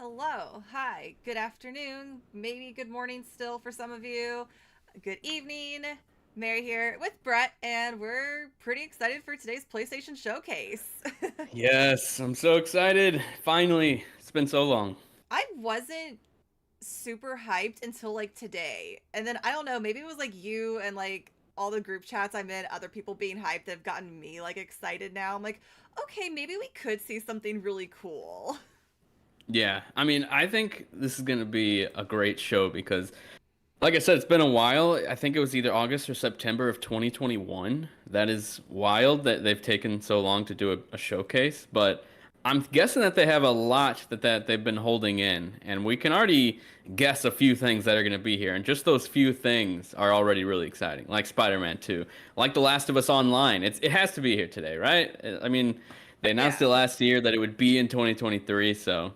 Hello, hi, good afternoon, maybe good morning still for some of you. Good evening. Mary here with Brett, and we're pretty excited for today's PlayStation showcase. Yes, I'm so excited. Finally, it's been so long. I wasn't super hyped until like today. And then I don't know, maybe it was like you and like all the group chats I'm in, other people being hyped that have gotten me like excited now. I'm like, okay, maybe we could see something really cool. Yeah, I mean, I think this is going to be a great show because, like I said, it's been a while. I think it was either August or September of 2021. That is wild that they've taken so long to do a showcase, but I'm guessing that they have a lot that they've been holding in, and we can already guess a few things that are going to be here, and just those few things are already really exciting, like Spider-Man 2, like The Last of Us Online. It has to be here today, right? I mean, they announced Yeah. it last year that it would be in 2023, so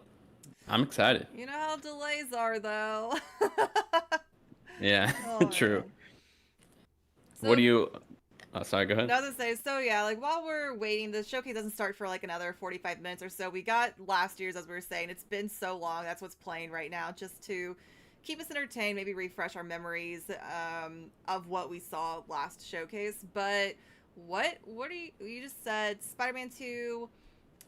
I'm excited. You know how delays are though. Yeah, Oh true. man. What So do you? Oh, sorry, go ahead. no, to say, so yeah, like while we're waiting, the showcase doesn't start for like another 45 minutes or so. We got last year's, as we were saying. It's been so long. That's what's playing right now, just to keep us entertained, maybe refresh our memories of what we saw last showcase. But what are you just said Spider-Man 2,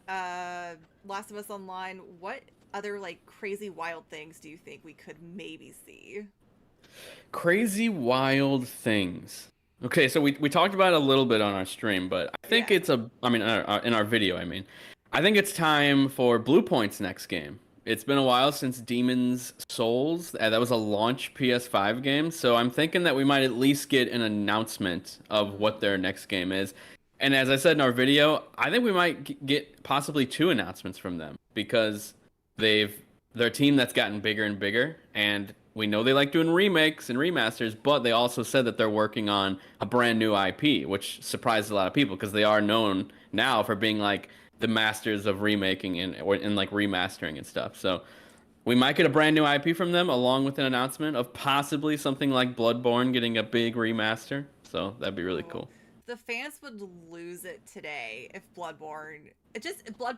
uh, Last of Us Online. What other like crazy wild things do you think we could maybe see? Crazy wild things. Okay, so we talked about it a little bit on our stream, but I think Yeah. I mean, in our video, I mean, I think it's time for Blue Point's next game. It's been a while since Demon's Souls. That was a launch PS5 game, so I'm thinking that we might at least get an announcement of what their next game is. And as I said in our video, I think we might get possibly two announcements from them because they've they're a team that's gotten bigger and bigger, and we know they like doing remakes and remasters, but they also said that they're working on a brand new IP, which surprised a lot of people because they are known now for being like the masters of remaking and like remastering and stuff. So we might get a brand new IP from them along with an announcement of possibly something like Bloodborne getting a big remaster. So that'd be really Oh, cool. the fans would lose it today if Bloodborne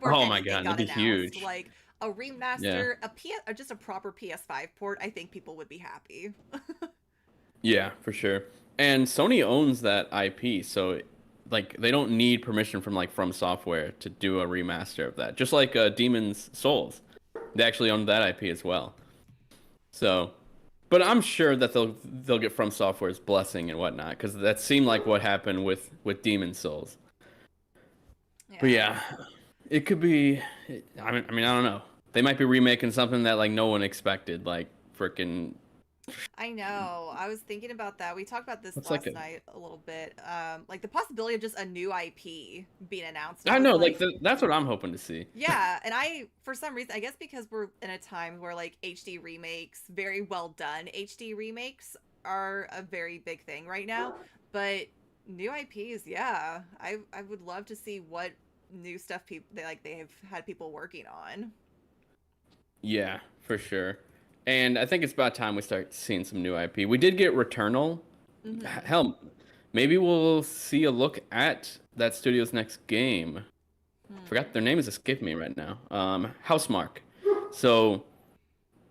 Oh my anything god, that'd got be announced. huge. Like a Yeah. remaster, or just a proper PS5 port. I think people would be happy. Yeah, for sure. And Sony owns that IP, so like they don't need permission from like From Software to do a remaster of that. Just like Demon's Souls, they actually own that IP as well. So, but I'm sure that they'll get From Software's blessing and whatnot because that seemed like what happened with Demon's Souls. But Yeah. yeah, it could be. I mean, I don't know. They might be remaking something that like no one expected, like freaking. I know. I was thinking about that. We talked about this What's like last a night a little bit. Like the possibility of just a new IP being announced. I I was know, like like, that's what I'm hoping to see. yeah, and for some reason, I guess because we're in a time where like HD remakes, very well done HD remakes are a very big thing right now. But new IPs, yeah, I would love to see what new stuff they have had people working on. Yeah, for sure. And I think it's about time we start seeing some new IP. We did get Returnal. Hmm. Hell, maybe we'll see a look at that studio's next game. Forgot their Hmm. name is escaping me right now. Housemark. So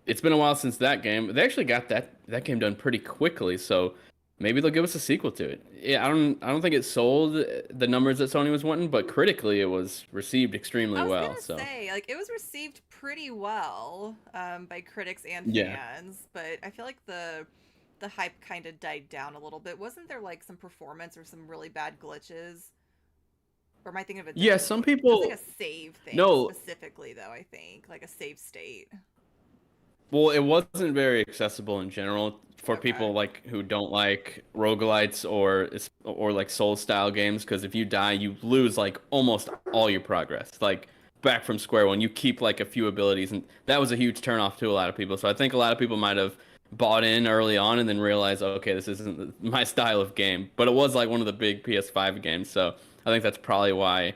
it's been a while since that game. They actually got that game done pretty quickly, so maybe they'll give us a sequel to it. Yeah, I don't think it sold the numbers that Sony was wanting, but critically it was received extremely I was well. gonna So say, like, it was received pretty well by critics and yeah. fans, but I feel like the hype kind of died down a little bit. Wasn't there like some performance or some really bad glitches? Or am I thinking of a Yeah, different some game? It was like a people save thing no, specifically, though. I think like a save state. well, it wasn't very accessible in general for Okay. people like who don't like roguelites or like soul style games because if you die, you lose like almost all your progress. Like back from square one, you keep like a few abilities, and that was a huge turnoff to a lot of people. So I think a lot of people might have bought in early on and then realized, okay, this isn't my style of game. But it was like one of the big PS5 games, so I think that's probably why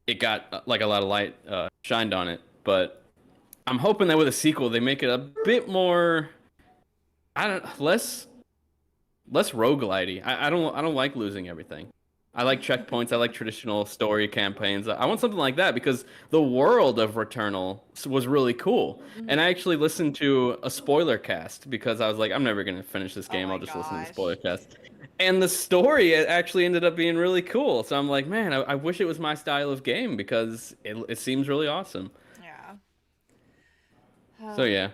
it got like a lot of light shined on it. But I'm hoping that with a sequel they make it a bit more I don't less roguelitey. I don't like losing everything. I like checkpoints. I like traditional story campaigns. I want something like that because the world of Returnal was really cool. And I Hmm. actually listened to a spoiler cast because I was like, I'm never going to finish this Oh game. my I'll just listen to the spoiler gosh. cast. And the story actually ended up being really cool. So I'm like, man, I wish it was my style of game because it seems really awesome. Yeah. So yeah.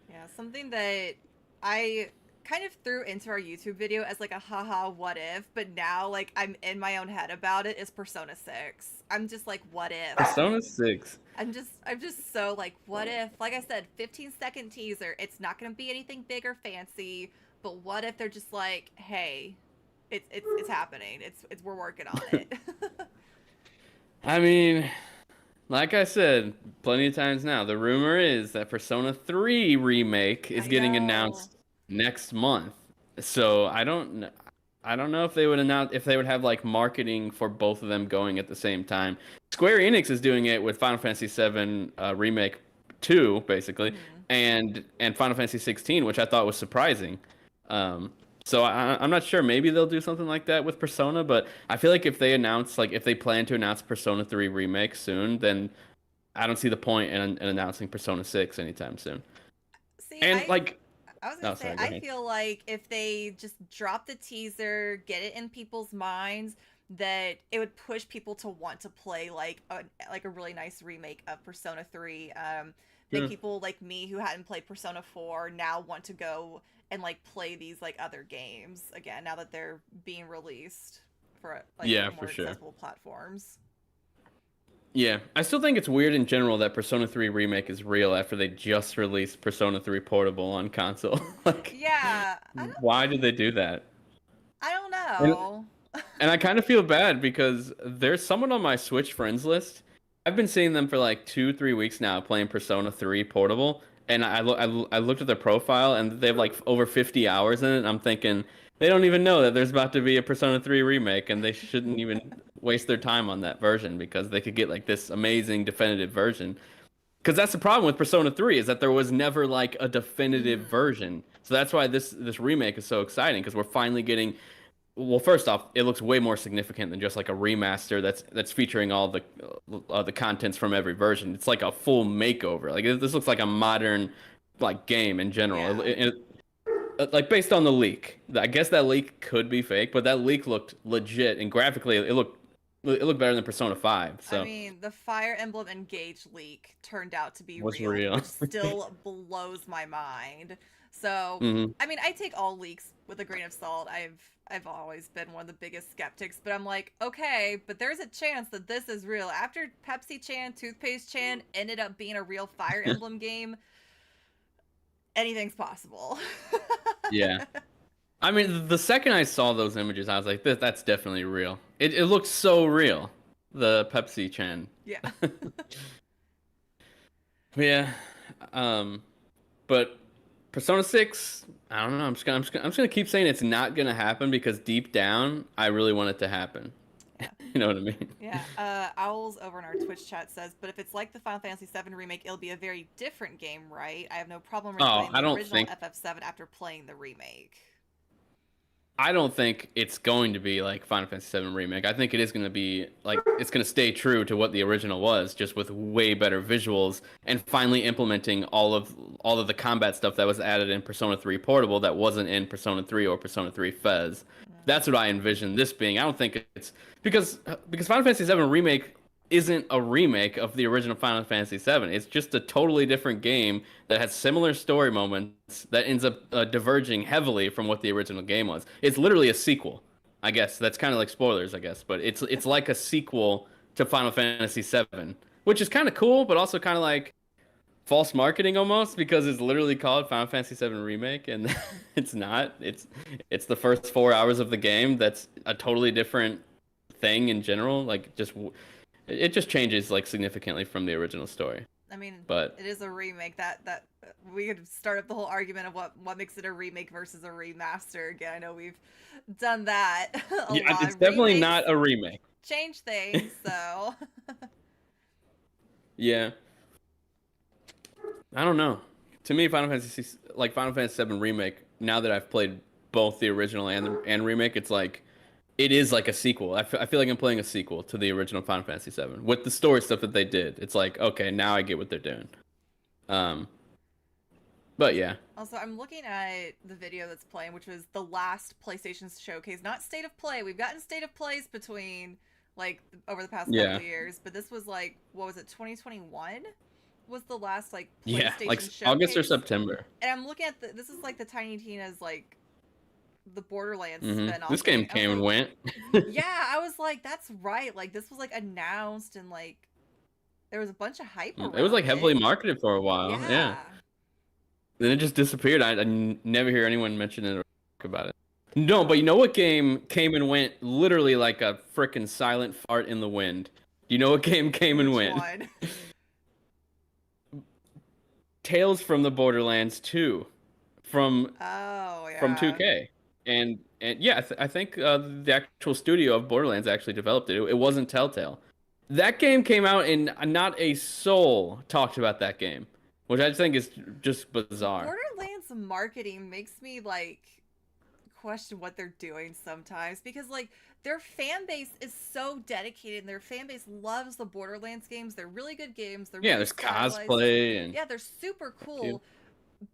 Yeah, something that I kind of threw into our YouTube video as like a haha what if, but now like I'm in my own head about it is Persona 6. I'm just like what if? Persona 6. I'm just so like what if? Like I said, 15-second teaser. It's not going to be anything big or fancy, but what if they're just like, "Hey, it's happening. It's we're working on it." I mean, like I said plenty of times now, the rumor is that Persona 3 remake is I getting know. announced next month. So I don't know if they would announce if they would have like marketing for both of them going at the same time. Square Enix is doing it with Final Fantasy 7 remake 2 basically Mhm. and Final Fantasy 16, which I thought was surprising. Um, so I'm not sure. Maybe they'll do something like that with Persona, but I feel like if they announce like if they plan to announce Persona 3 remake soon, then I don't see the point in announcing Persona 6 anytime soon. See, And like, I was gonna oh, say, sorry, go I ahead. feel like if they just drop the teaser, get it in people's minds, that it would push people to want to play like a really nice remake of Persona 3. Make Sure. people like me who hadn't played Persona 4 now want to go and like play these like other games again now that they're being released for like Yeah, for more sure. accessible platforms. Yeah, I still think it's weird in general that Persona 3 remake is real after they just released Persona 3 Portable on console. Like, Yeah, why did they do that? I don't And, know. and I kind of feel bad because there's someone on my Switch friends list. I've been seeing them for like 2, 3 weeks now playing Persona 3 Portable, and I looked at their profile and they have like over 50 hours in it. And I'm thinking they don't even know that there's about to be a Persona 3 remake, and they shouldn't even waste their time on that version because they could get like this amazing definitive version. Because that's the problem with Persona 3 is that there was never like a definitive Hmm. version. So that's why this remake is so exciting because we're finally getting well, first off, it looks way more significant than just like a remaster that's featuring all the contents from every version. It's like a full makeover. Like this looks like a modern like game in general. Yeah. Like based on the leak. I guess that leak could be fake, but that leak looked legit and graphically it looked better than Persona 5. I So, mean, the Fire Emblem Engage leak turned out to be what's real, real? which still blows my mind. So, Hmm. I mean, I take all leaks with a grain of salt. I've always been one of the biggest skeptics, but I'm like, okay, but there's a chance that this is real. After Pepsi Chan, Toothpaste Chan ended up being a real Fire Emblem game, anything's possible. Yeah. I mean, the second I saw those images, I was like, that's definitely real. It looks so real. The Pepsi Chan. Yeah. Yeah. Um, but Persona 6, I don't know. I'm just gonna keep saying it's not gonna happen because deep down, I really want it to happen. Yeah. You know what I mean? Yeah, Owls over in our Twitch chat says, but if it's like the Final Fantasy VII remake, it'll be a very different game, right? I have no problem Oh, replaying the original FF7 after playing the remake. I don't think it's going to be like Final Fantasy VII Remake. I think it is going to be like it's going to stay true to what the original was, just with way better visuals and finally implementing all of the combat stuff that was added in Persona 3 Portable that wasn't in Persona 3 or Persona 3 Fez. Mm. That's what I envision this being. I don't think it's because Final Fantasy VII Remake isn't a remake of the original Final Fantasy VII. It's just a totally different game that has similar story moments that ends up diverging heavily from what the original game was. It's literally a sequel. I guess that's kind of like spoilers, I guess, but it's like a sequel to Final Fantasy VII, which is kind of cool, but also kind of like false marketing almost because it's literally called Final Fantasy VII Remake, and it's not. It's the first 4 hours of the game that's a totally different thing in general. Like just it just changes like significantly from the original story. I mean, But it is a remake. That we could start up the whole argument of what makes it a remake versus a remaster. Again, I know we've done that a yeah, lot. it's definitely Remakes not a remake. change things, so Yeah, I don't know. To me, Final Fantasy VII remake. Now that I've played both the original and remake, it's like it is like a sequel. I feel like I'm playing a sequel to the original Final Fantasy VII with the story stuff that they did. It's like, okay, now I get what they're doing. Um, but yeah, Also, I'm looking at the video that's playing, which was the last PlayStation showcase, not State of Play. We've gotten State of Plays between, like, over the past couple yeah, of years, but this was like, what was it, 2021? Was the last, like, yeah, like PlayStation August or showcase? September. And I'm looking at this is like the Tiny Tina's, like, the Borderlands This spin-off game game. I was came and like, went. yeah, I was like, that's right. Like, this was, like, announced and, like, there was a bunch of hype It was around like heavily it. marketed for a while. Yeah. Yeah. Then it just disappeared. Never hear anyone mention it or talk about it. No, but you know what game came and went literally like a freaking silent fart in the wind? You know what game came and Which went? one? Tales from the Borderlands 2 from Oh, from yeah. 2K. And yeah, I think the actual studio of Borderlands actually developed it. It wasn't Telltale. That game came out and not a soul talked about that game, which I think is just bizarre. Borderlands marketing makes me like question what they're doing sometimes because like their fan base is so dedicated and their fan base loves the Borderlands games. They're really good games. They're Yeah, really there's stylized. cosplay and Yeah, they're super cool.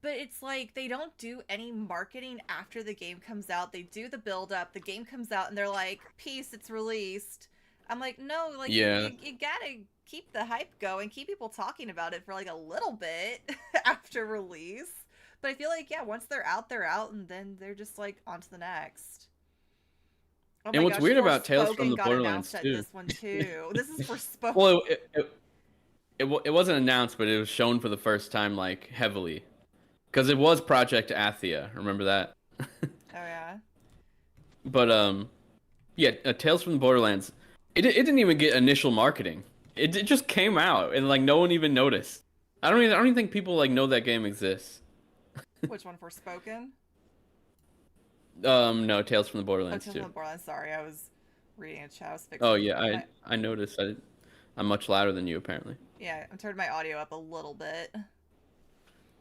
But it's like they don't do any marketing after the game comes out. They do the build up. The game comes out and they're like, "Peace, it's released." I'm like, "No, like yeah. you gotta keep the hype going, keep people talking about it for like a little bit after release." But I feel like yeah, once they're out, and then they're just like on to the next. Oh And my what's gosh, weird about Tales from Forspoken the got Borderlands announced at too. this one too. This is Forspoken. Well, it wasn't announced, but it was shown for the first time like heavily. Because it was Project Athia, remember that? Oh yeah. But yeah, Tales from the Borderlands. It didn't even get initial marketing. It just came out and like no one even noticed. I don't even think people like know that game exists. Which one, Forspoken? No, Tales from the Oh, Borderlands Tales too. from the Borderlands. Sorry, I was reading a chat. I was Oh fixing yeah, my I noticed. I'm much louder than you apparently. yeah. I'm turning my audio up a little bit.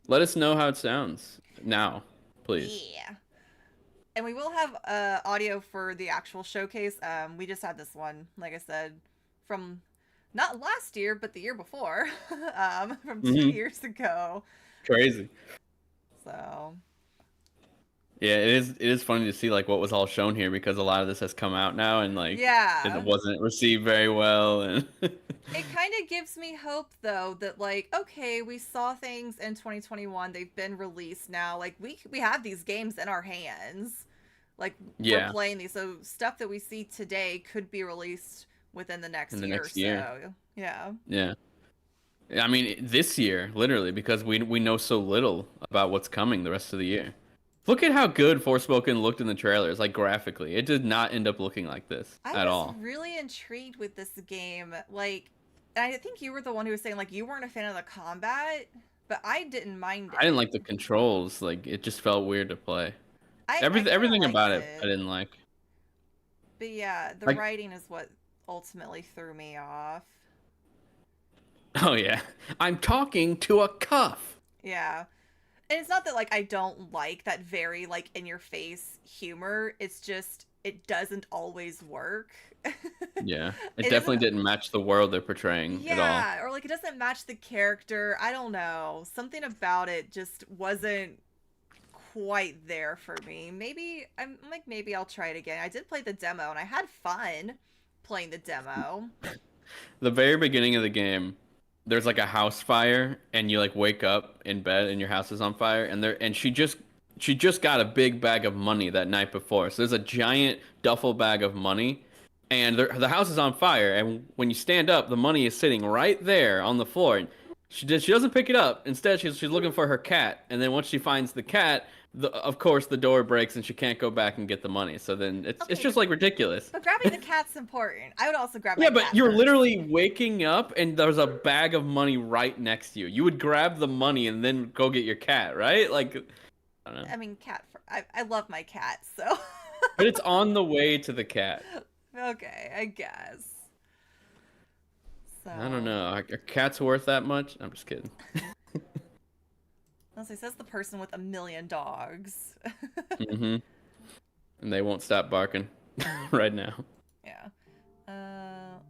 Let us know how it sounds now, please. Yeah. And we will have audio for the actual showcase. We just had this one, like I said, from not last year, but the year before, from 2 years ago. Crazy. So Yeah, it is funny to see like what was all shown here because a lot of this has come out now and like it yeah, wasn't received very well and it kind of gives me hope though that like okay, we saw things in 2021. They've been released now. Like we have these games in our hands. Like we're yeah, playing these, so stuff that we see today could be released within the next in the year or next year. so. Yeah. Yeah. I mean this year literally because we know so little about what's coming the rest of the year. Look at how good Forspoken looked in the trailers, like graphically. It did not end up looking like this I at was all. really intrigued with this game. Like, I think you were the one who was saying like you weren't a fan of the combat, but I didn't mind I didn't it. like the controls, like it just felt weird to play. I kind of Everything liked about it I it, didn't like. but yeah, the Like writing is what ultimately threw me off. oh yeah. I'm talking to a cuff. Yeah, and it's not that like I don't like that very like in your face humor. It's just it doesn't always work. Yeah. It It doesn't. definitely didn't match the world they're portraying at all. Yeah, or like it doesn't match the character. I don't know. Something about it just wasn't quite there for me. Maybe I'm like maybe I'll try it again. I did play the demo and I had fun playing the demo. The very beginning of the game, there's like a house fire and you like wake up in bed and your house is on fire and she just got a big bag of money that night before. So there's a giant duffel bag of money and the house is on fire and when you stand up the money is sitting right there on the floor and she doesn't pick it up. Instead she's looking for her cat and then once she finds the cat of course the door breaks and she can't go back and get the money. So then it's Okay, just like ridiculous. but grabbing the cat's important. I would also grab my Yeah, but cat you're first. literally waking up and there's a bag of money right next to you. You would grab the money and then go get your cat, right? Like, I don't know. I mean, I love my cat, so But it's on the way to the cat. okay, I guess. So, I don't know. Are cats worth that much? I'm just kidding. as I says the person with 1,000,000 dogs. hmm And they won't stop barking. right now. Yeah.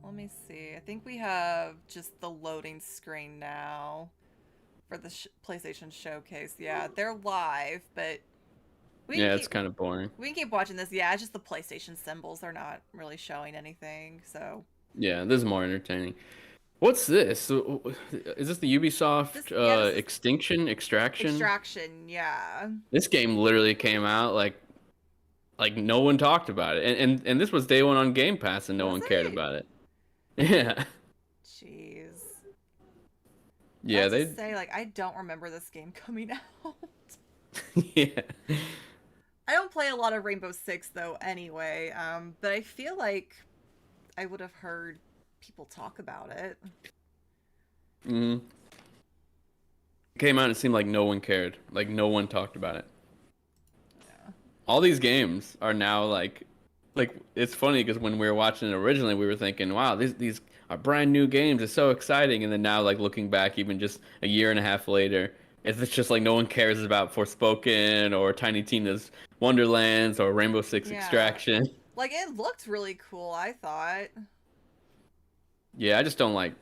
Let me see. I think we have just the loading screen now for the PlayStation Showcase. Yeah, they're live, but we can Yeah, it's keep kind of boring. we can keep watching this. Yeah, it's just the PlayStation symbols. They're not really showing anything. So Yeah, this is more entertaining. What's this? Is this the Ubisoft this is Extraction? Extraction. Yeah. This game literally came out like no one talked about it, and this was day one on Game Pass, and no Was one cared it? about it. Yeah, Jeez. I yeah, have to they, say, like, I don't remember this game coming out. yeah, I don't play a lot of Rainbow Six though, anyway. But I feel like I would have heard people talk about it. mm. Came out and it seemed like no one cared, like no one talked about it. Yeah. All these games are now like it's funny because when we were watching it originally, we were thinking, wow, these are brand new games. It's so exciting, and then now like looking back, even just a year and a half later, it's just like no one cares about Forspoken or Tiny Tina's Wonderlands or Rainbow Six Yeah. Extraction. Like, it looked really cool, I thought. Yeah, I just don't like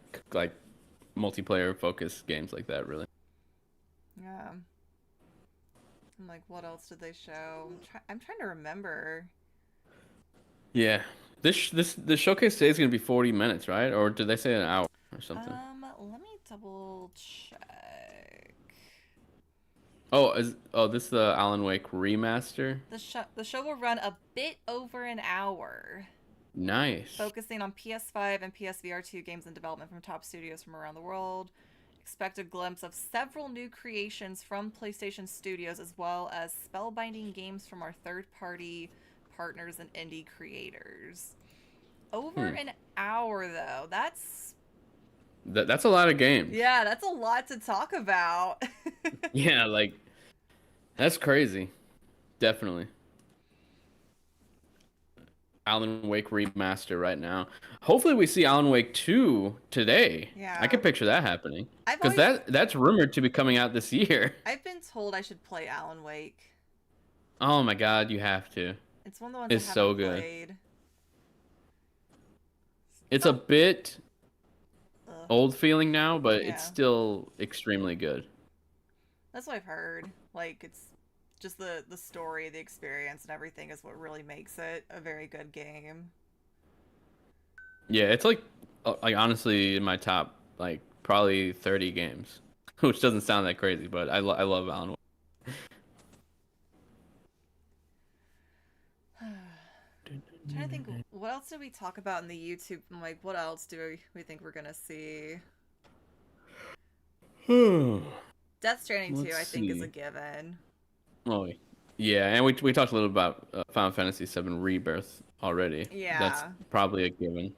multiplayer focused games like that, really. Yeah. I'm like, what else did they show? I'm trying to remember. Yeah, this showcase today is gonna be 40 minutes, right? Or did they say an hour or something? Let me double check. This is the Alan Wake remaster. The show will run a bit over an hour, Nice. focusing on PS5 and PSVR2 games in development from top studios from around the world. Expect a glimpse of several new creations from PlayStation Studios, as well as spellbinding games from our third-party partners and indie creators. Over Hmm. an hour, though. That's a lot of games. Yeah, that's a lot to talk about. Yeah, like that's crazy. Definitely. Alan Wake remaster right now. Hopefully we see Alan Wake 2 today. I Yeah. could picture that happening. I've Cuz always that's rumored to be coming out this year. I've been told I should play Alan Wake. Oh my god, you have to. It's one of the ones I It's so haven't good. played. It's a Oh, bit ugh. old feeling now, but it's Yeah. still extremely good. That's what I've heard. Like, it's just the story, the experience, and everything is what really makes it a very good game. Yeah, it's like honestly in my top like probably 30 games, which doesn't sound that crazy, but I love Alan Wake. Trying to think, what else did we talk about in the YouTube? I'm like, what else do we think we're gonna see? Death Stranding 2, Let's I think, is a see. given. Oh, yeah, and we talked a little about Final Fantasy VII Rebirth already. That's Yeah. probably a given.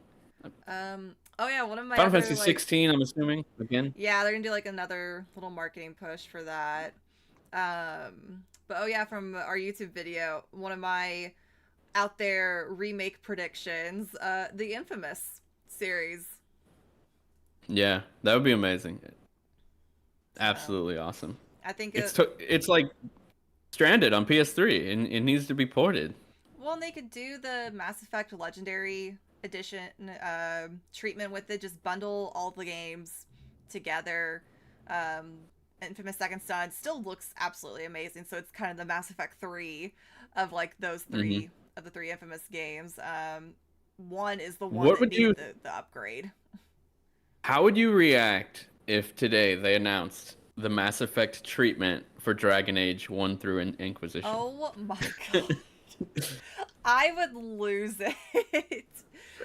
Oh yeah, one of my Final other Fantasy like, 16, I'm assuming again. yeah, they're gonna do like another little marketing push for that. But oh yeah, from our YouTube video, one of my out there remake predictions, the Infamous series. Yeah, that would be amazing. So Absolutely awesome. I think It's like stranded on PS3 and it needs to be ported. well, and they could do the Mass Effect Legendary Edition treatment with it. Just bundle all the games together. Um, Infamous Second Son still looks absolutely amazing. So it's kind of the Mass Effect 3 of like those Hmm. three of the three Infamous games. One is the one What that would you needed the upgrade. How would you react if today they announced the Mass Effect treatment for Dragon Age 1 through Inquisition? Oh my god. I would lose it.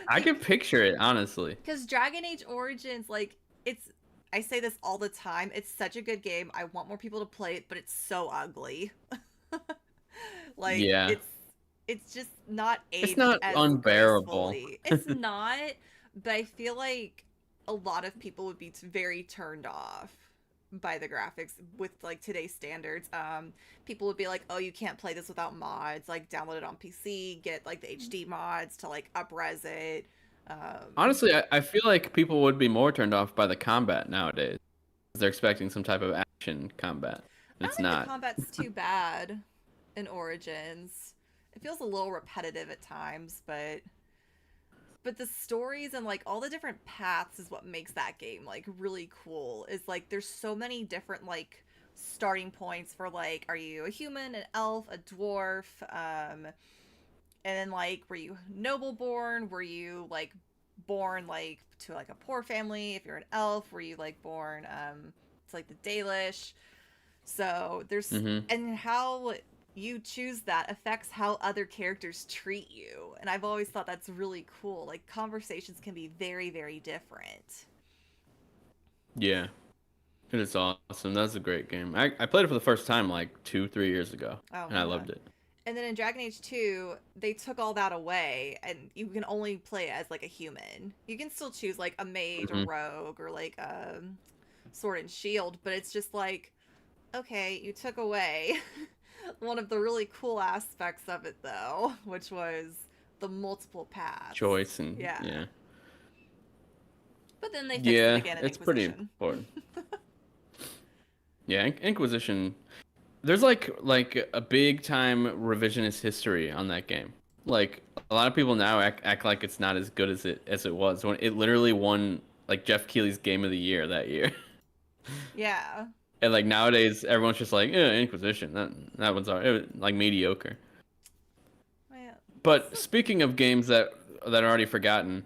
I can picture it, honestly. Because Dragon Age Origins, like, it's. I say this all the time. It's such a good game. I want more people to play it, but it's so ugly. Like, Yeah. it's just not It's aged not as unbearable. gracefully. It's not, but I feel like a lot of people would be very turned off by the graphics with like today's standards. People would be like, oh, you can't play this without mods. Like, download it on PC, get like the HD mods to like upres it. Honestly, I feel like people would be more turned off by the combat nowadays. They're expecting some type of action combat. I don't It's think the not. combat's too bad in Origins. it feels a little repetitive at times, but the stories and like all the different paths is what makes that game like really cool. Is like there's so many different like starting points for like, are you a human, an elf, a dwarf, and then like, were you noble born, were you like born like to like a poor family, if you're an elf, were you like born to like the Dalish. So there's, Mm-hmm. and how you choose that affects how other characters treat you. And I've always thought that's really cool. Like conversations can be very, very different. Yeah, it is awesome. That's a great game. I played it for the first time like 2, 3 years ago, Oh and I yeah. loved it. And then in Dragon Age 2, they took all that away and you can only play as like a human. You can still choose like a mage or Hmm. rogue or like a sword and shield, but it's just like, okay, you took away one of the really cool aspects of it though, which was the multiple paths. Choice and Yeah. yeah, But then they fixed it yeah, again in it's pretty Inquisition. important. Yeah, Inquisition. There's like a big time revisionist history on that game. Like a lot of people now act like it's not as good as it was when it literally won like Jeff Keighley's Game of the Year that year. Yeah. And like nowadays, everyone's just like, yeah, Inquisition. That one's it was, like mediocre. Man. But speaking of games that are already forgotten,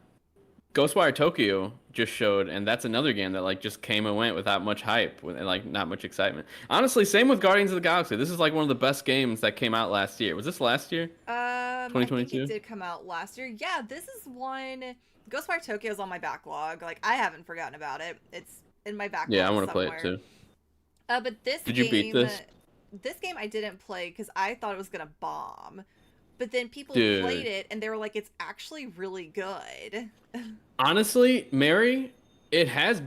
Ghostwire Tokyo just showed, and that's another game that like just came and went without much hype and like not much excitement. Honestly, same with Guardians of the Galaxy. This is like one of the best games that came out last year. Was this last year? I think it 2022? did come out last year. Yeah, this is one. Ghostwire Tokyo is on my backlog. Like I haven't forgotten about it. It's in my Yeah, I backlog want to play it somewhere. too. But Did you beat this? this game I didn't play because I thought it was gonna bomb. But then people played Dude, it and they were like, it's actually really good. honestly, Mary, it has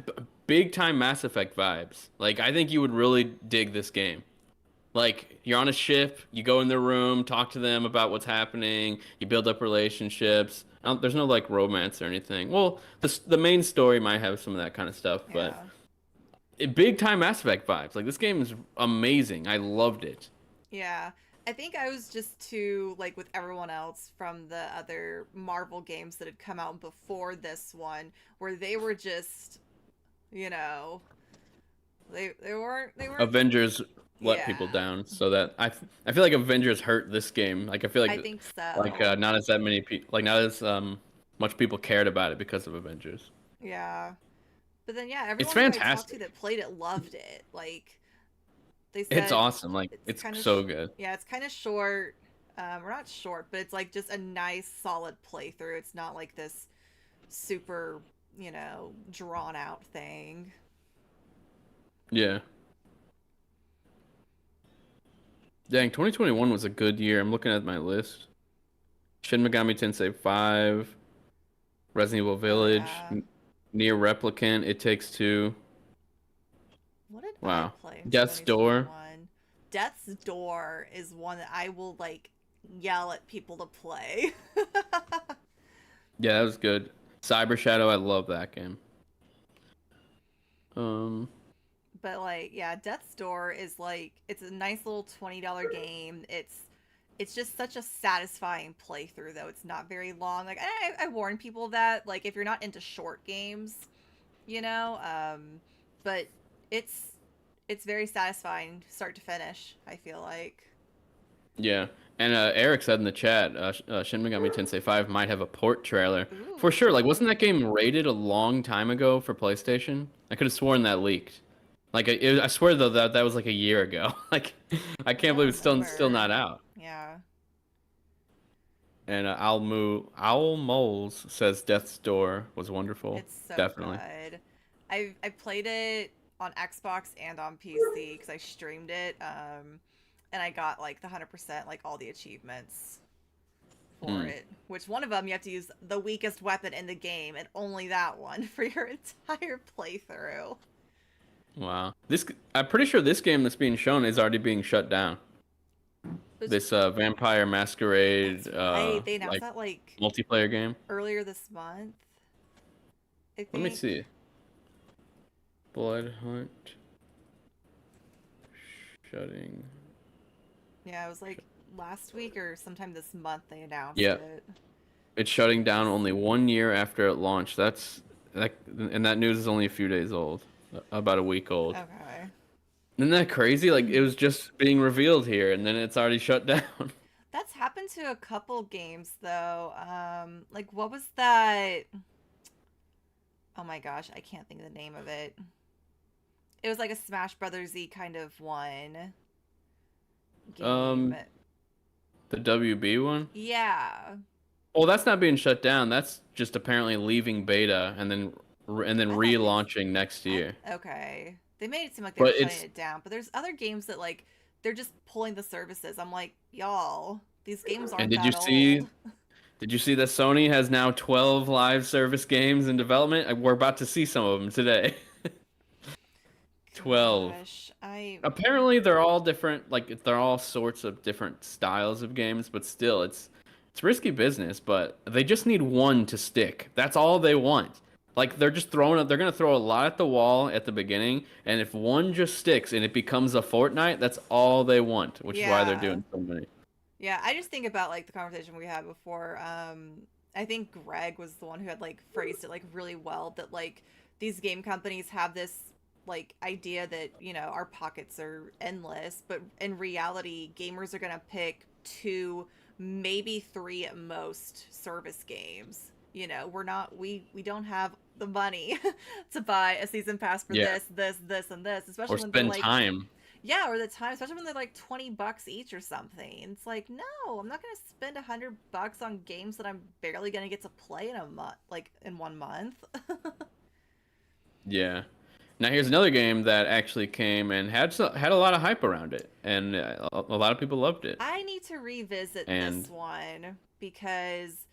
big time Mass Effect vibes. Like I think you would really dig this game. Like you're on a ship, you go in their room, talk to them about what's happening, you build up relationships. There's no like romance or anything. Well, the main story might have some of that kind of stuff, but Yeah. big time Mass Effect vibes. Like this game is amazing. I loved it. Yeah. I think I was just too like with everyone else from the other Marvel games that had come out before this one, where they were just, you know, they weren't. Avengers let people Yeah, down, so that I feel like Avengers hurt this game. Like I feel I like think so. not as that many people like not as much people cared about it because of Avengers. Yeah, but then yeah, It's everyone who I talked to fantastic. that played it loved it. Like they It's said, awesome. Like it's it's kind of so good. yeah, it's kind of short. Or not short, but it's like just a nice, solid playthrough. It's not like this super, drawn out thing. Yeah. Dang, 2021 was a good year. I'm looking at my list. Shin Megami Tensei 5, Resident Evil Oh Village, yeah. Near Replicant, It Takes Two. What did I Wow. play in Death's Door. 2021? Death's Door is one that I will like yell at people to play. Yeah, that was good. Cyber Shadow, I love that game. Um, But like, yeah, Death's Door is like it's a nice little $20 game. It's just such a satisfying playthrough though. It's not very long. Like I warn people that like if you're not into short games, you know, but it's it's very satisfying start to finish, I feel like. yeah. And Eric said in the chat, Shin Megami Tensei 5 might have a port trailer. For sure. Like, Ooh. wasn't that game rated a long time ago for PlayStation? I could have sworn that leaked. Like, I swear though that was like a year ago. Like, I I can't don't believe it's still remember. not out. Yeah. And Owl Moles says Death's Door was wonderful. It's so Definitely. good. I played it on Xbox and on PC because I streamed it. And I got like the 100% like all the achievements for Mm. it. Which one of them you have to use the weakest weapon in the game and only that one for your entire playthrough. Wow. I'm pretty sure this game that's being shown is already being shut down. Which This Vampire Masquerade that's right. They announced like that like multiplayer game. earlier this month. I Let me think. see. Blood Hunt shutting Yeah, it was like last week or sometime this month they announced Yeah, it. it's shutting down only 1 year after it launched. And that news is only a few days old, about a week old. Okay. Isn't that crazy? Like it was just being revealed here, and then it's already shut down. That's happened to a couple games though. Like what was that? Oh my gosh, I can't think of the name of it. It was like a Smash Brothers-y kind of one game. Um, the WB one. Yeah. Well, that's not being shut down. That's just apparently leaving beta and then I thought they relaunching next year. okay. They made it seem like they were But shutting it's it down, but there's other games that like they're just pulling the services. I'm like, y'all, these games and aren't that old. did you see that Sony has now 12 live service games in development? We're about to see some of them today. 12. Gosh, I Apparently they're all different, like they're all sorts of different styles of games, but still it's risky business, but they just need one to stick. That's all they want. Like they're going to throw a lot at the wall at the beginning, and if one just sticks and it becomes a Fortnite, that's all they want, which is why they're yeah. doing so many. Yeah, I just think about like the conversation we had before. I think Greg was the one who had like phrased it like really well that like these game companies have this like idea that, you know, our pockets are endless, but in reality, gamers are going to pick two, maybe three at most service games. You know, we don't have the money to buy a season pass for Yeah. this, and this, Or especially when they're spend like time. yeah, or the time, especially when they're like $20 each or something. It's like, no, I'm not gonna spend $100 on games that I'm barely gonna get to play in a month, like in 1 month. Yeah. Now here's another game that actually came and had a lot of hype around it, and a lot of people loved it. I need to revisit And this one because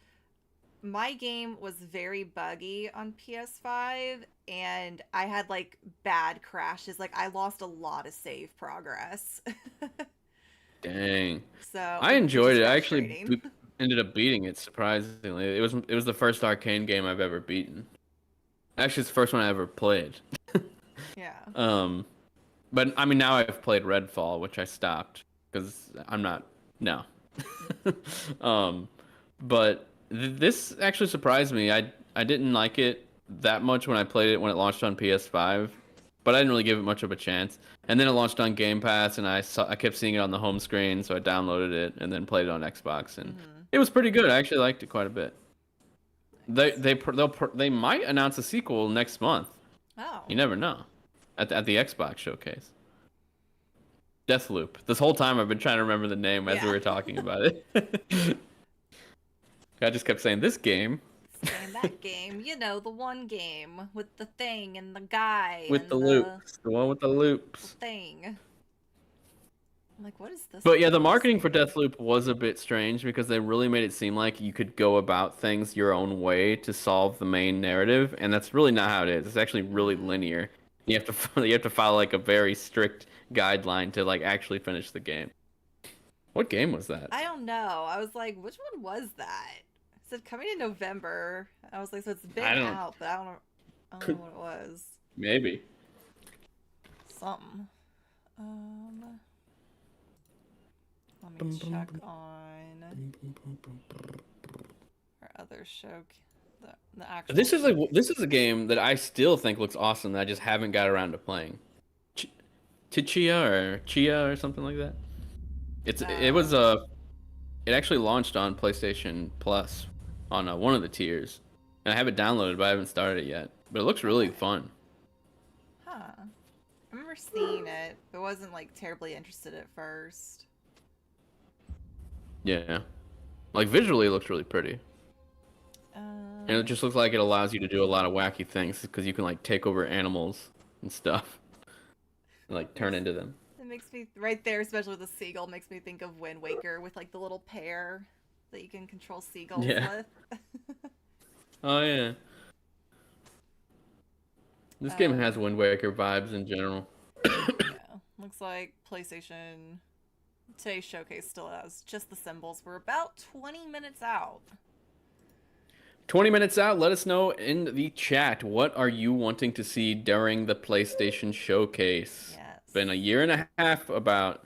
my game was very buggy on PS5 and I had like bad crashes. Like I lost a lot of save progress. dang, So, I which enjoyed is it. I actually frustrating. ended up beating it surprisingly. It was the first arcane game I've ever beaten. Actually, it's the first one I ever played. Yeah. Um, but I mean now I've played Redfall, which I stopped because I'm not no. um, but this actually surprised me. I didn't like it that much when I played it when it launched on PS5, but I didn't really give it much of a chance. And then it launched on Game Pass, and I kept seeing it on the home screen, so I downloaded it and then played it on Xbox, and Mm-hmm. it was pretty good. I actually liked it quite a bit. Nice. They might announce a sequel next month. Oh. You never know. At the Xbox showcase. Deathloop. This whole time I've been trying to remember the name as we Yeah. were talking about it. I just kept saying this game Saying that game, you know, the one game with the thing and the guy with the and the loops, the one with the loops. thing. I'm like, what is this But yeah, the place? marketing for Deathloop was a bit strange because they really made it seem like you could go about things your own way to solve the main narrative, and that's really not how it is. It's actually really linear. You have to you have to follow like a very strict guideline to like actually finish the game. What game was that? I don't know. I was like, which one was that? It said coming in November. I was like, so it's been I don't out, but I don't know what it was. maybe. Something. Let me check on our other show. The actual. This is a game that I still think looks awesome that I just haven't got around to playing. Ch- Chia or something like that. It actually launched on PlayStation Plus on one of the tiers, and I have it downloaded, but I haven't started it yet. But it looks really fun. Huh. I remember seeing it, but wasn't like terribly interested at first. Yeah, like visually, it looks really pretty, and it just looks like it allows you to do a lot of wacky things because you can like take over animals and stuff, and like turn into them. It makes me right there, especially with the seagull, makes me think of Wind Waker with like the little pair that you can control seagulls Yeah. with. Oh yeah. This game has Wind Waker vibes in general. Yeah, looks like PlayStation today's showcase still has just the symbols. We're about 20 minutes out. 20 minutes out, let us know in the chat what are you wanting to see during the PlayStation showcase. Yes. Been a year and a half about,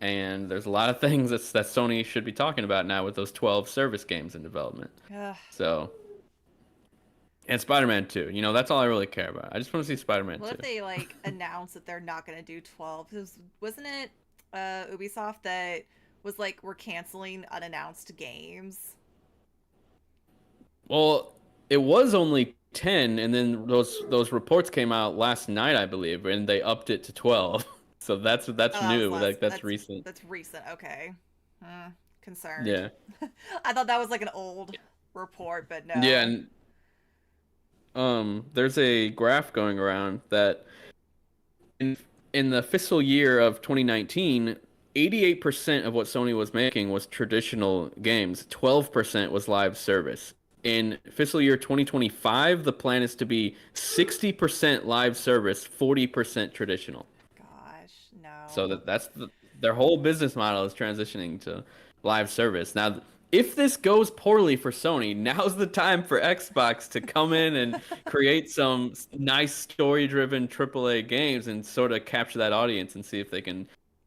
and there's a lot of things that Sony should be talking about now with those 12 service games in development. Ugh. So, and Spider-Man 2, that's all I really care about. I just want to see Spider-Man What 2. if they like announce that they're not going to do 12? Wasn't it Ubisoft that was like, we're canceling unannounced games? Well, it was only 10, and then those reports came out last night, I believe, and they upped it to 12. So that's Oh, that was new. last. Like that's recent. That's recent. Okay. Concerned. Yeah. I thought that was like an old report, but Yeah, no. and there's a graph going around that in the fiscal year of 2019, 88% of what Sony was making was traditional games. 12% was live service. In fiscal year 2025, the plan is to be 60% live service, 40% traditional. Gosh, So no. their whole business model is transitioning to live service. Now, if this goes poorly for Sony, now's the time for Xbox to come in and create some nice story-driven AAA games and sort of capture that audience and see if they can,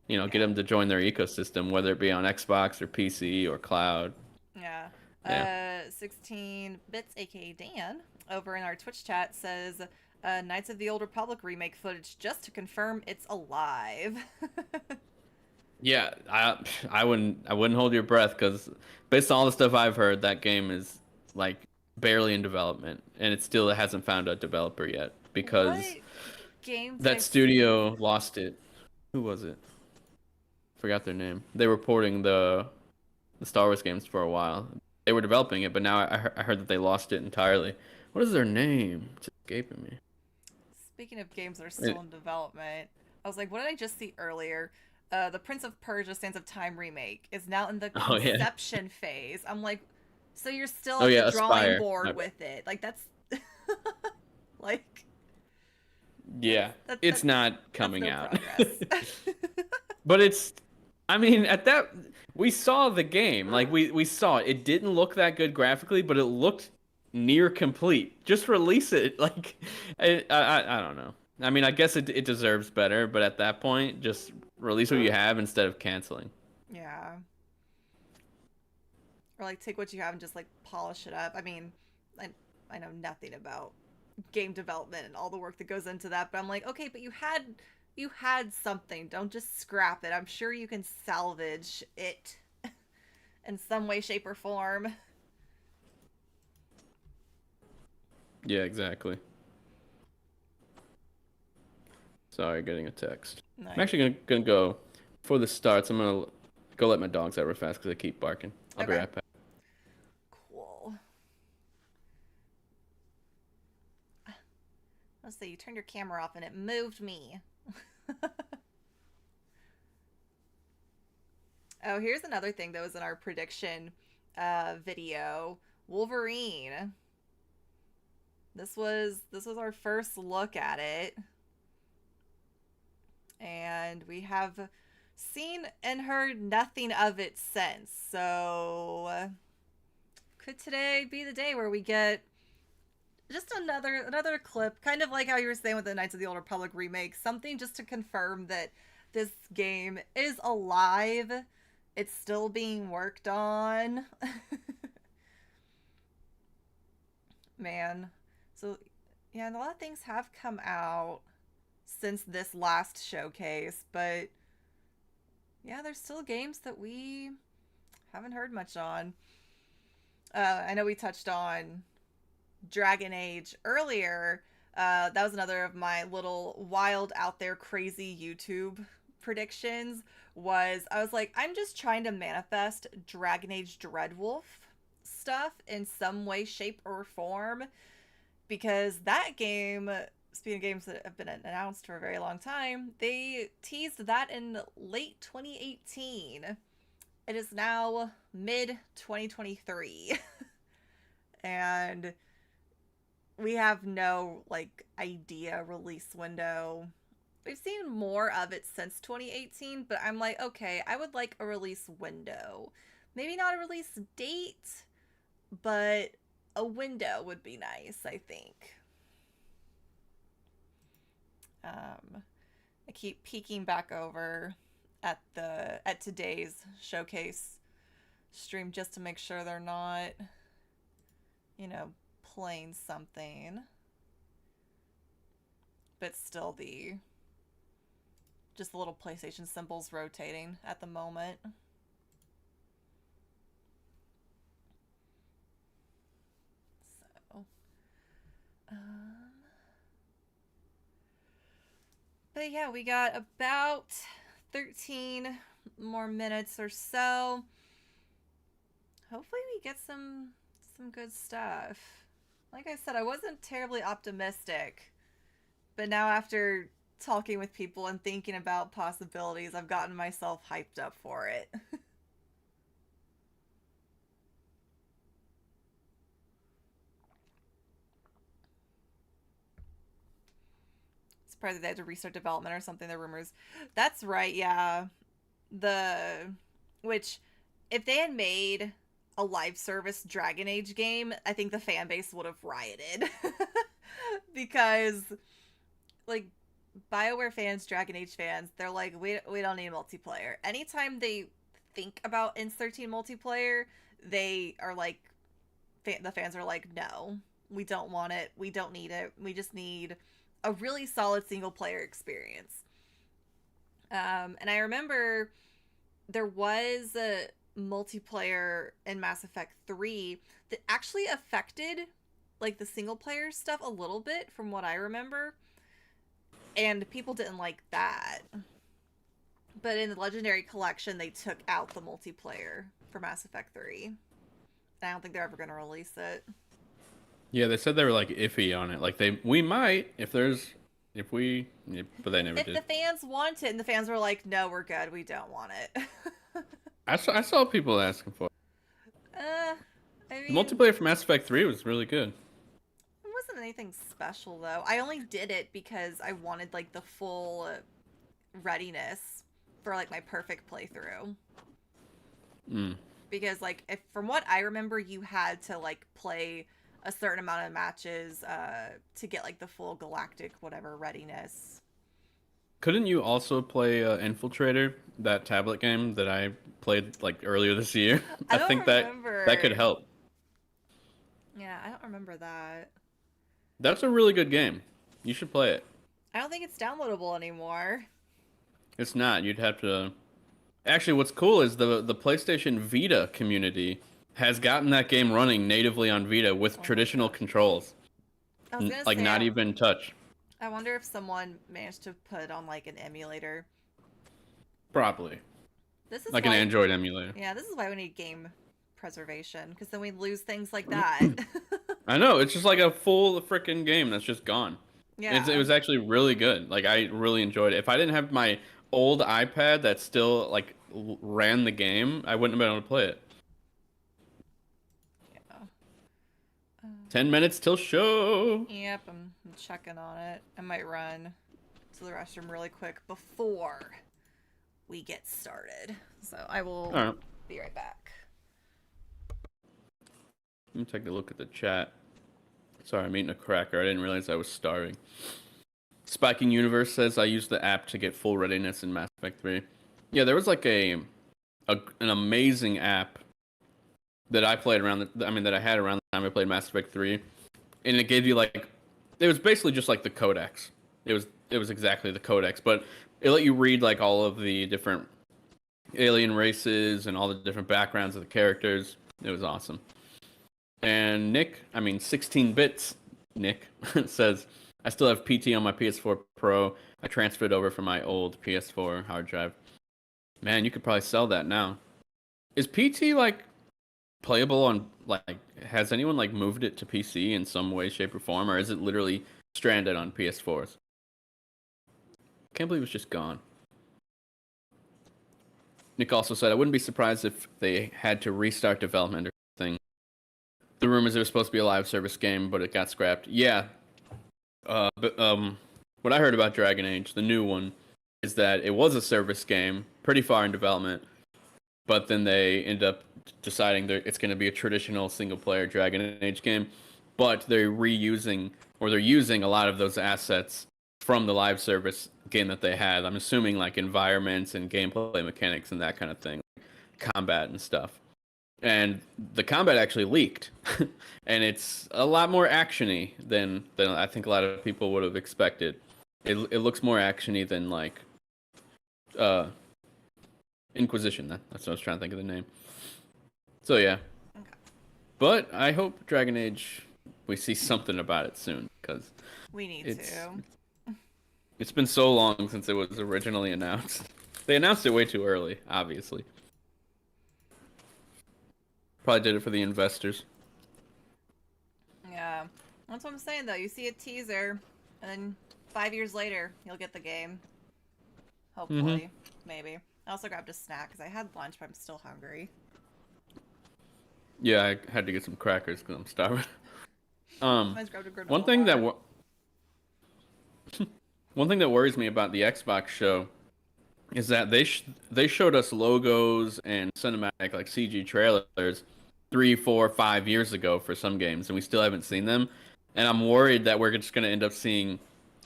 get Yeah. them to join their ecosystem, whether it be on Xbox or PC or cloud. Yeah. Yeah. 16 bits, aka Dan, over in our Twitch chat says, Knights of the Old Republic remake footage just to confirm it's alive. Yeah, I wouldn't hold your breath because based on all the stuff I've heard, that game is like barely in development, and it still hasn't found a developer yet because What games that I've seen? studio lost it. Who was it? Forgot their name. They were porting the Star Wars games for a while. They were developing it, but now I heard that they lost it entirely. What is their name? It's escaping me. Speaking of games that are still in development, I was like, what did I just see earlier? The Prince of Persia: Sands of Time remake is now in the Oh yeah. conception phase. I'm like, so you're still Oh at the yeah, drawing Aspire. board with it? Like that's like Yeah, that's it's not that's coming no out. progress. But I mean, at that, we saw the game. Like, we saw it. It didn't look that good graphically, but it looked near complete. Just release it. Like, I don't know. I mean, I guess it deserves better, but at that point, just release what you have instead of canceling. Yeah. Or like take what you have and just like polish it up. I mean, I know nothing about game development and all the work that goes into that, but I'm like, okay, but you had something. Don't just scrap it. I'm sure you can salvage it in some way, shape, or form. Yeah, exactly. Sorry, getting a text. I'm Nice. actually gonna go before this starts. I'm gonna go let my dogs out real fast because they keep barking. I'll be Okay. right back. Cool. Let's see. You turned your camera off and it moved me. Oh, here's another thing that was in our prediction video. Wolverine. This was our first look at it. And we have seen and heard nothing of it since. So could today be the day where we get just another clip, kind of like how you were saying with the Knights of the Old Republic remake, something just to confirm that this game is alive. It's still being worked on. Man. So yeah, and a lot of things have come out since this last showcase, but yeah, there's still games that we haven't heard much on. I know we touched on Dragon Age earlier. That was another of my little wild out there crazy YouTube predictions. I was like, I'm just trying to manifest Dragon Age Dreadwolf stuff in some way, shape, or form, because that game, speaking of games that have been announced for a very long time, they teased that in late 2018. It is now mid 2023. And we have no like idea release window. We've seen more of it since 2018, but I'm like, okay, I would like a release window. Maybe not a release date, but a window would be nice, I think. I keep peeking back over at today's showcase stream, just to make sure they're not, playing something, but still just the little PlayStation symbols rotating at the moment. So, but yeah, we got about 13 more minutes or so. Hopefully we get some good stuff. Like I said, I wasn't terribly optimistic, but now after talking with people and thinking about possibilities, I've gotten myself hyped up for it. Surprised they had to restart development or something. The rumors. That's right. Yeah, which if they had made a live service Dragon Age game, I think the fan base would have rioted because like BioWare fans, Dragon Age fans, they're like, we don't need multiplayer. Anytime they think about inserting multiplayer, they are like, the fans are like, no, we don't want it. We don't need it. We just need a really solid single player experience. And I remember there was a multiplayer in Mass Effect 3 that actually affected like the single player stuff a little bit from what I remember. And people didn't like that. But in the Legendary Collection, they took out the multiplayer for Mass Effect 3. And I don't think they're ever going to release it. Yeah, they said they were like iffy on it. Like we might but they never did. If the fans want it, and the fans were like, no, we're good, we don't want it. I saw people asking for it. I mean, The multiplayer for Mass Effect 3 was really good. It wasn't anything special though. I only did it because I wanted like the full readiness for like my perfect playthrough. Because like from what I remember, you had to like play a certain amount of matches to get like the full galactic whatever readiness. Couldn't you also play Infiltrator, that tablet game that I played like earlier this year? I think that could help. Yeah, I don't remember that. That's a really good game. You should play it. I don't think it's downloadable anymore. It's not. You'd have to. Actually, what's cool is the PlayStation Vita community has gotten that game running natively on Vita with traditional controls. I was gonna like say, not even touch. I wonder if someone managed to put it on like an emulator. Probably. This is like an Android emulator. Yeah, this is why we need game preservation, because then we lose things like that. I know, it's just like a full freaking game that's just gone. Yeah. It was actually really good. Like I really enjoyed it. If I didn't have my old iPad that still like ran the game, I wouldn't have been able to play it. Yeah. 10 minutes till show. Yep, I'm checking on it. I might run to the restroom really quick before we get started. So I will be right back. Let me take a look at the chat. Sorry, I'm eating a cracker. I didn't realize I was starving. Spiking Universe says I used the app to get full readiness in Mass Effect 3. Yeah, there was like an amazing app that I played that I had around the time I played Mass Effect 3, and it gave you like, it was basically just like the codex. It was exactly the codex, but it let you read like all of the different alien races and all the different backgrounds of the characters. It was awesome. And 16 bits, Nick says, I still have PT on my PS4 Pro. I transferred over from my old PS4 hard drive. Man, you could probably sell that now. Is PT like playable on, like, has anyone like moved it to PC in some way, shape, or form, or is it literally stranded on PS4s? Can't believe it's just gone. Nick also said, I wouldn't be surprised if they had to restart development or something. The rumors it was supposed to be a live service game, but it got scrapped. Yeah. What I heard about Dragon Age, the new one, is that it was a service game, pretty far in development, but then they end up deciding that it's going to be a traditional single-player Dragon Age game, but they're using a lot of those assets from the live service game that they had. I'm assuming like environments and gameplay mechanics and that kind of thing, combat and stuff. And the combat actually leaked, and it's a lot more actiony than I think a lot of people would have expected. It looks more actiony than like uh Inquisition. That's what I was trying to think of the name. So yeah, Okay. but I hope Dragon Age we see something about it soon because We need it's to. it's been so long since it was originally announced. They announced it way too early, obviously. Probably did it for the investors. Yeah. That's what I'm saying, though. You see a teaser, and then 5 years later, you'll get the game. Hopefully. Maybe. I also grabbed a snack because I had lunch, but I'm still hungry. Yeah, I had to get some crackers because I'm starving. I just grabbed a granola One thing bar. that one thing that worries me about the Xbox show is that they showed us logos and cinematic like CG trailers 3, 4, 5 years ago for some games, and we still haven't seen them. And I'm worried that we're just gonna end up seeing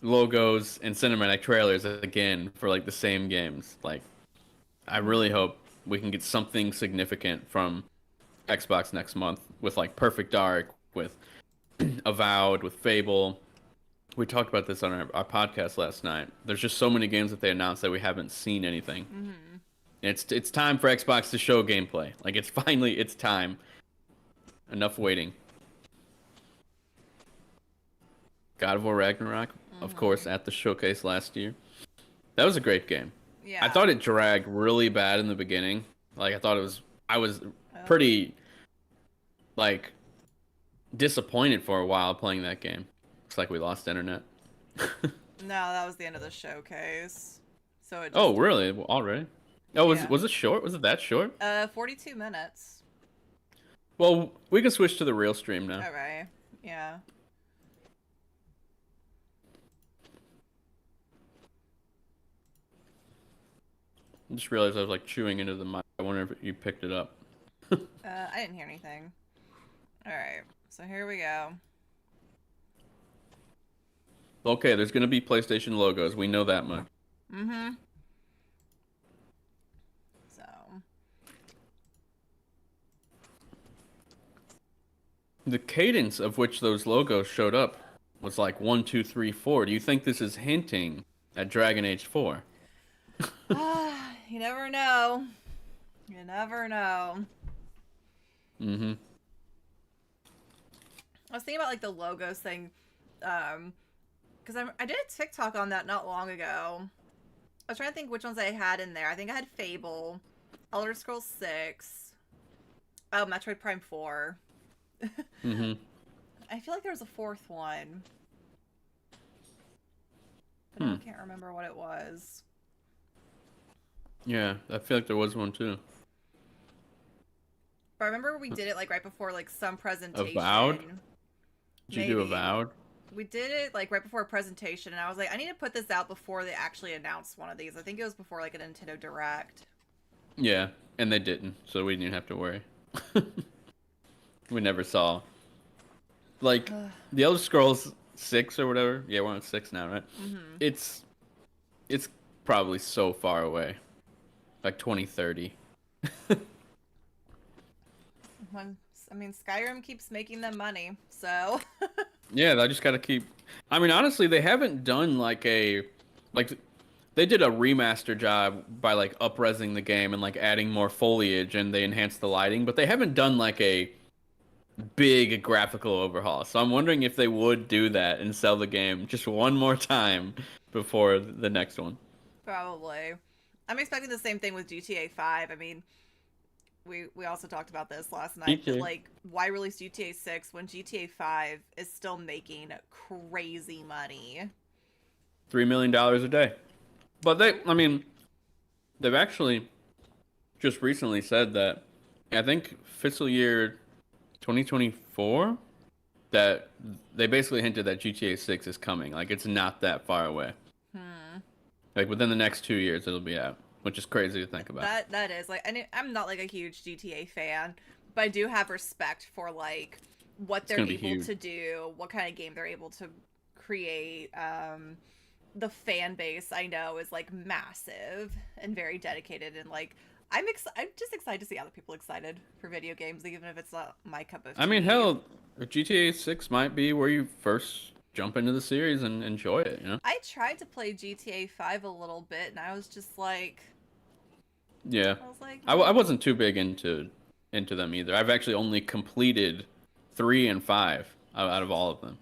logos and cinematic trailers again for like the same games. Like, I really hope we can get something significant from Xbox next month with like Perfect Dark, with Avowed, with Fable. We talked about this on our podcast last night. There's just so many games that they announced that we haven't seen anything. Mm-hmm. It's time for Xbox to show gameplay. Like it's time. Enough waiting. God of War Ragnarok, of course, at the showcase last year. That was a great game. Yeah. I thought it dragged really bad in the beginning. Like I was Oh. pretty like disappointed for a while playing that game. It's like we lost internet. No, that was the end of the showcase. So it just... Oh, really? Already? Oh, Yeah. was it short? Was it that short? 42 minutes. Well, we can switch to the real stream now. Alright. Yeah. I just realized I was like chewing into the mic. I wonder if you picked it up. I didn't hear anything. Alright. So here we go. Okay, there's gonna be PlayStation logos. We know that much. Mm-hmm. So... The cadence of which those logos showed up was like 1, 2, 3, 4. Do you think this is hinting at Dragon Age 4? You never know. You never know. Mm-hmm. I was thinking about like the logos thing, because I did a TikTok on that not long ago. I was trying to think which ones I had in there. I think I had Fable, Elder Scrolls 6, oh, Metroid Prime 4. Mm-hmm. I feel like there was a fourth one, but I can't remember what it was. Yeah, I feel like there was one too. But I remember we did it like right before like some presentation. Avowed? Did you do Maybe. Avowed? We did it like right before a presentation, and I was like, I need to put this out before they actually announced one of these. I think it was before like a Nintendo Direct. Yeah, and they didn't, so we didn't have to worry. We never saw. Like, the Elder Scrolls 6 or whatever. Yeah, we're on 6 now, right? Mm-hmm. It's probably so far away. Like 2030. I mean, Skyrim keeps making them money, so... Yeah, they just gotta keep... I mean, honestly, they haven't done like a... Like, they did a remaster job by like up-resing the game and like adding more foliage, and they enhanced the lighting, but they haven't done like a big graphical overhaul. So I'm wondering if they would do that and sell the game just one more time before the next one. Probably. I'm expecting the same thing with GTA 5. I mean, we also talked about this last night. But, like, why release GTA 6 when GTA 5 is still making crazy money? $3 million a day. But they've actually just recently said that, I think fiscal year 2024, that they basically hinted that GTA 6 is coming. Like, it's not that far away. Like, within the next 2 years, it'll be out, which is crazy to think about. That is, like, I'm not, like, a huge GTA fan, but I do have respect for, like, what they're able to do, what kind of game they're able to create. the fan base I know is like massive and very dedicated, and like I'm just excited to see other people excited for video games, even if it's not my cup of tea. I mean, hell, GTA 6 might be where you first jump into the series and enjoy it, you know? I tried to play GTA 5 a little bit, and I was just like, Yeah. I was like, I wasn't too big into them either. I've actually only completed 3 and 5 out of all of them.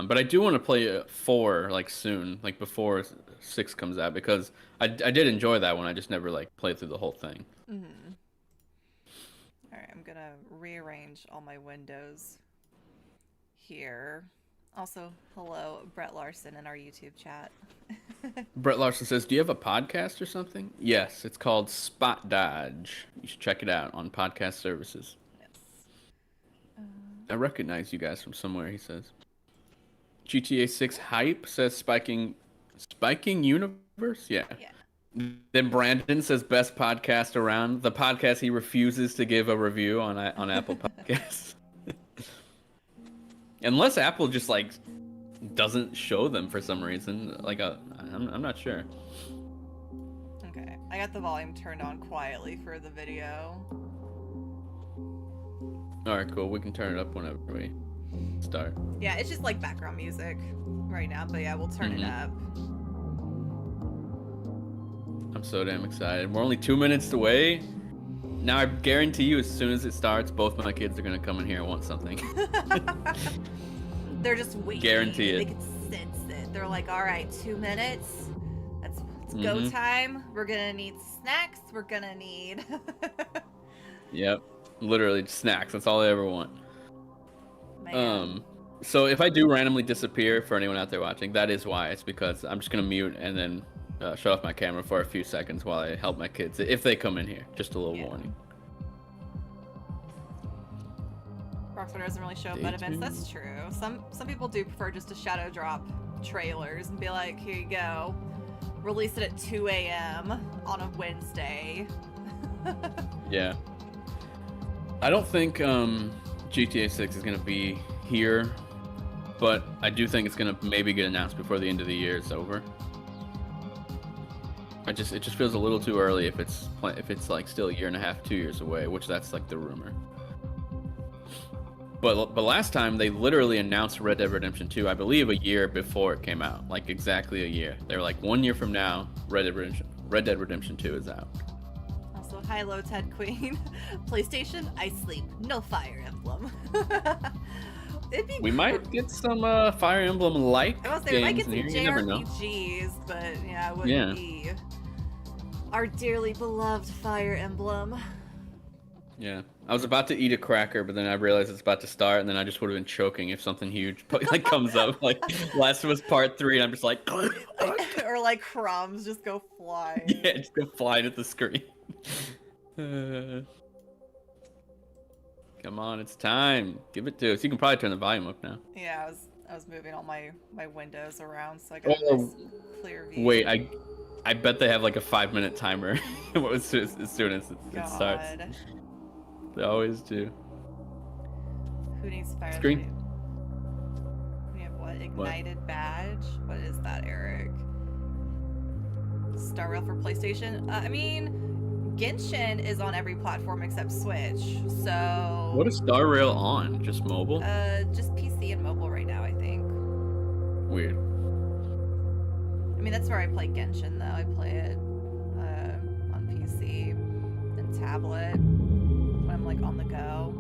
But I do want to play 4 like soon, like before 6 comes out, because I did enjoy that one. I just never like played through the whole thing. Mm-hmm. All right, I'm gonna rearrange all my windows here. Also, hello, Brett Larson in our YouTube chat. Brett Larson says, "Do you have a podcast or something?" Yes, it's called Spot Dodge. You should check it out on podcast services. Yes. I recognize you guys from somewhere, he says. GTA 6 hype, says Spiking Universe? Yeah. Then Brandon says best podcast around. The podcast he refuses to give a review on Apple Podcasts. Unless Apple just like doesn't show them for some reason. Like I'm not sure. Okay, I got the volume turned on quietly for the video. All right, cool. We can turn it up whenever we start. Yeah, it's just like background music right now, but yeah, we'll turn it up. I'm so damn excited. We're only 2 minutes away. Now I guarantee you, as soon as it starts, both my kids are gonna come in here and want something. They're just waiting. Guarantee it. They can sense it. They're like, all right, 2 minutes. It's go time. We're gonna need snacks. We're gonna need. Yep, literally snacks. That's all they ever want. Man. So if I do randomly disappear, for anyone out there watching, that is why. It's because I'm just gonna mute and then shut off my camera for a few seconds while I help my kids if they come in here. Just a little warning. Rockstar doesn't really show meta events. That's true. Some people do prefer just to shadow drop trailers and be like, here you go. Release it at 2 a.m. on a Wednesday. Yeah. I don't think GTA 6 is going to be here, but I do think it's going to maybe get announced before the end of the year is over. It just feels a little too early if it's like still a year and a half, 2 years away, which that's like the rumor. But last time they literally announced Red Dead Redemption 2, I believe a year before it came out, like exactly a year. They were like 1 year from now, Red Dead Redemption 2 is out. Also, hi, Low Ted Queen. PlayStation, I sleep. No Fire Emblem. We might get some Fire Emblem-like games we might get some in here. You never know. JRPGs, but yeah, it wouldn't be our dearly beloved Fire Emblem. Yeah, I was about to eat a cracker, but then I realized it's about to start, and then I just would have been choking if something huge like comes up, like Last of Us Part 3, and I'm just like, or like crumbs just go flying. Yeah, just go flying at the screen. Come on, it's time. Give it to us. You can probably turn the volume up now. Yeah, I was moving all my windows around so I got a nice clear view. Wait, I bet they have like a 5-minute timer as soon as it starts. They always do. Who needs fire? Screen. We have what? Ignited badge? What is that, Eric? Star Rail for PlayStation? I mean, Genshin is on every platform except Switch, so... What is Star Rail on? Just mobile? Just PC and mobile right now, I think. Weird. I mean, that's where I play Genshin, though. I play it on PC and tablet when I'm, like, on the go.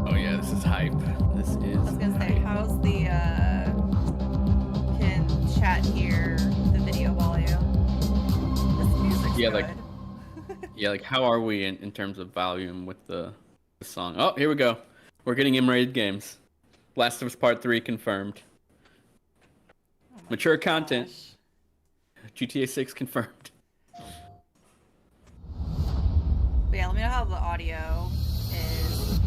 Oh, yeah, this is hype. This is I was gonna say, how's the, can chat hear the video volume? This music's good. like, how are we in terms of volume with the song? Oh, here we go. We're getting M-rated games. Last of Us Part 3 confirmed. Mature content. GTA 6 confirmed. But yeah, let me know how the audio is.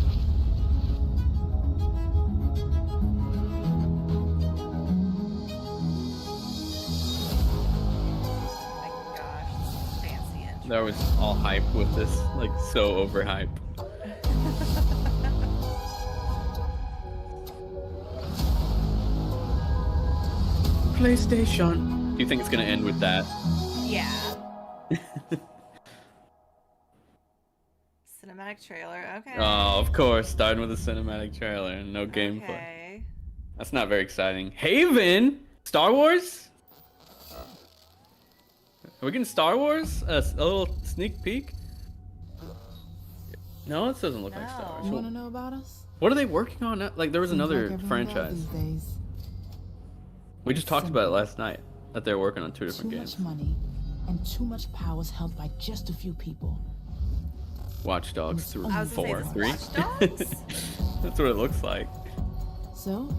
Oh my gosh, fancy intro. That was all hype with this, like so overhype. PlayStation. Do you think it's gonna end with that? Yeah. Cinematic trailer. Okay. Oh, of course, starting with a cinematic trailer and no gameplay. Okay. That's not very exciting. Haven, Star Wars. Are we getting Star Wars? A little sneak peek? No, this doesn't look like Star Wars. You want to know about us? What are they working on now? Like, there was Seems another like everyone franchise. these days. We just talked about it last night, that they're working on 2 Too different games. much money and too much power is held by just a few people. Watch Dogs 3, I was gonna 4, say, 3. Watch Dogs? That's what it looks like. So,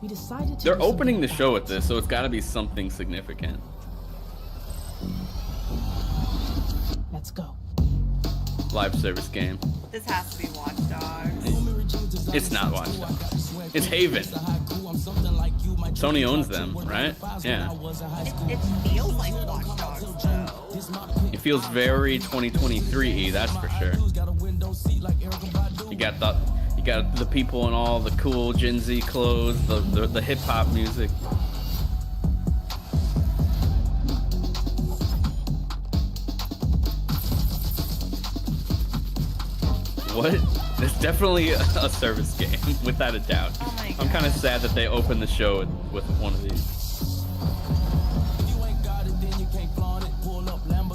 we decided to They're do opening the something show about with this, so it's got to be something significant. it. Let's go. Live service game. This has to be Watch Dogs. It's not Watch Dogs. It's Haven. Sony owns them, right? Yeah. It feels like Watch Dogs, though. It feels very 2023-y, that's for sure. You got the people in all the cool Gen Z clothes, the hip hop music. What? It's definitely a service game, without a doubt. Oh my I'm kind of God. sad that they opened the show with one of these.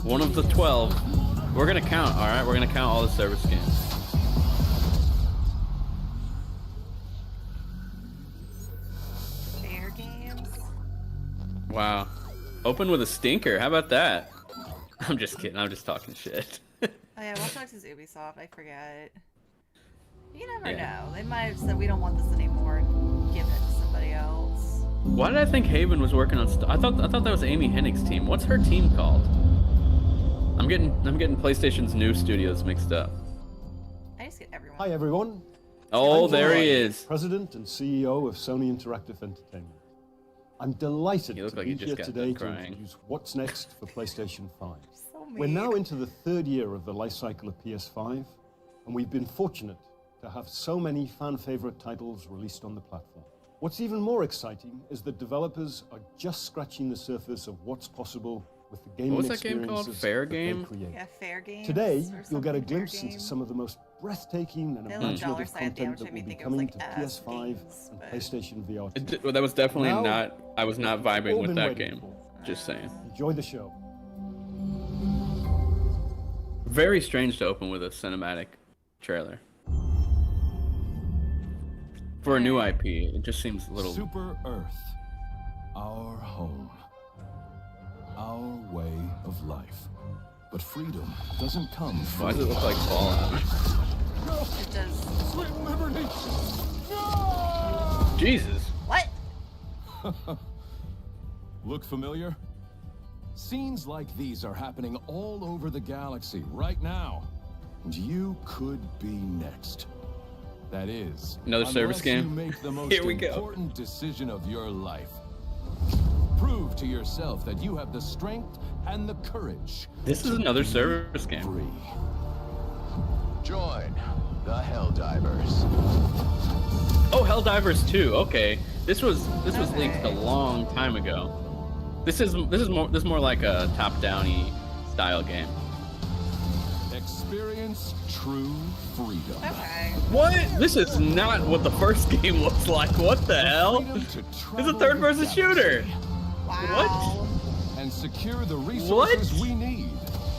One of the 12. We're gonna count, all right? We're gonna count all the service games. Fair games. Wow. Open with a stinker. How about that? I'm just kidding. I'm just talking shit. Oh yeah, Watch Dogs is Ubisoft. I forget. You never Yeah. know. They might have said we don't want this anymore and given it to somebody else. Why did I think Haven was working on I thought that was Amy Hennig's team. What's her team called? I'm getting PlayStation's new studios mixed up. I just get everyone. Hi everyone. Oh, I'm there he Roy, is. President and CEO of Sony Interactive Entertainment. I'm delighted You look to like be you just here got today done to crying. introduce what's next for PlayStation 5. So mean. We're now into the 3rd year of the life cycle of PS5, and we've been fortunate to have so many fan-favorite titles released on the platform. What's even more exciting is that developers are just scratching the surface of what's possible with the gaming What was that game called? experiences Fair that they Game? create. Yeah, fair games. Today, or you'll get a something, fair glimpse into game. some of the most breathtaking and That little dollar imaginative sign at the end, content which that made will me be think it was coming like to ass PS5 games, and but- PlayStation VR 2. Well, that was definitely Now, not. I was not vibing all with been that waiting game. for. Just saying. Enjoy the show. Very strange to open with a cinematic trailer. For a new IP, it just seems a little. Super Earth, our home, our way of life. But freedom doesn't come from. Why does it look like Fallout? It does. Sweet liberty! Jesus. What? Look familiar? Scenes like these are happening all over the galaxy right now. And you could be next. That is, Another service unless game? You make the most Here we go. important decision of your life. Prove to yourself that you have the strength and the courage. This is another service game. Free. Join the Helldivers. Oh, Helldivers 2. Okay, this was leaked a long time ago. This is more like a top-downy style game. Experience true freedom. Okay. What? This is not what the first game looks like. What the hell? Freedom to It's a travel third-person the shooter. galaxy Wow. and secure the resources What? we need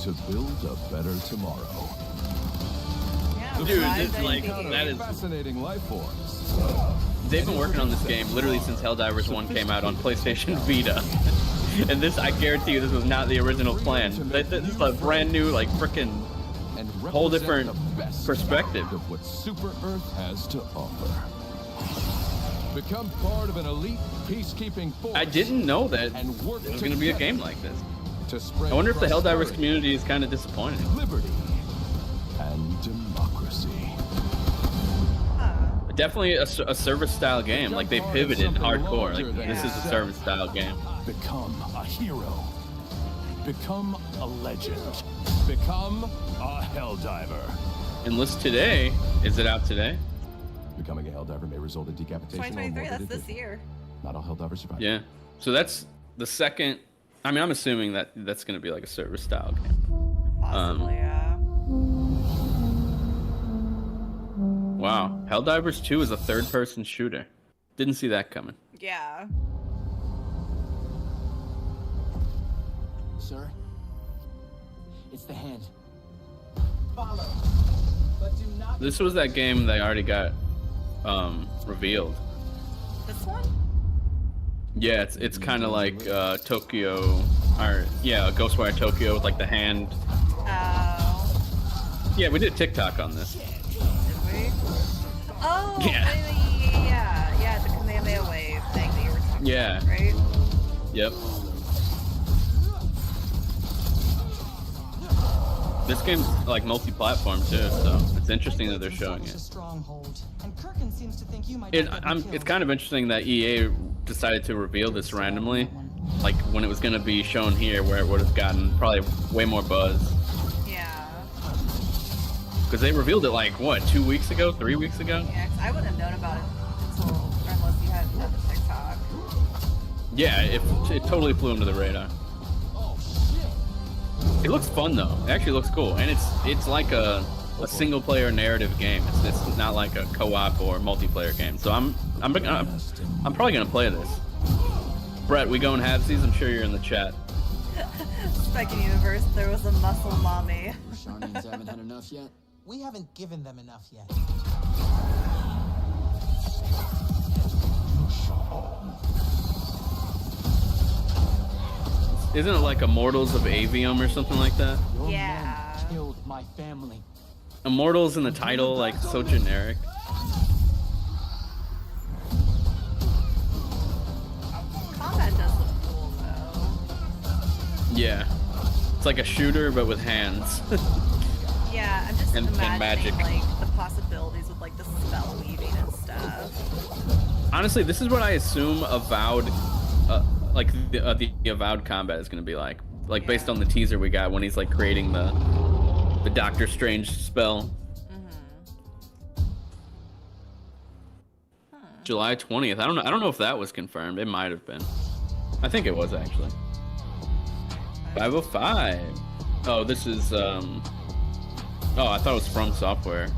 to build a better tomorrow. Yeah, Dude, why it's did like they make that it? is. Fascinating life forms. They've been working on this game literally since Helldivers 1 came out on PlayStation Vita. And this, I guarantee you, this was not the original plan. This is a brand new, like, frickin' And whole represent different the best perspective. of what Super Earth has to offer. Become part of an elite peacekeeping force. I didn't know that And work it was going to be a together game like this. to spread I wonder if the Helldivers prosperity, community is kind of disappointed. liberty, and democracy. Definitely a service style game. Like, they pivoted hardcore. Like, this is a service style game. Become a hero. Become a legend. Become a Helldiver. Enlist today. Is it out today? Becoming a Helldiver may result in decapitation or 2023, that's morbidity. this year. Not all Helldivers survive. Yeah. So that's the second. I mean, I'm assuming that that's going to be like a server style game. Possibly, yeah. Wow, Helldivers 2 is a third-person shooter. Didn't see that coming. Yeah. Sir, it's the hand. This was that game they already got revealed. This one? Yeah, it's kind of like Tokyo, or yeah, Ghostwire Tokyo with like the hand. Oh. Yeah, we did TikTok on this. Did we? Oh, Yeah. yeah, the Kamehameha wave thing that you were talking Yeah. about, right? Yep. This game's like multi-platform too, so it's interesting that they're showing it. It's kind of interesting that EA decided to reveal this randomly, like when it was going to be shown here, where it would have gotten probably way more buzz. Yeah. Because they revealed it like what, 2 weeks ago, 3 weeks ago? Yeah, 'cause I wouldn't have known about it unless you had done the TikTok. Yeah, it totally flew under the radar. It looks fun though. It actually looks cool, and it's like a single player narrative game. It's not like a co-op or multiplayer game. So I'm probably gonna play this. Brett, we going halvesies? I'm sure you're in the chat. Second universe, there was a muscle mommy. Sharnians haven't had enough yet. We haven't given them enough yet. Isn't it like Immortals of Avium or something like that? Your Yeah. men killed my family. Immortals in the title, like so generic. Combat does look cool though. Yeah. It's like a shooter but with hands. Yeah, I'm just And imagining magic. like the possibilities with like the spell weaving and stuff. Honestly, this is what I assume Avowed, like the Avowed combat is gonna be like. Like based Yeah. on the teaser we got when he's like creating the Doctor Strange spell. July 20th. I don't know if that was confirmed. It might have been. I think it was actually. 505. Oh, this is oh, I thought it was From Software.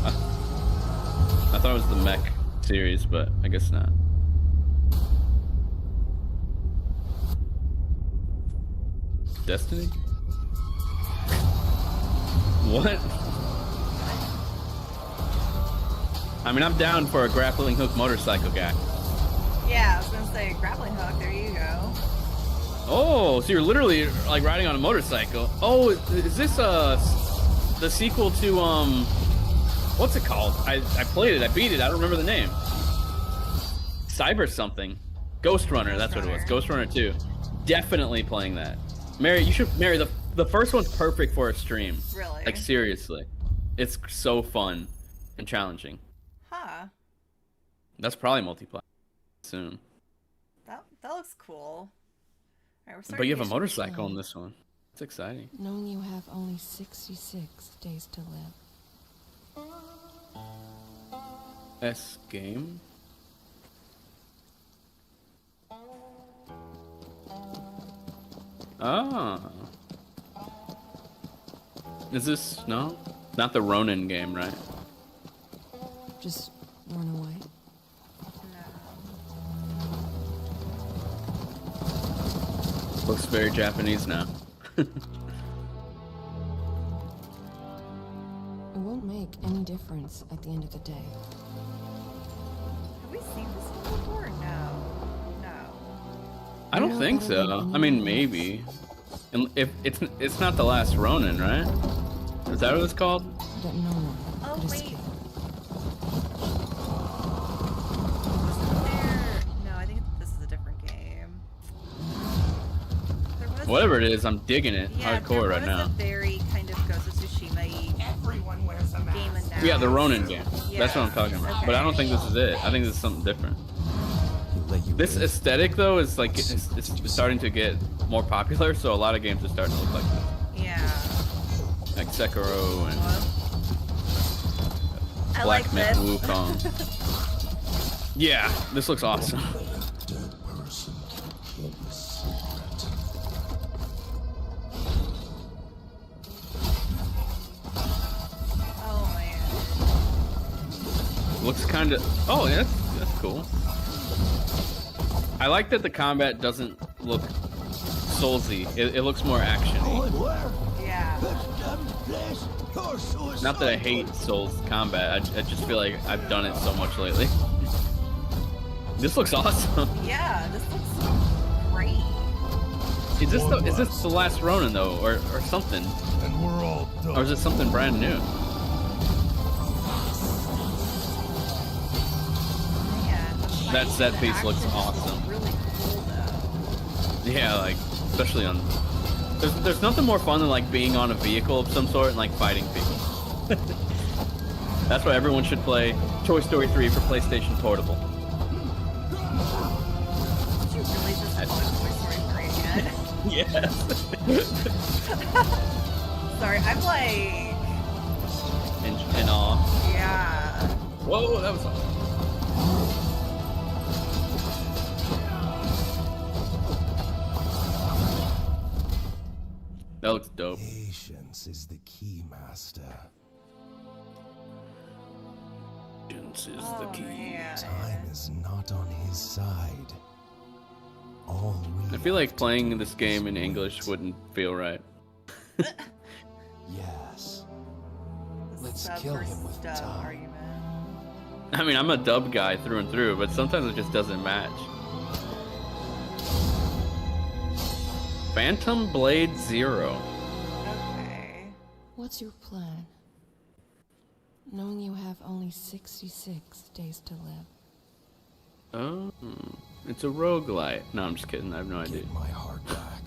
I thought it was the mech series, but I guess not. Destiny? What? I mean, I'm down for a grappling hook motorcycle guy. Yeah, I was gonna say grappling hook. There you go. Oh, so you're literally like riding on a motorcycle. Oh, is this the sequel to what's it called? I played it, I beat it, I don't remember the name. Cyber something. Ghost Runner, that's what it was. Ghost Runner 2. Definitely playing that. Mary, you should the first one's perfect for a stream. Really? Like seriously. It's so fun and challenging. Huh. That's probably multiplayer soon. That looks cool. All right, we're But starting you to have a get- motorcycle in this one. It's exciting. Knowing you have only 66 days to live. S game. Ah. Is this no? Not the Ronin game, right? Just run away. Looks very Japanese now. It won't make any difference at the end of the day. Have we seen this one before? No. No. I don't think so. I mean, maybe. And if it's not the last Ronin, right? Is that what it's called? That no one Oh could wait. escape. Wasn't there? No, I think this is a different game. There was Whatever it is, I'm digging it Yeah, hardcore there right was now. a very kind of Ghost of Tsushima-y Everyone wears a mask. game and now. Yeah, the Ronin game. That's what I'm Yeah, talking about. okay. But I don't think this is it. I think this is something different. This aesthetic though is like it's starting to get more popular, so a lot of games are starting to look like this. Yeah. Like Sekiro and I Black like Myth this. Wukong. Yeah, this looks awesome. Oh man. Looks kind of. Oh, yeah, that's cool. I like that the combat doesn't look Soulsy. It looks more action-y. Yeah. Not that I hate Souls combat. I just feel like I've done it so much lately. This looks awesome. Yeah, this looks great. Is this the last Ronin though, or something? And we're all done. Or is it something brand new? Man, That set piece looks action is awesome. Really cool though. Yeah, like especially on. There's nothing more fun than like being on a vehicle of some sort and like fighting people. That's why everyone should play Toy Story 3 for PlayStation Portable. Did you really just call it Toy Story 3 again? Yes. Sorry, I'm like. In awe. Yeah. Whoa, that was awesome. That looks dope. Patience is the key, Master. Patience is the Oh, key. man. Time is not on his side. All we I feel like have to playing do this is game in wait. English wouldn't feel right. Yes. The Let's sub kill versus him with dub time. argument. I mean, I'm a dub guy through and through, but sometimes it just doesn't match. Phantom Blade Zero. Okay. What's your plan? Knowing you have only 66 days to live. Oh, it's a roguelite. No, I'm just kidding. I have no idea. Get my heart back.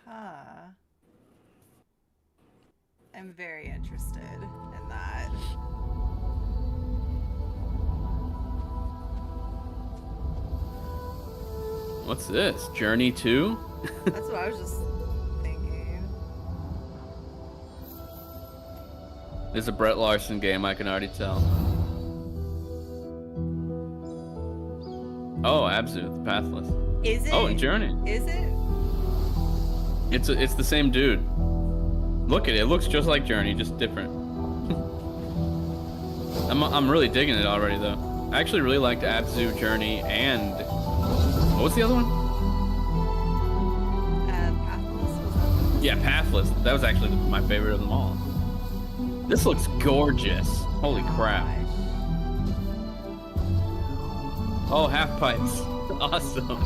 Huh. I'm very interested in that. What's this? Journey 2? That's what I was just thinking. It's a Brett Larson game, I can already tell. Oh, Abzu, the Pathless. Is it? Oh, and Journey. Is it? It's the same dude. Look at it. It looks just like Journey, just different. I'm really digging it already though. I actually really liked Abzu, Journey, and what was the other one? Pathless was Yeah, Pathless. That was actually my favorite of them all. This looks gorgeous. Holy crap. Oh, half pipes. Awesome.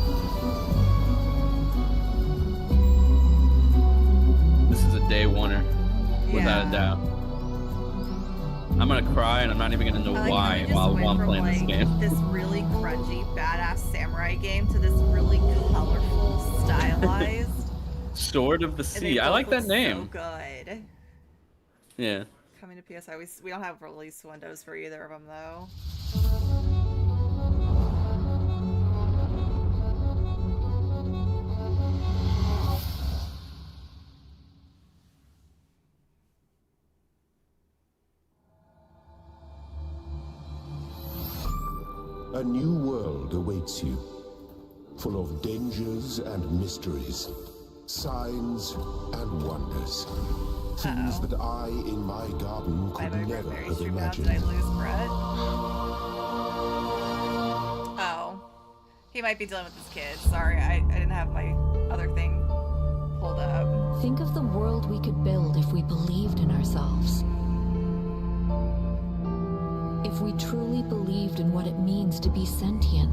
This is a day oneer, without a doubt. I'm gonna cry and I'm not even gonna know why while I'm playing this game. This really grungy, badass samurai game to this really colorful, stylized. Sword of the And they Sea. I both like that look name. So good. Yeah. Coming to PSI, we don't have release windows for either of them though. A new world awaits you, full of dangers and mysteries, signs and wonders. Things that I, in my garden, could never have imagined. Did I lose Brett? Oh. He might be dealing with his kids. Sorry, I didn't have my other thing pulled up. Think of the world we could build if we believed in ourselves. If we truly believed in what it means to be sentient.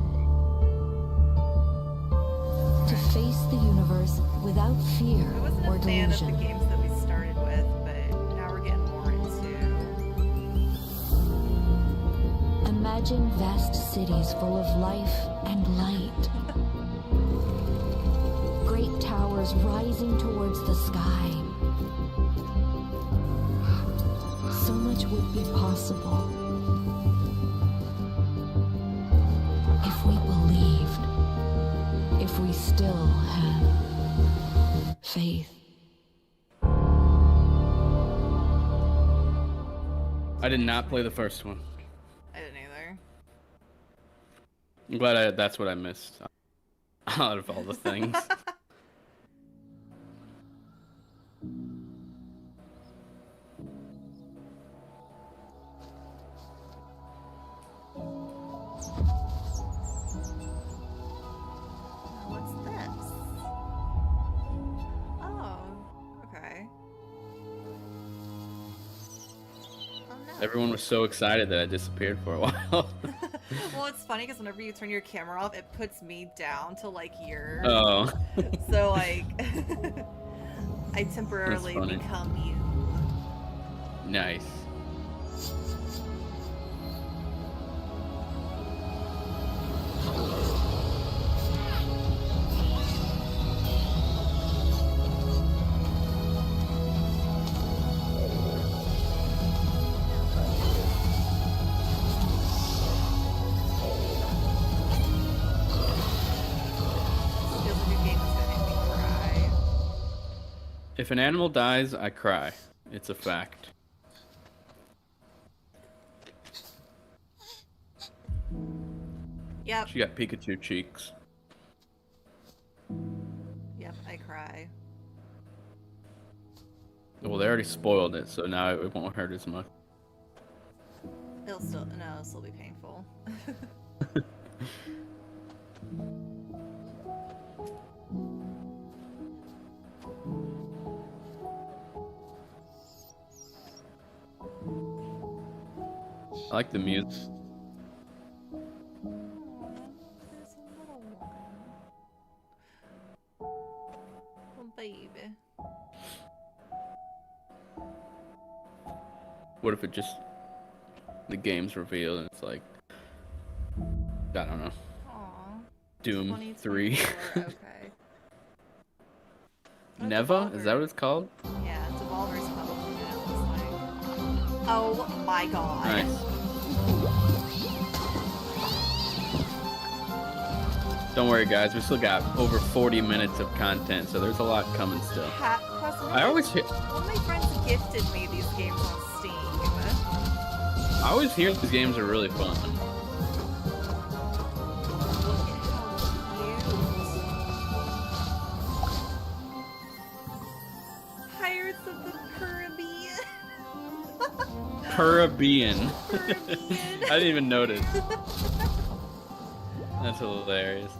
To face the universe without fear I wasn't or a fan of delusion. the games that we started with, but now we're getting more into. Imagine vast cities full of life and light. Great towers rising towards the sky. So much would be possible. If we believed, if we still had faith. I did not play the first one. I didn't either. I'm glad that's what I missed out of all the things. What's this? Oh, okay. Oh no. Everyone was so excited that I disappeared for a while. Well, it's funny because whenever you turn your camera off, it puts me down to like your. Oh. So like, I temporarily funny. become you. Nice. Feels like a game that's gonna make me cry. If an animal dies, I cry. It's a fact. Yep. She got Pikachu cheeks. Yep. I cry. Well, they already spoiled it, so now it won't hurt as much. It'll still be painful. I like the music. There's a little one. Oh, baby. What if it just the game's revealed and it's like I don't know. Aw. Doom 3. 2024, okay. Oh, Neva? Is that Devolver. what it's called? Yeah, Devolver's publishing it, it looks like. Oh my god. Nice. Don't worry guys, we still got over 40 minutes of content, so there's a lot coming still. I always hear One of my friends gifted me these games on Steam. I always hear these games are really fun. Look at how cute. Pirates of the Caribbean. Caribbean. Caribbean. I didn't even notice. That's hilarious.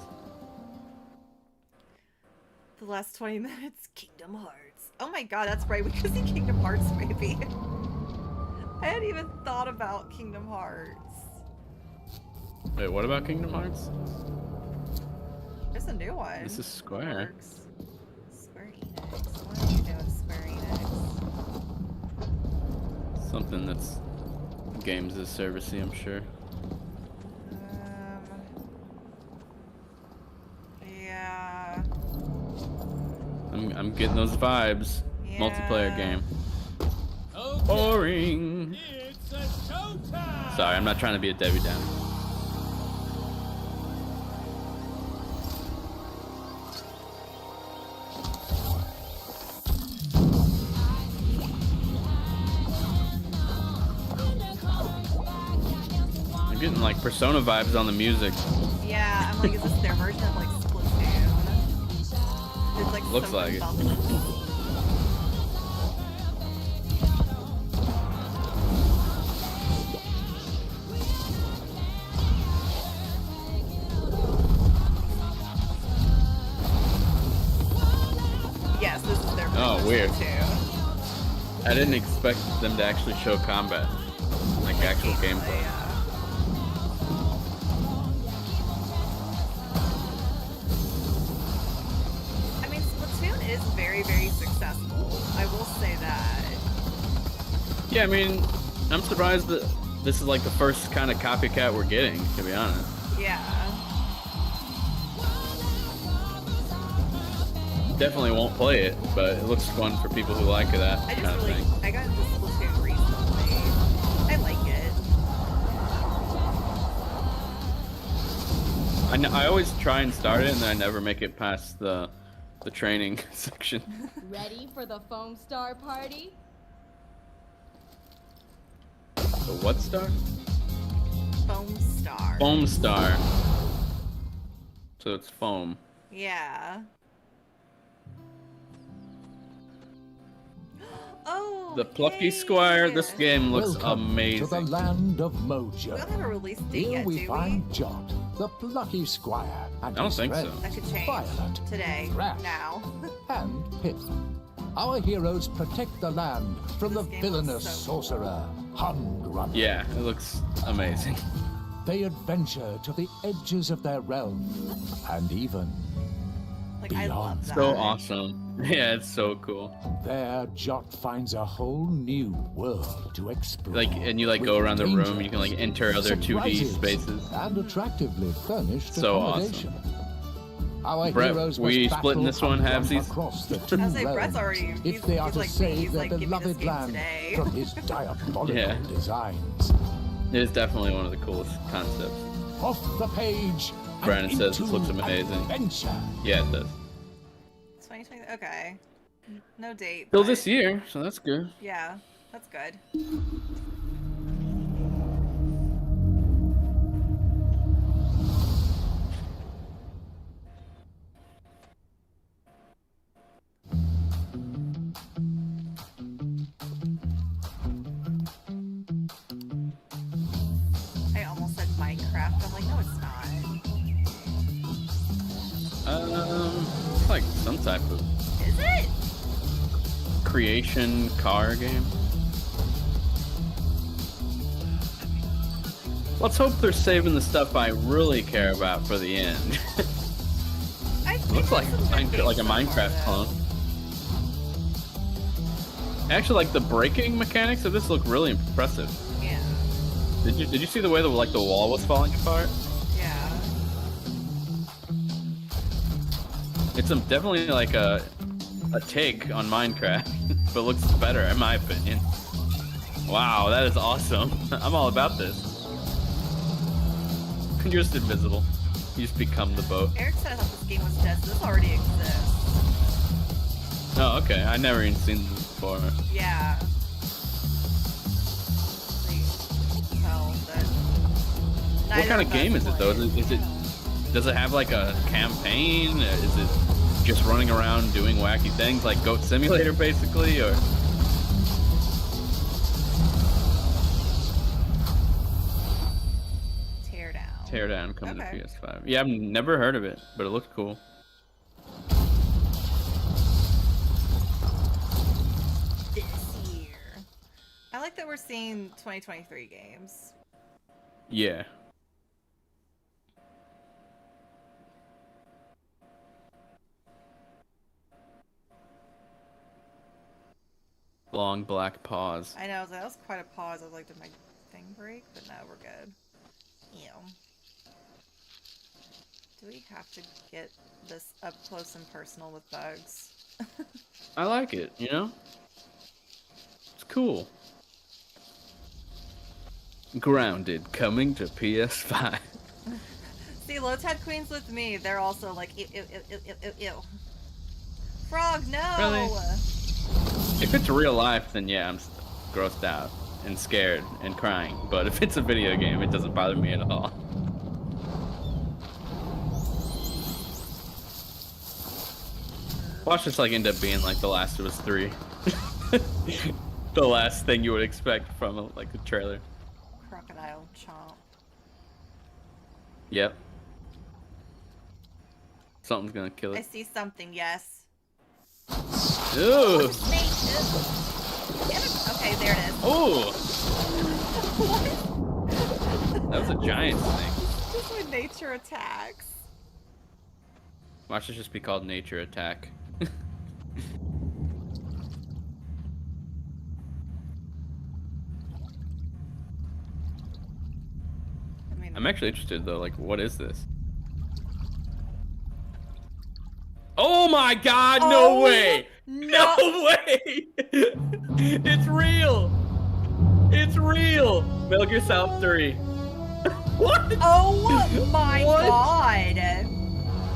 The last 20 minutes, Kingdom Hearts. Oh my god, that's right. We could see Kingdom Hearts maybe. I hadn't even thought about Kingdom Hearts. Wait, what about Kingdom Hearts? There's a new one. This is Square. Works. Square Enix. What are you doing, Square Enix? Something that's games as servicey, I'm sure. Yeah. I'm getting those vibes. Yeah. Multiplayer game. Boring. Sorry, I'm not trying to be a Debbie Downer. I'm getting like Persona vibes on the music. Yeah, I'm like, is this their version of like Splatoon? There's like Looks something like it. about this. Yes, this is their version Oh, of weird. Splatoon. I didn't expect them to actually show combat, like actual gameplay. Yeah. I mean, Splatoon is very, very successful. I will say that. Yeah, I mean, I'm surprised that this is like the first kind of copycat we're getting, to be honest. Yeah. Definitely won't play it, but it looks fun for people who like that I kind just of really, thing. I got into Splatoon recently. I like it. I always try and start it, and then I never make it past the training section. Ready for the foam star party? The what star? Foam star. Foam star. So it's foam. Yeah. Oh. The Plucky hey. Squire. This game looks Welcome amazing. to the land of We Mojo. don't have a release date Here yet, we do find we? Jot, the Plucky Squire, and I don't his think so. friends, That could change Violet, today. Thrash, Now. and Pip. Our heroes protect the land from the This game villainous looks so sorcerer, Hungrunt. Yeah, it looks amazing. They adventure to the edges of their realm, and even Like, I love beyond. that. So awesome. Yeah, it's so cool. There, Jot finds a whole new world to explore. Like, and you like go with around the room, dangers, you can like enter other 2D surprises, spaces. and attractively furnished So accommodation. Our Brett, heroes we must splitting battle this one Hungrunt halvesies? across the I two was like, Brett's realms already. if they are he's to like me. save He's their like, give me this beloved game land today. from his diabolical Yeah. designs. It is definitely one of the coolest concepts. Off the page. and Brandon says this into looks amazing. Adventure. Yeah, it does. 2020. Okay. No date. Still but- this year, so that's good. Yeah, that's good. I almost said Minecraft. I'm like, no, it's not. It's like some type of Is it? creation car game. Let's hope they're saving the stuff I really care about for the end. I think Looks like there's some good games like a so far, Minecraft though. clone. Actually, like the braking mechanics of this look really impressive. Yeah. Did you see the way the wall was falling apart? Yeah. It's definitely like a take on Minecraft, but looks better in my opinion. Wow, that is awesome. I'm all about this. You're just invisible. You just become the boat. Eric said I thought this game was dead, so this already exists. Oh, okay. I never even seen this before. Yeah. What kind of game is it though? Does it have like a campaign? Is it just running around doing wacky things like Goat Simulator basically, or? Teardown coming to PS5. Yeah, I've never heard of it, but it looked cool. This year. I like that we're seeing 2023 games. Yeah. Long black pause. I know, I was like, that was quite a pause. I was like, did my thing break? But no, we're good. Ew. Do we have to get this up close and personal with bugs? I like it, you know? It's cool. Grounded, coming to PS5. See, Lotad Queen's with me. They're also like, ew, ew, ew, ew, ew, ew, ew. Frog, no! Really? If it's real life, then yeah, I'm grossed out and scared and crying. But if it's a video game, it doesn't bother me at all. Watch this like end up being like The Last of Us 3. The last thing you would expect from like a trailer. Crocodile chomp. Yep. Something's gonna kill I it. see something, yes. Ooh! Okay, there it is. Oh! What? That was a giant snake. This is when nature attacks. Watch this just be called Nature Attack. I'm actually interested though, like what is this? Oh my god, no way! No way! It's real! It's real! Metal Gear Solid 3. What? Oh my What? god!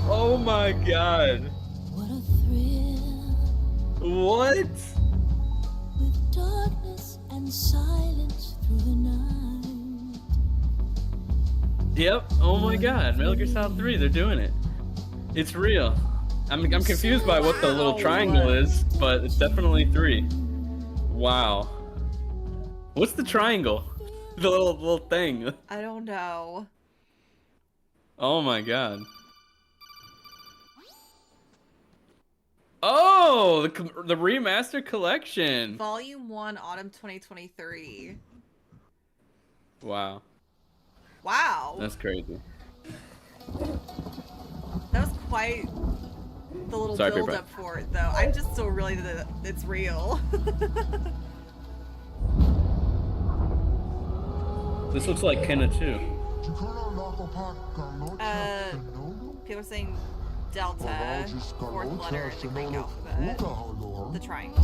Oh my god. What a thrill. What? With darkness and silence through the night. Yep. Oh my God, Metal Gear Solid 3. They're doing it. It's real. I'm confused by what the little triangle is, but it's definitely 3. Wow. What's the triangle? The little thing. I don't know. Oh my God. Oh, the remaster collection. Volume 1, Autumn 2023. Wow. Wow. That's crazy. That was quite the little build up for it, though. I'm just still really that it's real. This looks like Kenna too. People are saying Delta, 4th letter in the Greek alphabet. The triangle.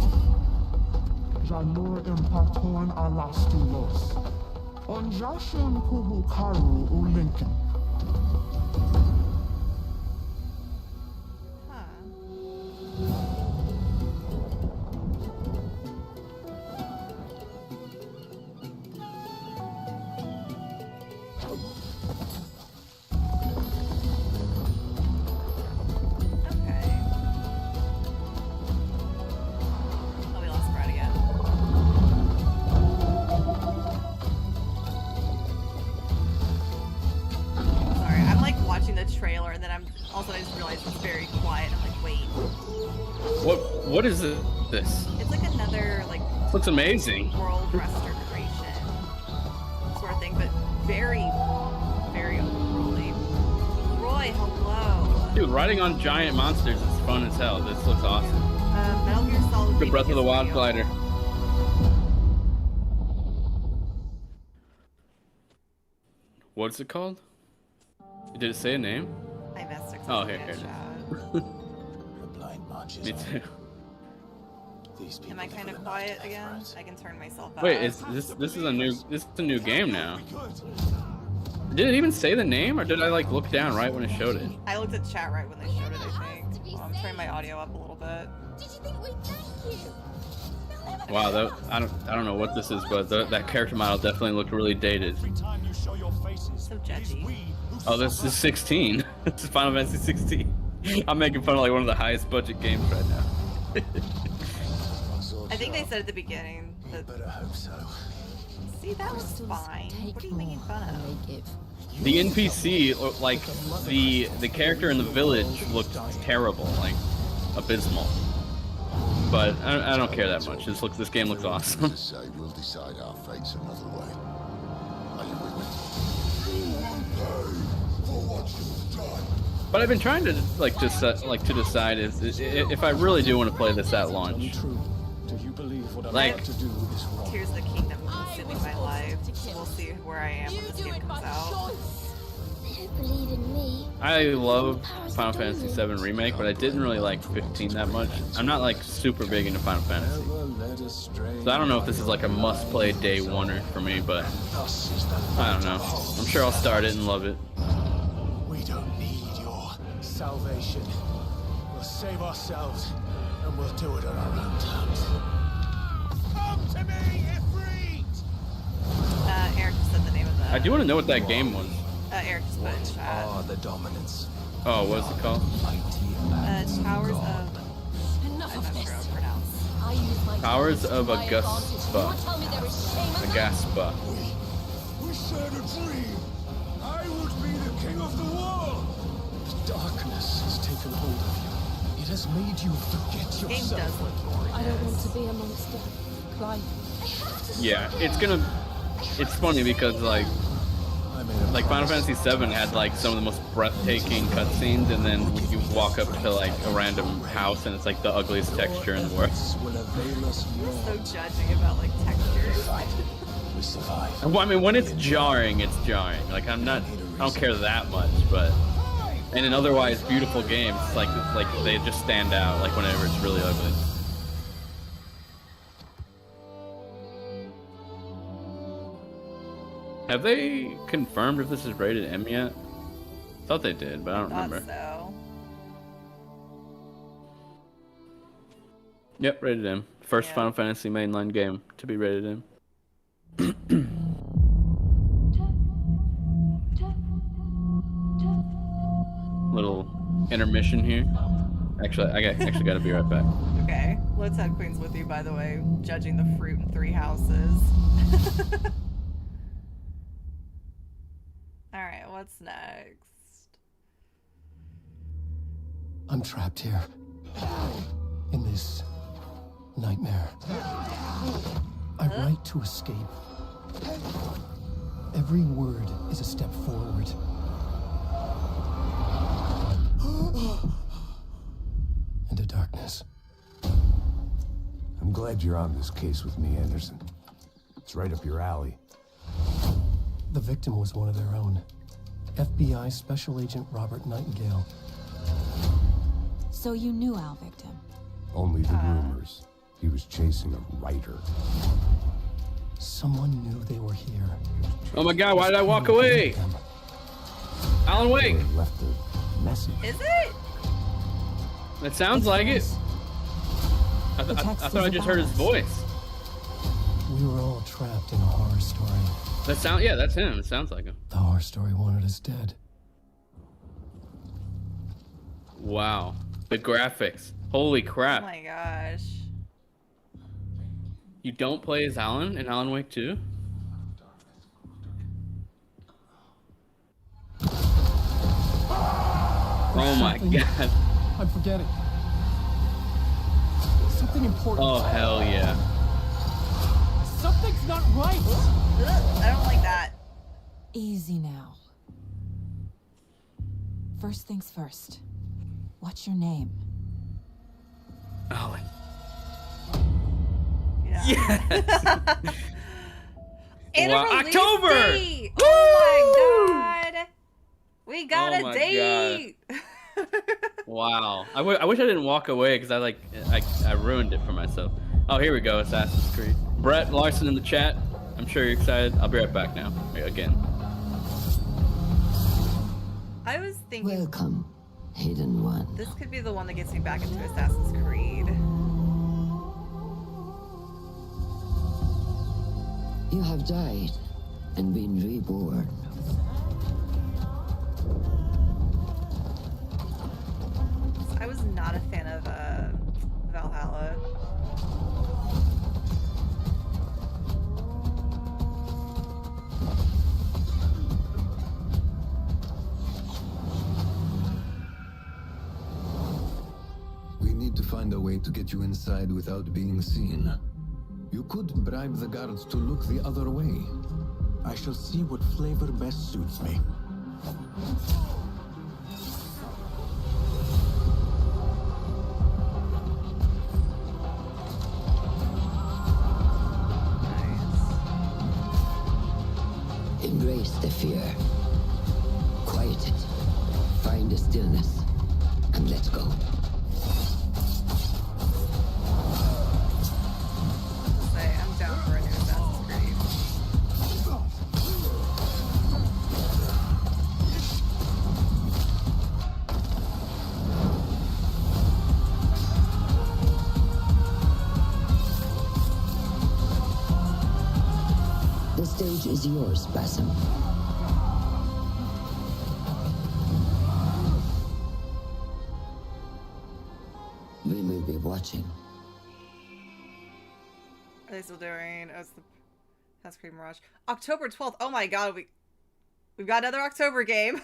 Trailer, and then I just realized it's very quiet. I'm like, wait. What is it? This? It's like another looks amazing. World restoration sort of thing, but very, very overworldly. Roy, hello. Dude, riding on giant monsters is fun as hell. This looks awesome. Metal Gear Solid. The Breath of the Wild glider. What's it called? Did it say a name? I messed it up. Oh, here it is. Me too. Am I kind of quiet again? I can turn myself up. Wait, this is a new game now. Did it even say the name, or did I look down right when it showed it? I looked at chat right when they showed it, I think. I'm turning my audio up a little bit. Wow, I don't know what this is, but that character model definitely looked really dated. So judgy. Oh, this is 16. This is Final Fantasy 16. I'm making fun of one of the highest budget games right now. I think they said at the beginning that... Better hope so. See, that was fine. What are you making fun of? The NPC, the character in the village looked terrible, abysmal. But I don't care that much. This game looks awesome. We'll decide our fates another way. Are you with me? But I've been trying to to decide if I really do want to play this at launch. Tears of the Kingdom consuming my life. We'll see where I am when this game comes out. I love Final Fantasy VII Remake, but I didn't really like 15 that much. I'm not super big into Final Fantasy. So I don't know if this is a must-play day oneer for me, but I don't know. I'm sure I'll start it and love it. We don't need your salvation. We'll save ourselves, and we'll do it on our own terms. Come to me, Ifrit! Eric just said the name of the... I do want to know what that game was. Eric just put in chat. Are the dominants? Oh, what's it called? Towers of... Enough of this. Powers of Augusta. Augusta. We shared a dream. I would be the king of the world. The darkness has taken hold of you. It has made you forget yourself. Game does look gorgeous. I don't want to be a monster, Clive. Yeah, it's funny because Final Fantasy VII had some of the most breathtaking cutscenes, and then when you walk up to a random house and it's the ugliest texture in the world. You're so judging about textures. We survive. Well, I mean, when it's jarring, it's jarring. I don't care that much, but in an otherwise beautiful game, it's they just stand out whenever it's really ugly. Have they confirmed if this is rated M yet? I thought they did, but I don't remember. So. Yep, rated M. First Final Fantasy mainline game to be rated M. intermission here. Actually, I actually got to be right back. Okay, let's have Queen's with you, by the way, judging the fruit in 3 houses. Alright, what's next? I'm trapped here. In this nightmare. I write to escape. Every word is a step forward. Into darkness. I'm glad you're on this case with me, Anderson. It's right up your alley. The victim was one of their own. FBI Special Agent Robert Nightingale. So you knew our victim? Only the rumors. He was chasing a writer. Someone knew they were here. Oh my god, why did I walk away? Alan Wake! Left a message. Is it? That sounds like it. I thought I just heard his voice. We were all trapped in a horror story. Yeah, that's him. It sounds like him. The horror story wanted us dead. Wow. The graphics. Holy Oh crap. my gosh. You don't play as Alan in Alan Wake 2? Oh my god. I'm forgetting. Something important. Oh hell yeah. Something's not right. Ugh, I don't like that. Easy now. First things first. What's your name? Alan. Yeah. Yes. And Wow, a release October! date! Oh my god! We got Oh a my date! Wow. I wish I didn't walk away because I ruined it for myself. Oh, here we go. Assassin's Creed. Brett Larson in the chat. I'm sure you're excited. I'll be right back now. Again. I was thinking Welcome, Hidden One. this could be the one that gets me back into Assassin's Creed. You have died and been reborn. I was not a fan of Valhalla. We need to find a way to get you inside without being seen. You could bribe the guards to look the other way. I shall see what flavor best suits me. Embrace the fear. Quiet it. Find a stillness. And let's go. Say, I'm down for a new Assassin's Creed. The stage is yours, Basim. We will be watching. Are they still doing? Oh, it's the Assassin's Creed Mirage. October 12th. Oh my god, we've got another October game.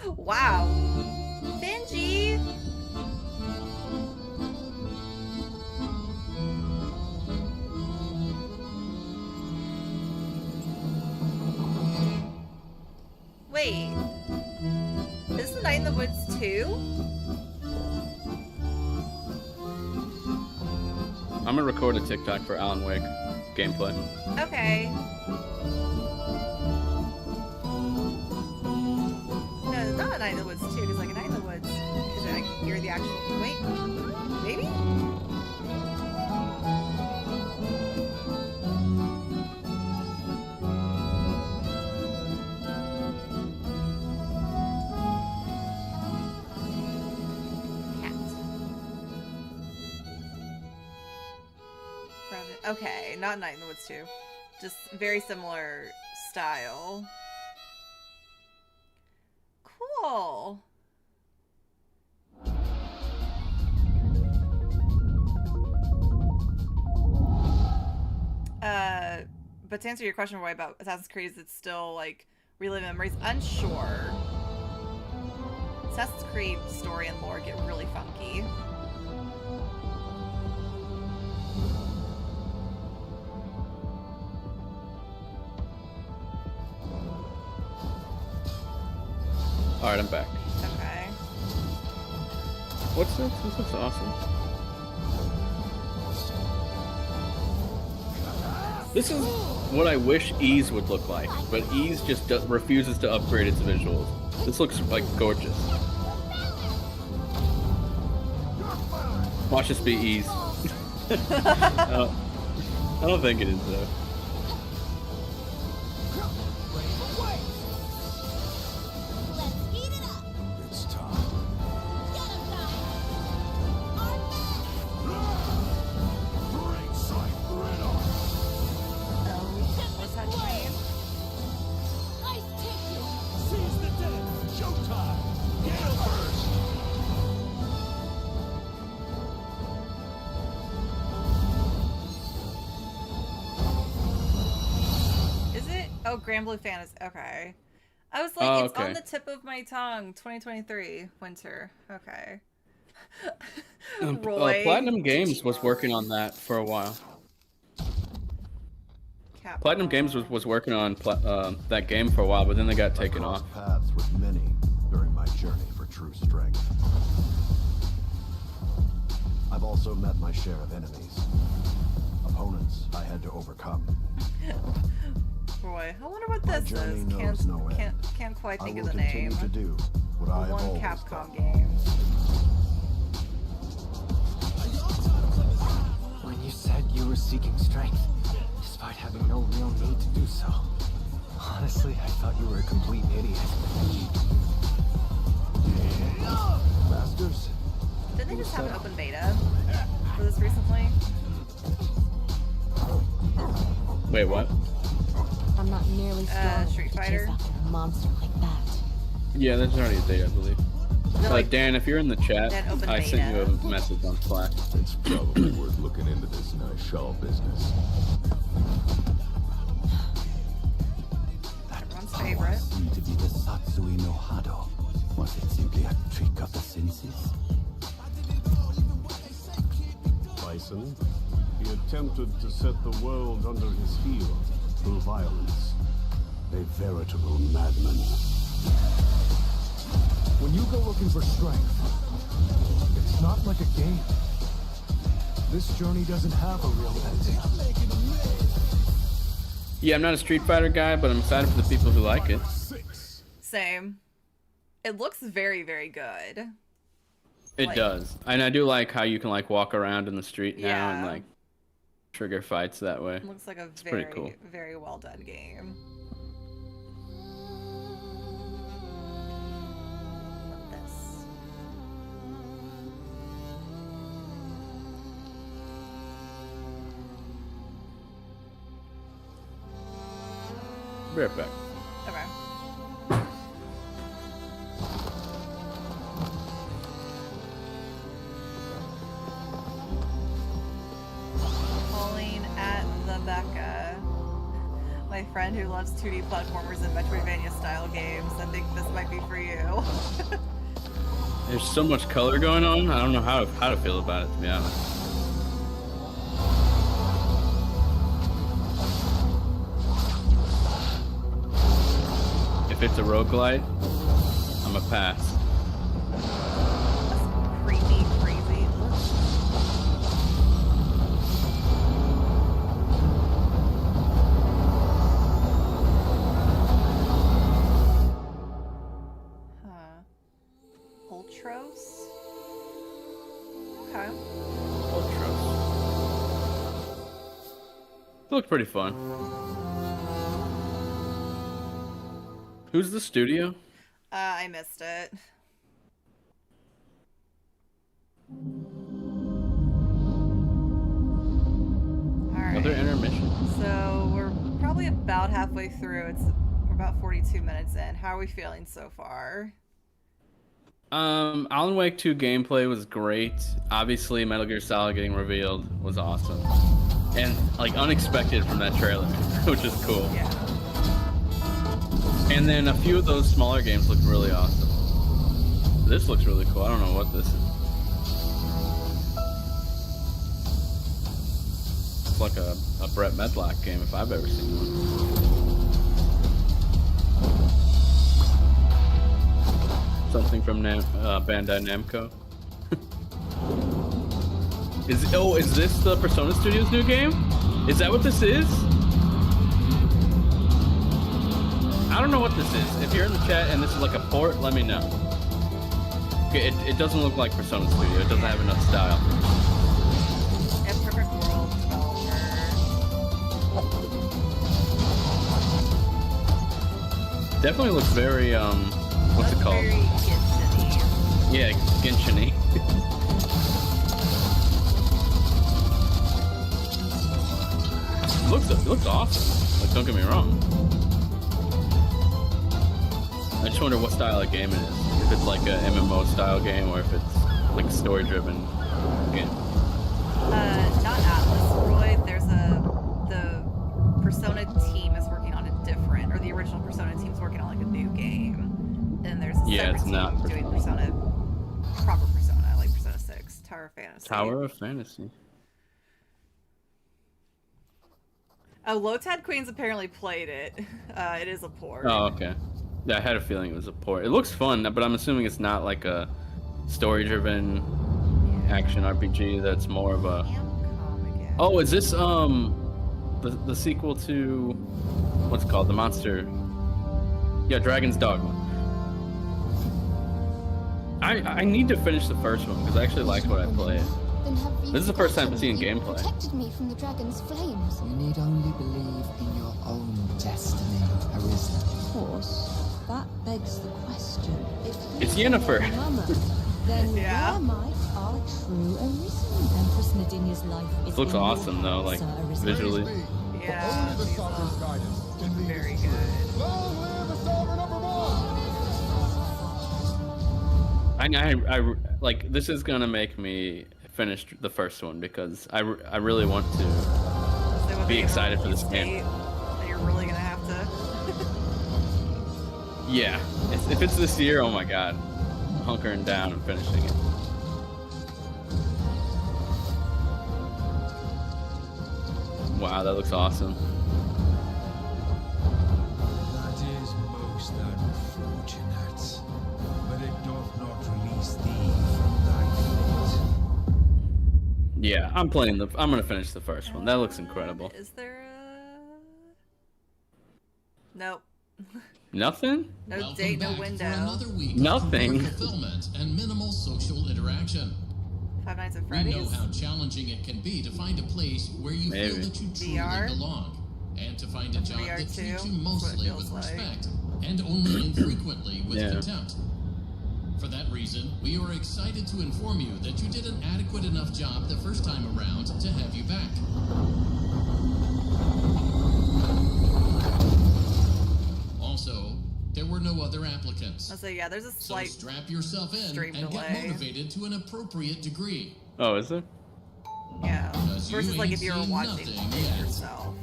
Wow. Benji. Wait. Is this Night in the Woods 2? I'm gonna record a TikTok for Alan Wake gameplay. Okay. No, it's not a Night in the Woods 2, because like a Night in the Woods is like you're the actual. Wait, maybe? Okay, not Night in the Woods 2. Just very similar style. Cool. But to answer your question, Roy, about Assassin's Creed, is it still like reliving memories? Unsure. Assassin's Creed story and lore get really funky. Alright, I'm back. Okay. What's this? This looks awesome. This is what I wish Ease would look like, but Ease just refuses to upgrade its visuals. This looks like gorgeous. Watch this be Ease. I don't think it is though. Oh, Grand Blue Fan is okay. I was like, it's on the tip of my tongue. 2023 winter. Okay. Roy. Platinum Games was working on that for a while. Platinum Games was working on that game for a while, but then they got taken off. Paths with many during my journey for true strength. I've also met my share of enemies, opponents I had to overcome. Roy, I wonder what this is. Can't quite think of the name. To do what I one always Capcom done. game. When you said you were seeking strength, despite having no real need to do so, honestly, I thought you were a complete idiot. Masters? Didn't they just have an open beta for this recently? Wait, what? I'm not nearly strong Street Fighter. A monster like that. Yeah, there's already a date, I believe. Like, Dan, if you're in the chat, I sent you a message on Slack. It's probably worth looking into this nice shawl business. Everyone's favorite. Seemed to be the Satsui no Hado. Was it simply a trick of the senses? Bison, he attempted to set the world under his heel through violence. A veritable madman. When you go looking for strength, it's not like a game. This journey doesn't have a real ending. Yeah, I'm not a Street Fighter guy, but I'm excited for the people who like it. Same. It looks very, very good. It does. And I do like how you can like walk around in the street now Yeah. and like trigger fights that way. It looks like a It's very, pretty cool. very well done game. This. Be right back. Okay. Calling at the Becca. My friend who loves 2D platformers and Metroidvania style games. I think this might be for you. There's so much color going on. I don't know how to feel about it, to be honest. If it's a roguelite, I'm a pass. Creepy, crazy. Huh. Ultros? Okay. Ultros. It looked pretty fun. Who's the studio? I missed it. Another intermission. So we're probably about halfway through. We're about 42 minutes in. How are we feeling so far? Alan Wake 2 gameplay was great. Obviously, Metal Gear Solid getting revealed was awesome. And, like, unexpected from that trailer, which is cool. Yeah. And then a few of those smaller games look really awesome. This looks really cool. I don't know what this is. It's like a Brett Medlock game if I've ever seen one. Something from Bandai Namco. Is this the Persona Studios new game? Is that what this is? I don't know what this is. If you're in the chat and this is like a port, let me know. Okay, it doesn't look like Persona Studio. It doesn't have enough style. Yeah, Perfect World developer. Definitely looks very what's it called? Very Genshin-y. Yeah, Genshin-y. It looks awesome. Like, don't get me wrong. I just wonder what style of game it is. If it's like a MMO style game or if it's like a story-driven game. Not Atlas, Roy. The Persona team is working on a different, or the original Persona team is working on like a new game. And there's a separate team doing Persona, proper Persona, like Persona 6, Tower of Fantasy. Tower of Fantasy. Oh, Lotad Queen's apparently played it. It is a port. Oh, okay. Yeah, I had a feeling it was a port. It looks fun, but I'm assuming it's not like a story-driven action RPG. That's more of a. Oh, is this the sequel to what's it called? The monster. Yeah, Dragon's Dogma. I need to finish the first one because I actually liked what I played. This is the first time I'm seeing gameplay. Protected me from the dragon's flames. You need only believe in your own destiny, Arisen. Of course. That begs the question. If It's Yennefer. then where might our true Arisen? Empress Nadinia's life is This looks in your awesome though, like hands, Sir Arisen. visually. Yeah, these look very good. I like this is gonna make me finish the first one because I really want to be excited for this game. That you're really gonna have to. Yeah, if it's this year, oh my god, I'm hunkering down and finishing it. Wow, that looks awesome. That is most unfortunate, but it doth not release thee from thy fate. Yeah, I'm gonna finish the first one. That looks incredible. Is there a... Nope. Nothing? No date, no window. Nothing. Fulfillment and minimal social interaction. Five Nights at We Freddy's. know how challenging it can be to find a place where you feel that you truly VR? belong, and to find a job VR that treats too. you mostly with respect, and only infrequently with contempt. For that reason, we are excited to inform you that you did an adequate enough job the first time around to have you back. Also, there were no other applicants. So yeah, there's a slight So strap yourself in stream and delay. get motivated to an appropriate degree. Oh, is there? Yeah. Because you Versus like ain't if you were seen watching nothing it yet. yourself.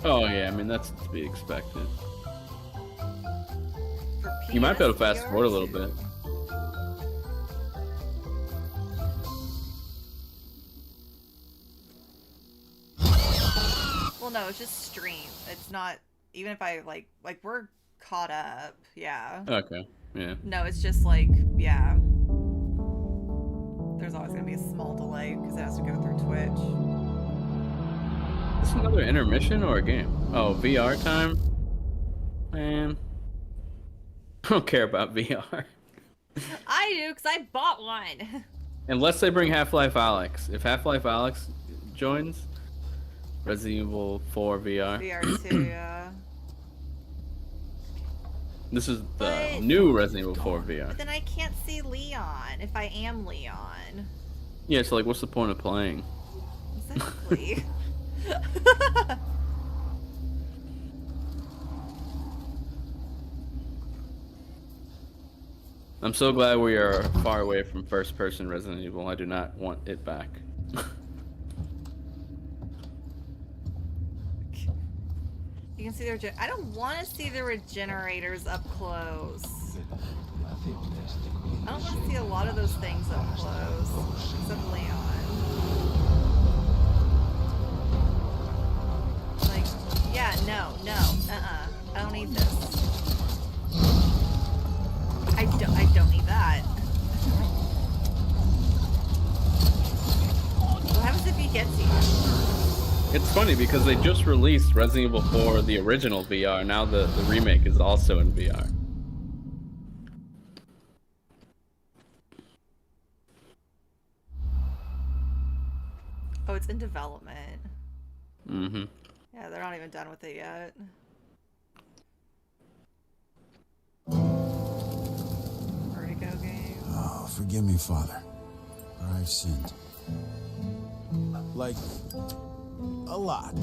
Oh yeah, I mean that's to be expected. For You might be able to fast PSVR forward a little bit. Well, no, it's just stream. It's not even if I like we're caught up. Yeah. Okay. Yeah. No, it's just like yeah. There's always gonna be a small delay because it has to go through Twitch. Is this another intermission or a game? Oh, VR time? Man. I don't care about VR. I do because I bought one. Unless they bring Half-Life Alyx. If Half-Life Alyx joins, Resident Evil 4 VR. VR 2, yeah. This is the new Resident Evil 4 VR. But then I can't see Leon if I am Leon. Yeah, so like what's the point of playing? Exactly. I'm so glad we are far away from first-person Resident Evil. I do not want it back. You can see their. I don't want to see the regenerators up close. I don't want to see a lot of those things up close, except Leon. Like, yeah, no, I don't need this. I don't need that. What happens if he gets you? It's funny because they just released Resident Evil 4, the original VR. Now the remake is also in VR. Oh, it's in development. Mm-hmm. Yeah, they're not even done with it yet. Vertigo game. Oh, forgive me, Father, for I've sinned. Like, a lot.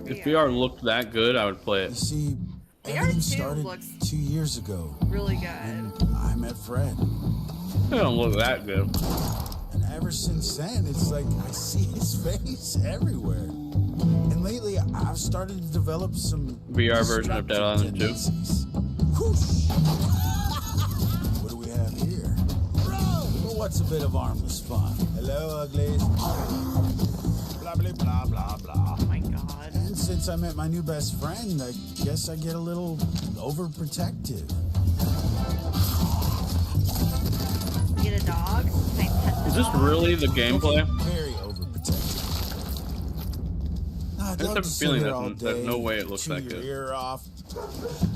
If VR looked that good, I would play it. You see, everything started 2 years ago. Really good. I met Fred. They don't look that good. And ever since then, it's like I see his face everywhere. And lately, I've started to develop some VR version of Dead Island 2. Whoosh! What do we have here? Well, what's a bit of armless fun? Hello, uglies. Blah, blah, blah, blah, blah. Oh my god. And since I met my new best friend, I guess I get a little overprotective. You get a dog? Is this really the gameplay? Very overprotective. I just have a feeling that there's no way it looks that good. Ear off.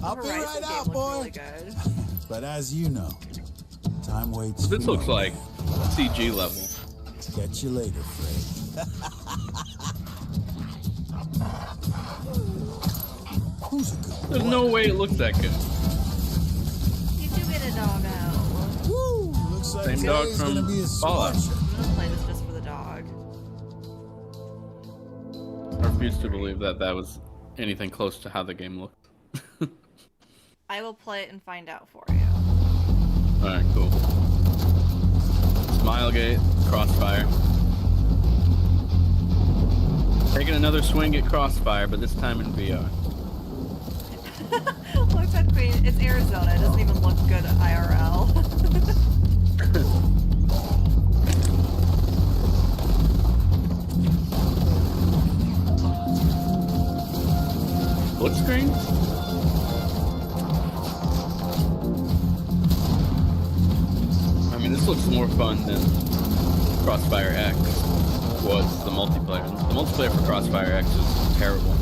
I'll be right out, boy. Really good. But as you know, time waits. This looks like CG level. Catch you later, Fred. There's no way it looks that good. You do get a dog out. Woo! Looks like Same dog from Fallout. I'm gonna play this just for the dog. I refuse to believe that that was anything close to how the game looked. I will play it and find out for you. Alright, cool. Smilegate, Crossfire. Taking another swing at Crossfire, but this time in VR. Look at Queen. It's Arizona. It doesn't even look good at IRL. Split screen? I mean, this looks more fun than Crossfire X was the multiplayer. The multiplayer for Crossfire X is terrible.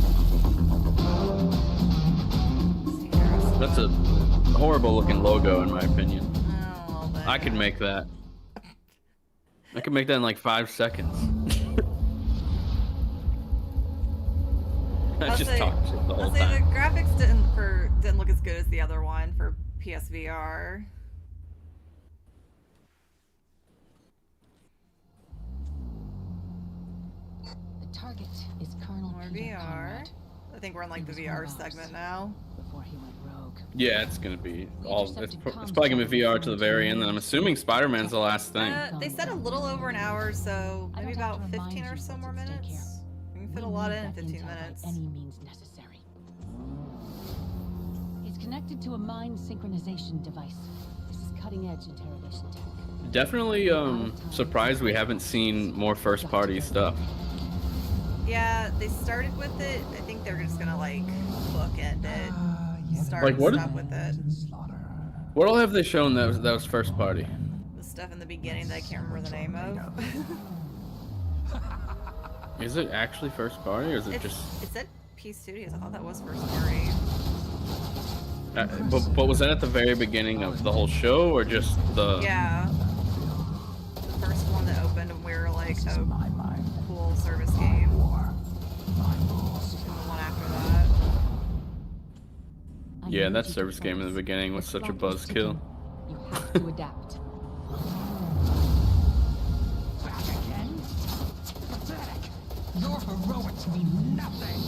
That's a horrible looking logo in my opinion. I could make that. I could make that in like 5 seconds. I just talked shit the whole time. The graphics didn't look as good as the other one for PSVR. The target is Colonel Peter VR. Conrad. I think we're in like the VR segment now. Before he went rogue. Yeah, it's gonna be all. It's probably gonna be VR to the very end, and I'm assuming Spider-Man's the last thing. They said a little over an hour, so maybe about 15 or so more minutes. We can fit a lot in 15 minutes. Any means necessary. It's connected to a mind synchronization device. This is cutting-edge interrogation tech. Definitely surprised we haven't seen more first-party stuff. Yeah, they started with it. I think they're just gonna like bookend it. Start Like, what stop with it. What all have they shown that was first party? The stuff in the beginning that I can't remember the name of. Is it actually first party, or is it just? It said P Studios. I thought that was first party. But was that at the very beginning of the whole show, or just the? Yeah. The first one that opened, and we were like, oh, cool service game. And the one after that. Yeah, that service game in the beginning was such a buzzkill. You have to adapt. Back again? Pathetic. Your heroics mean nothing.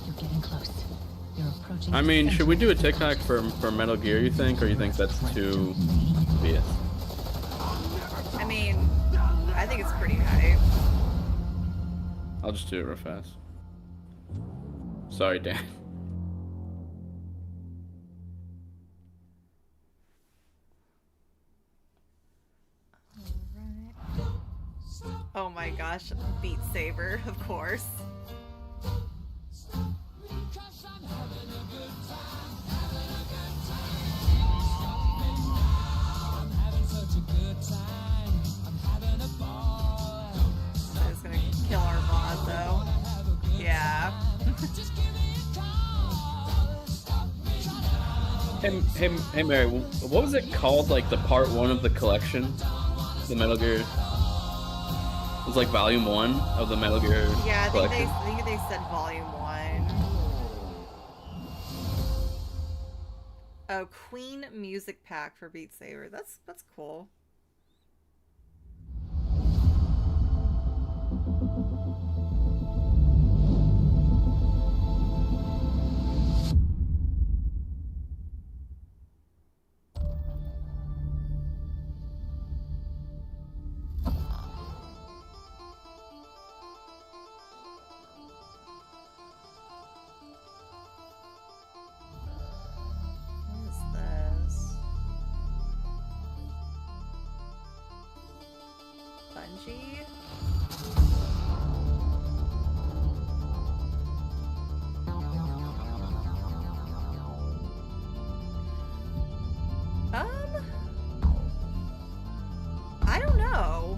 You're getting close. You're approaching. I mean, should we do a TikTok for Metal Gear, you think? Or you think that's too obvious? I mean, I think it's pretty hype. I'll just do it real fast. Sorry, Dan. Oh my gosh, Beat Saber, of course. It's gonna kill our mod though. Yeah. Hey Mary, what was it called, like the part 1 of the collection? The Metal Gear? It was like volume 1 of the Metal Gear collection. I think they said volume 1. Oh, Queen music pack for Beat Saber. That's cool. I don't know.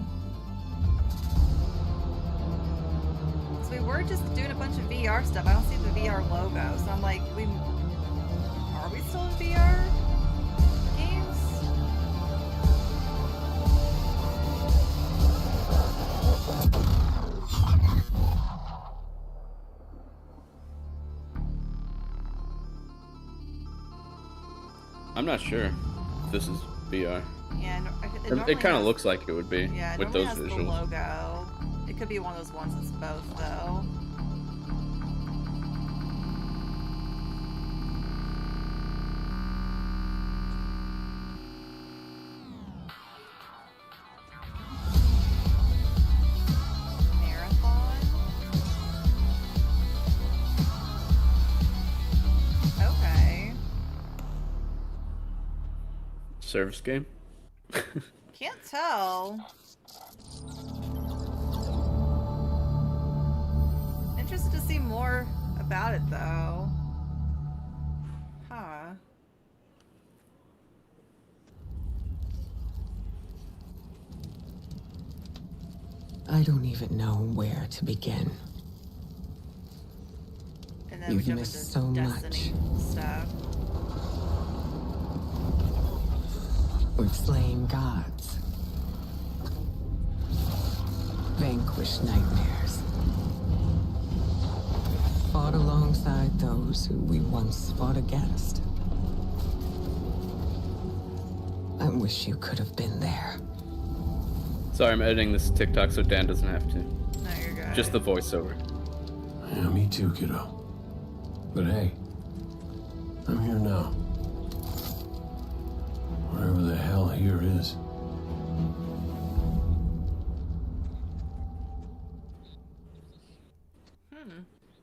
So we were just doing a bunch of VR stuff. I don't see the VR logo, so I'm like, are we still in VR games? I'm not sure if this is VR. Yeah, it kind of looks like it would be, yeah, with those has visuals. The logo. It could be one of those ones that's both, though. Marathon. Okay. Service game? Can't tell. Interested to see more about it, though. Huh. I don't even know where to begin. And then You've we jump missed into so Destiny stuff. We've slain gods, vanquished nightmares, fought alongside those who we once fought against. I wish you could have been there. Sorry, I'm editing this TikTok so Dan doesn't have to. No, you're good. Just the voiceover. Yeah, me too, kiddo. But hey, I'm here now. Whatever the hell here is.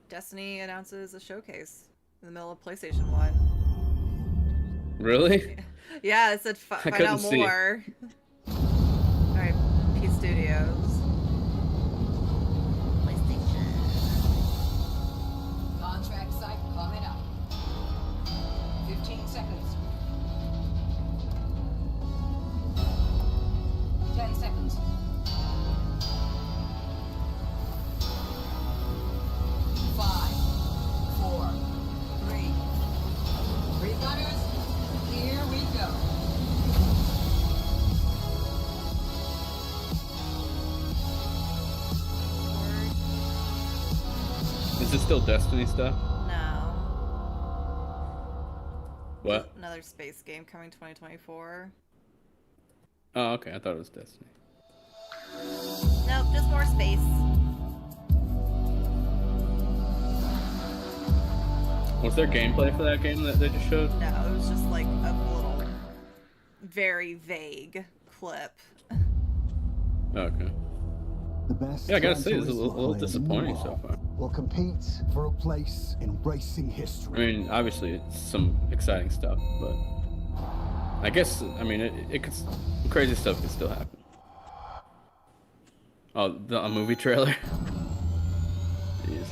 Destiny announces a showcase in the middle of PlayStation 1. Really? Yeah, it said find out more. Alright, P Studios. PlayStation. Contract site coming up. 15 seconds. 10 seconds. 5, 4, 3. Rerunners, here we go. Is it still Destiny stuff? No. What? Another space game coming 2024. Oh, okay. I thought it was Destiny. Nope, just more space. Was there gameplay for that game that they just showed? No, it was just like a little, very vague clip. Okay. The best Yeah, I gotta say, it's a little disappointing so far. Will compete for a place in racing history. I mean, obviously, it's some exciting stuff, but I guess, I mean, it could, crazy stuff could still happen. Oh, a movie trailer? Jeez.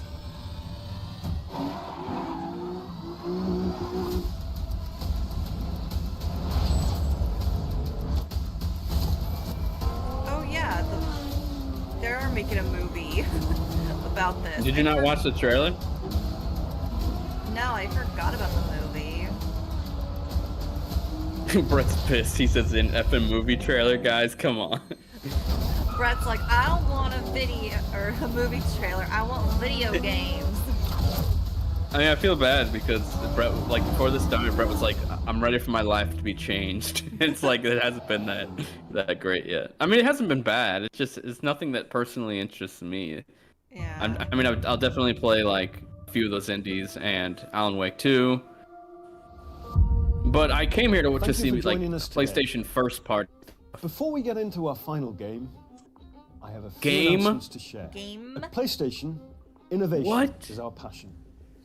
Oh yeah, they're making a movie about this. Did you not watch the trailer? No, I forgot about the movie. Brett's pissed. He says in effing movie trailer, guys. Come on. Brett's like, I don't want a video or a movie trailer. I want video games. I mean, I feel bad because Brett, like, before this started, Brett was like, I'm ready for my life to be changed. It's like, it hasn't been that great yet. I mean, it hasn't been bad. It's just, it's nothing that personally interests me. Yeah. I mean, I'll definitely play, like, a few of those indies and Alan Wake 2. But I came here to see, like, PlayStation first part. Before we get into our final game, I have a few announcements to share. At PlayStation, innovation is our passion.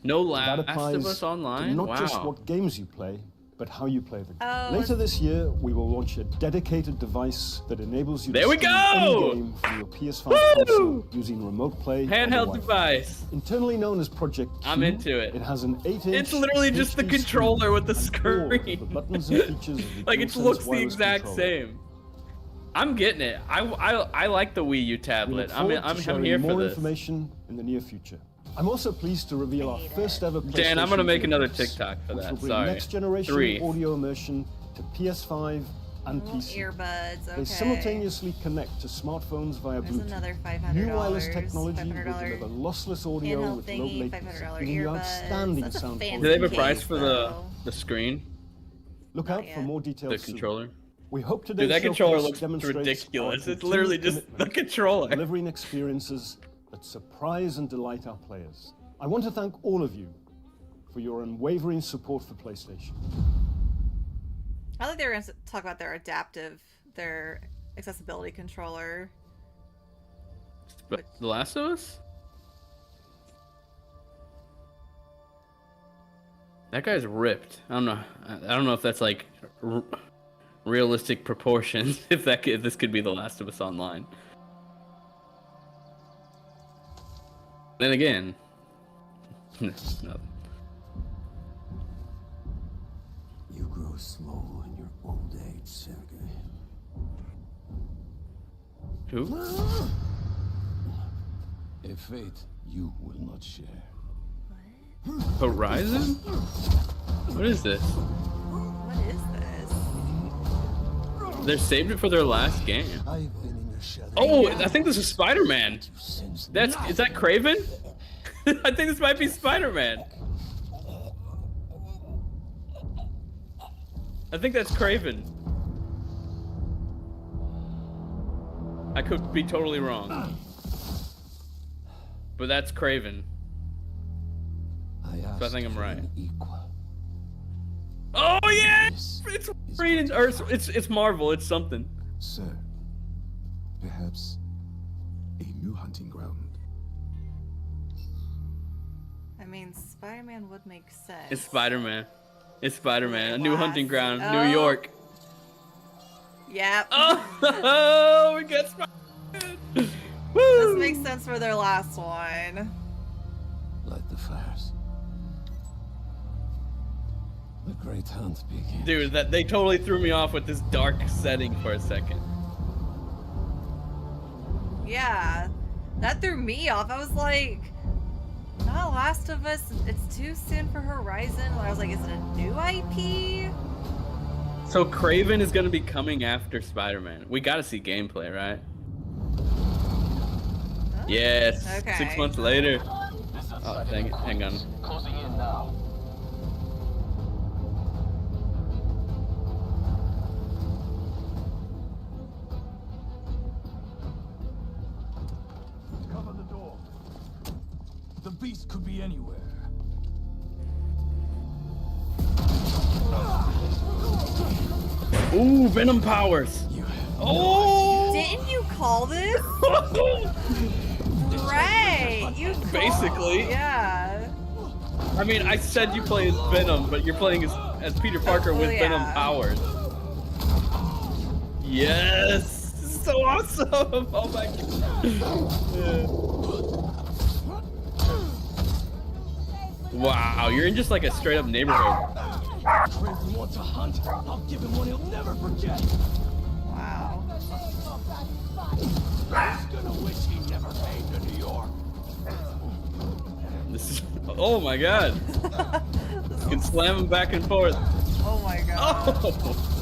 No Last of Us Online? Not just what games you play, but how you play them. Oh, Later this year, we will launch a dedicated device that enables you to stream any game from your PS5 console using remote play. Handheld device. Internally known as Project Q, I'm into it. It has an 8-inch. It's literally just the controller with the screen. The buttons and features of the like it looks the exact same. I'm getting it. I like the Wii U tablet. I'm here for more this. Information in the near future. I'm also pleased to reveal our first ever PlayStation Dan, I'm gonna make another device, TikTok for which that. will bring Sorry. next generation 3. audio immersion to PS5 and PC. Earbuds, okay. They simultaneously connect to smartphones via There's Bluetooth. another $500. New wireless technology will $500 deliver lossless audio handheld with low thingy, latency, $500 giving you earbuds. outstanding That's a sound fancy Do they have a case, price for though. the screen? Look out for more details. The controller. We hope today Dude, that controller looks demonstrates ridiculous. our It's literally just the commitment controller. to delivering experiences that surprise and delight our players. I want to thank all of you for your unwavering support for PlayStation. I think they were going to talk about their accessibility controller. But The Last of Us? That guy's ripped. I don't know if that's like realistic proportions. If this could be The Last of Us Online. Then again, nothing. You grow slow in your old age, Sergei. Who? A fate you will not share. Horizon? What is this? What is this? They saved it for their last game. I've been in your shadow. Oh, I think this is Spider-Man. Is that Craven? I think this might be Spider-Man. I think that's Craven. I could be totally wrong. But that's Craven. So I think I'm right. Oh yeah! It's Wolverine, or it's Marvel, it's something. Sir, perhaps a new hunting ground. I mean, Spider-Man would make sense. It's Spider-Man. It's Spider-Man. A new hunting ground, Oh. New York. Yep. Oh, we got Spider-Man. This makes sense for their last one. Light the fires. The great hunt begins. Dude, they totally threw me off with this dark setting for a second. Yeah, that threw me off. I was like, not Last of Us. It's too soon for Horizon. I was like, is it a new IP? So Craven is gonna be coming after Spider-Man. We gotta see gameplay, right? Oh, yes. okay. 6 months later. Oh, dang it. Hang on. Closing in now. Cover the door. The beast could be anywhere. Ooh, venom powers. Oh! Didn't you call this? Right. You called. Basically. Yeah. I mean, I said you play as Venom, but you're playing as Peter Parker with Venom powers. Yes! This is so awesome! Oh my god. Wow, you're in just like a straight up neighborhood. Craven wants a hunt. I'll give him one he'll never forget. Wow. He's gonna wish he never came to New York. This is, oh my god. You can slam them back and forth. Oh my god. Oh.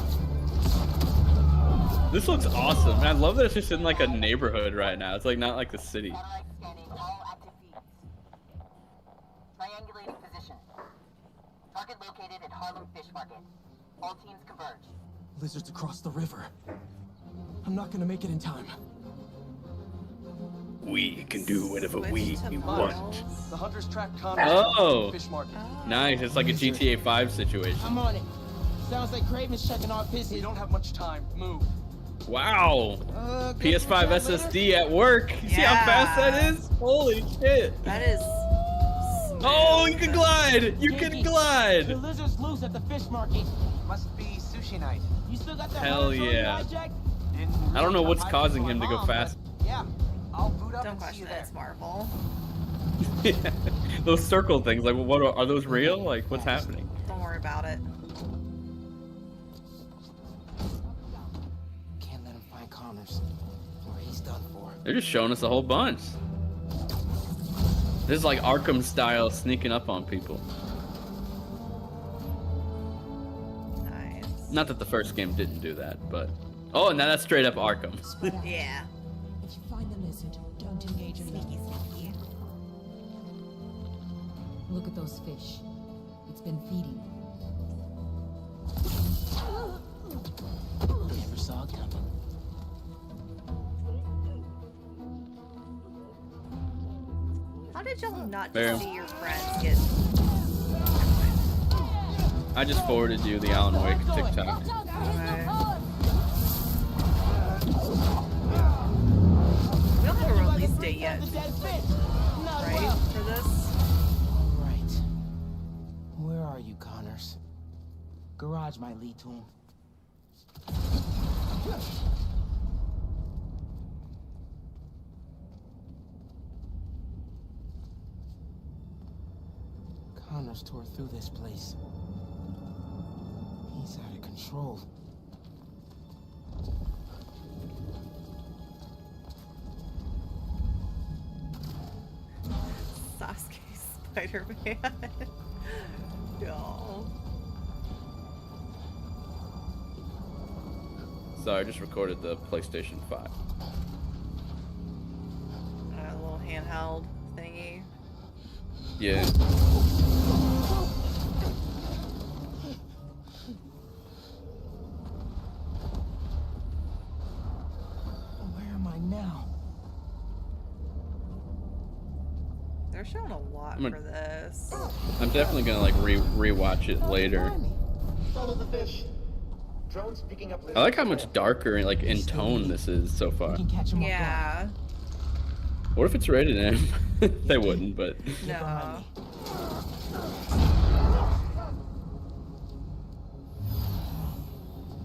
This looks awesome. Man, I love that it's just in like a neighborhood right now. It's like not like the city. Triangulating position. Target located at Harlem Fish Market. All teams converge. Lizards across the river. I'm not gonna make it in time. We can do whatever we want. The hunters track Connor. Oh, Fish Market. nice. It's like a GTA 5 situation. I'm on it. Sounds like Craven's checking our business. We don't have much time. Move. Wow. PS5 SSD at work. You see how fast that is? Holy shit. That is. Oh, you can glide. You can glide. The lizards loose at the fish market. Must be sushi night. You still got that Hell yeah. I don't know what's causing him to go fast. Yeah, I'll boot up Don't and see question you it, there. it's Marvel. Those circle things, like what are those real? Like what's happening? Don't worry about it. Can't let him find Connors, or he's done for. They're just showing us a whole bunch. This is like Arkham style sneaking up on people. Nice. Not that the first game didn't do that, but oh, now that's straight up Arkham. Yeah. If you find the lizard, don't engage him. Sneaky, sneaky. Look at those fish. It's been feeding. Never saw it coming. How did y'all not Fair. just see your friends get? I just forwarded you the Alan Wake TikTok. We don't have a release date yet, right? For this? Right. Where are you, Connors? Garage might lead to him. Connors tore through this place. He's out of control. Sasuke Spider-Man. Y'all. Sorry, I just recorded the PlayStation 5. A little handheld thingy. Yeah. Where am I now? They're showing a lot for this. I'm definitely gonna like rewatch it later. Follow the fish. Drones picking up. I like how much darker like in tone this is so far. Yeah. What if it's rated M? They wouldn't, but No.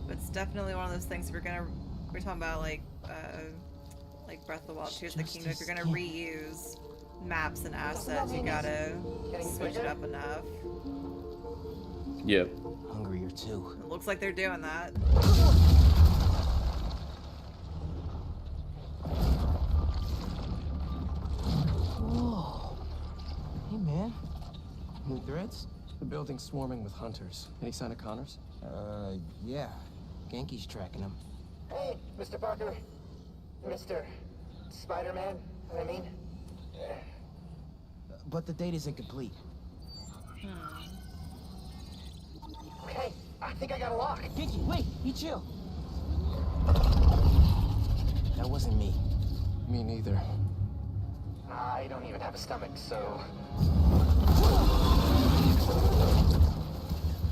But it's definitely one of those things we're talking about like Breath of the Wild 2 the Kingdom. If you're gonna reuse maps and assets, you gotta switch it up enough. Yep. Hungrier too. It looks like they're doing that. Whoa. Hey, man. New threads? The building's swarming with hunters. Any sign of Connors? Yeah. Genki's tracking him. Hey, Mr. Parker. Mr. Spider-Man, I mean. But the date isn't complete. Hey, I think I got a lock. Genki, wait! Be chill! That wasn't me. Me neither. I don't even have a stomach, so...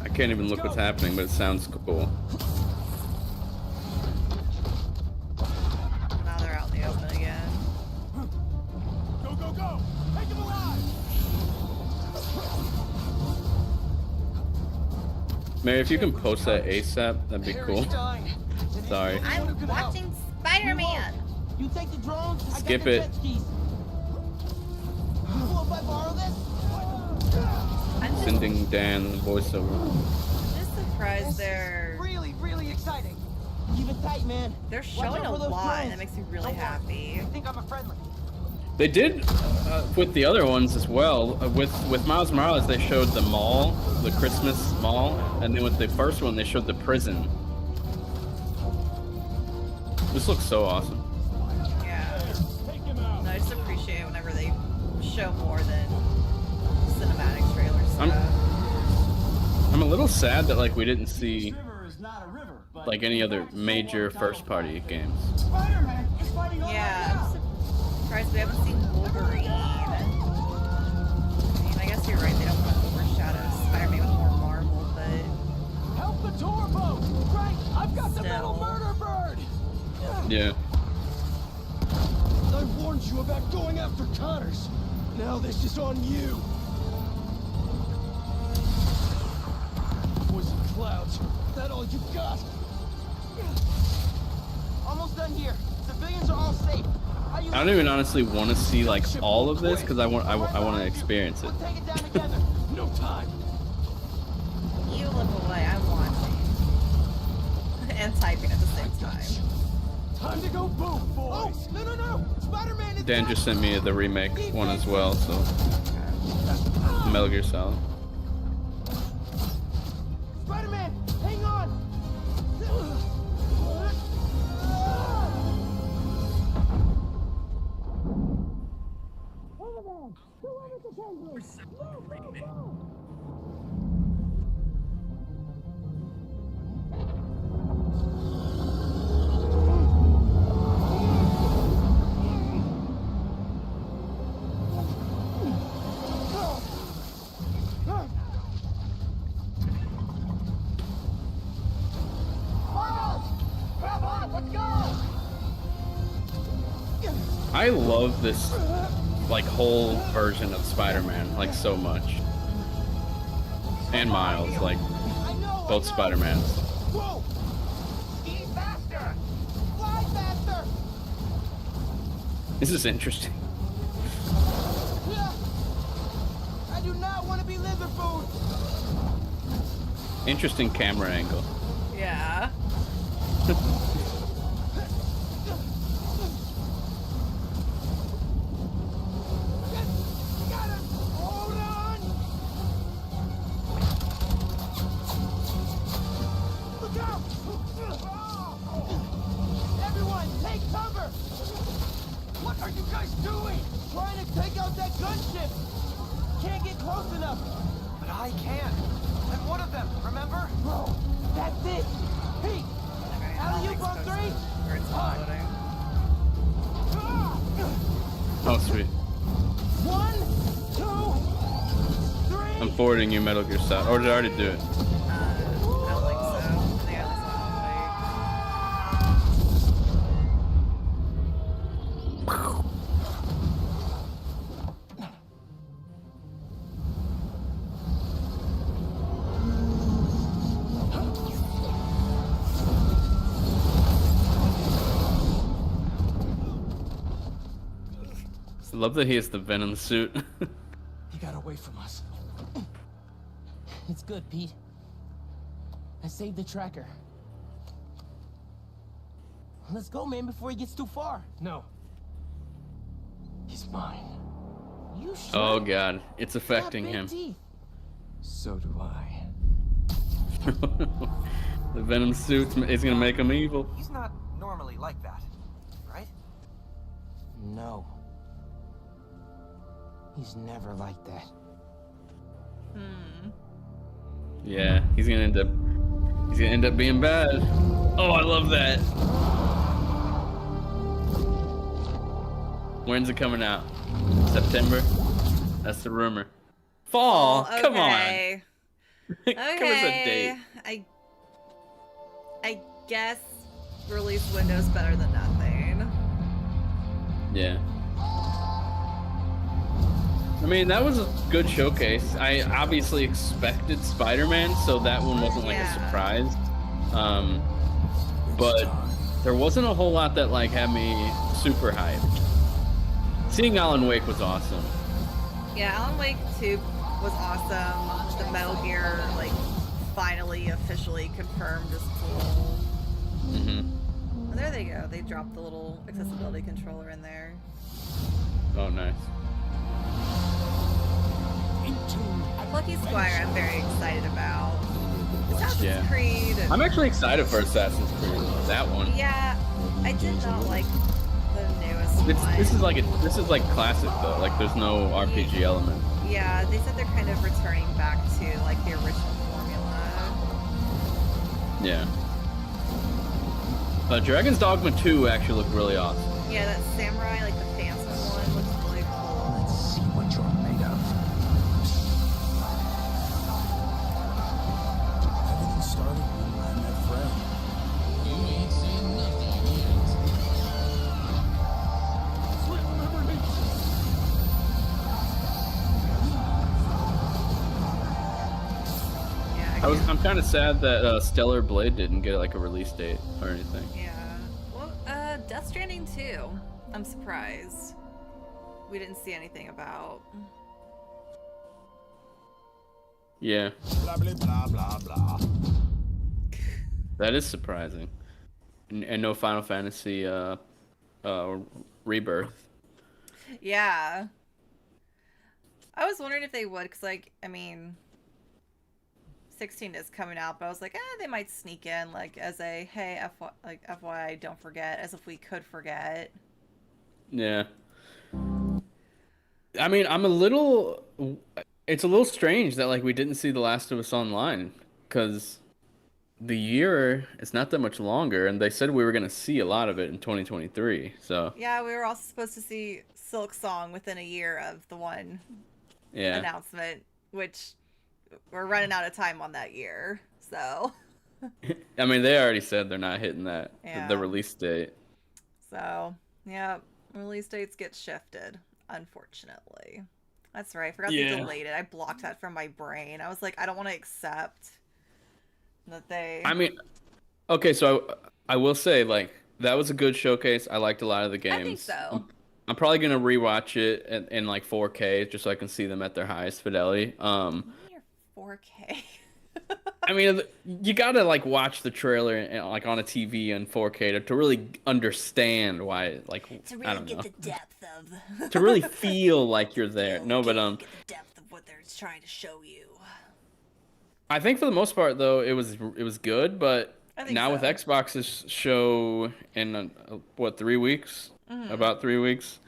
I can't even look what's happening, but it sounds cool. go! Take him alive! Mary, if you can post that ASAP, that'd be cool. Sorry. I'm watching Spider-Man. You take the drones. Skip it. Sending Dan the voiceover. I'm just surprised they're really exciting. Keep it tight, man. They're showing a lot, and that makes me really happy. I think I'm a friendly. They did with the other ones as well. With Miles Morales, they showed the mall, the Christmas mall, and then with the first one, they showed the prison. This looks so awesome. Yeah. No, I just appreciate whenever they show more than cinematic trailers stuff. I'm a little sad that like we didn't see like any other major first-party games. Yeah, I'm surprised we haven't seen Wolverine. I mean, I guess you're right. They don't want to overshadow Spider-Man with more Marvel, but help the tour boat! Right, I've got the metal murder bird. Yeah. I warned you about going after Connors. Now this is on you. Poison clouds. That all you got? Almost done here. Civilians are all safe. I don't even honestly want to see like all of this because I want to experience it. Take it down together. No time. You look away. I'm watching and typing at the same time. Time to go boom, boys. Oh, no. Spider-Man is Dan just sent me the remake one as well, so Metal Gear Solid. Spider-Man, hang on. Over there. Whoever the tendrils. I love this like whole version of Spider-Man like so much. And Miles, like both Spider-Mans. Whoa! Speed faster! Fly faster! This is interesting. I do not want to be lizard food. Interesting camera angle. Yeah. Everyone, take cover! What are you guys doing? Trying to take out that gunship! Can't get close enough! But I can. I'm one of them, remember? Bro, that's it! Pete! Alley-oop on 3? Or it's loading. Oh, sweet. 1, 2, 3. I'm forwarding you Metal Gear Solid. Or did I already do it? I love that he has the Venom suit. He got away from us. It's good, Pete. I saved the tracker. Let's go, man, before he gets too far. No. He's mine. You sure? Oh god, it's affecting him. So do I. The Venom suit is gonna make him evil. He's not normally like that, right? No. He's never like that. Yeah, he's gonna end up being bad. Oh, I love that. When's it coming out? September? That's the rumor. Fall? Oh, okay. Come on. Okay. Give us a date. I guess release window's better than nothing. Yeah. I mean, that was a good showcase. I obviously expected Spider-Man, so that one wasn't like a surprise. But there wasn't a whole lot that like had me super hyped. Seeing Alan Wake was awesome. Yeah, Alan Wake 2 was awesome. The Metal Gear, like, finally officially confirmed is cool. Oh, there they go. They dropped the little accessibility controller in there. Oh, nice. Lucky Squire, I'm very excited about. Assassin's Creed. I'm actually excited for Assassin's Creed. That one. Yeah, I did not like the newest one. This is like classic though. Like there's no RPG element. Yeah, they said they're kind of returning back to like the original formula. Yeah. Dragon's Dogma 2 actually looked really awesome. Yeah, that samurai, like the Phantom one, looks really cool. Let's see what you're made of. Everything started when I met Fred. You ain't seen nothing yet. Sweet, remember me. I'm kind of sad that Stellar Blade didn't get like a release date or anything. Yeah. Well, Death Stranding 2. I'm surprised. We didn't see anything about. Yeah. Blah blah blah blah blah. That is surprising. And no Final Fantasy Rebirth. Yeah. I was wondering if they would, because, like, I mean, 16 is coming out, but I was like, they might sneak in, like, as a, hey, FYI, don't forget, as if we could forget. Yeah. I mean, it's a little strange that, like, we didn't see The Last of Us Online, because the year is not that much longer, and they said we were going to see a lot of it in 2023, so. Yeah, we were also supposed to see Silk Song within a year of the one announcement, which we're running out of time on that year, so. I mean, they already said they're not hitting that, Yeah. the release date. So, yeah, release dates get shifted, unfortunately. That's right, I forgot they delayed it. I blocked that from my brain. I was like, I don't want to accept that they... I mean, okay, so I will say, like, that was a good showcase. I liked a lot of the games. I think so. I'm probably going to rewatch it in like 4K just so I can see them at their highest fidelity. 4K. I mean, you got to like watch the trailer and, like on a TV in 4K to really understand why, like, to really I don't get know. the depth of... To really feel like you're there. No, but Get the depth of what they're trying to show you. I think for the most part though it was good, but now with Xbox's show in what 3 weeks? About 3 weeks.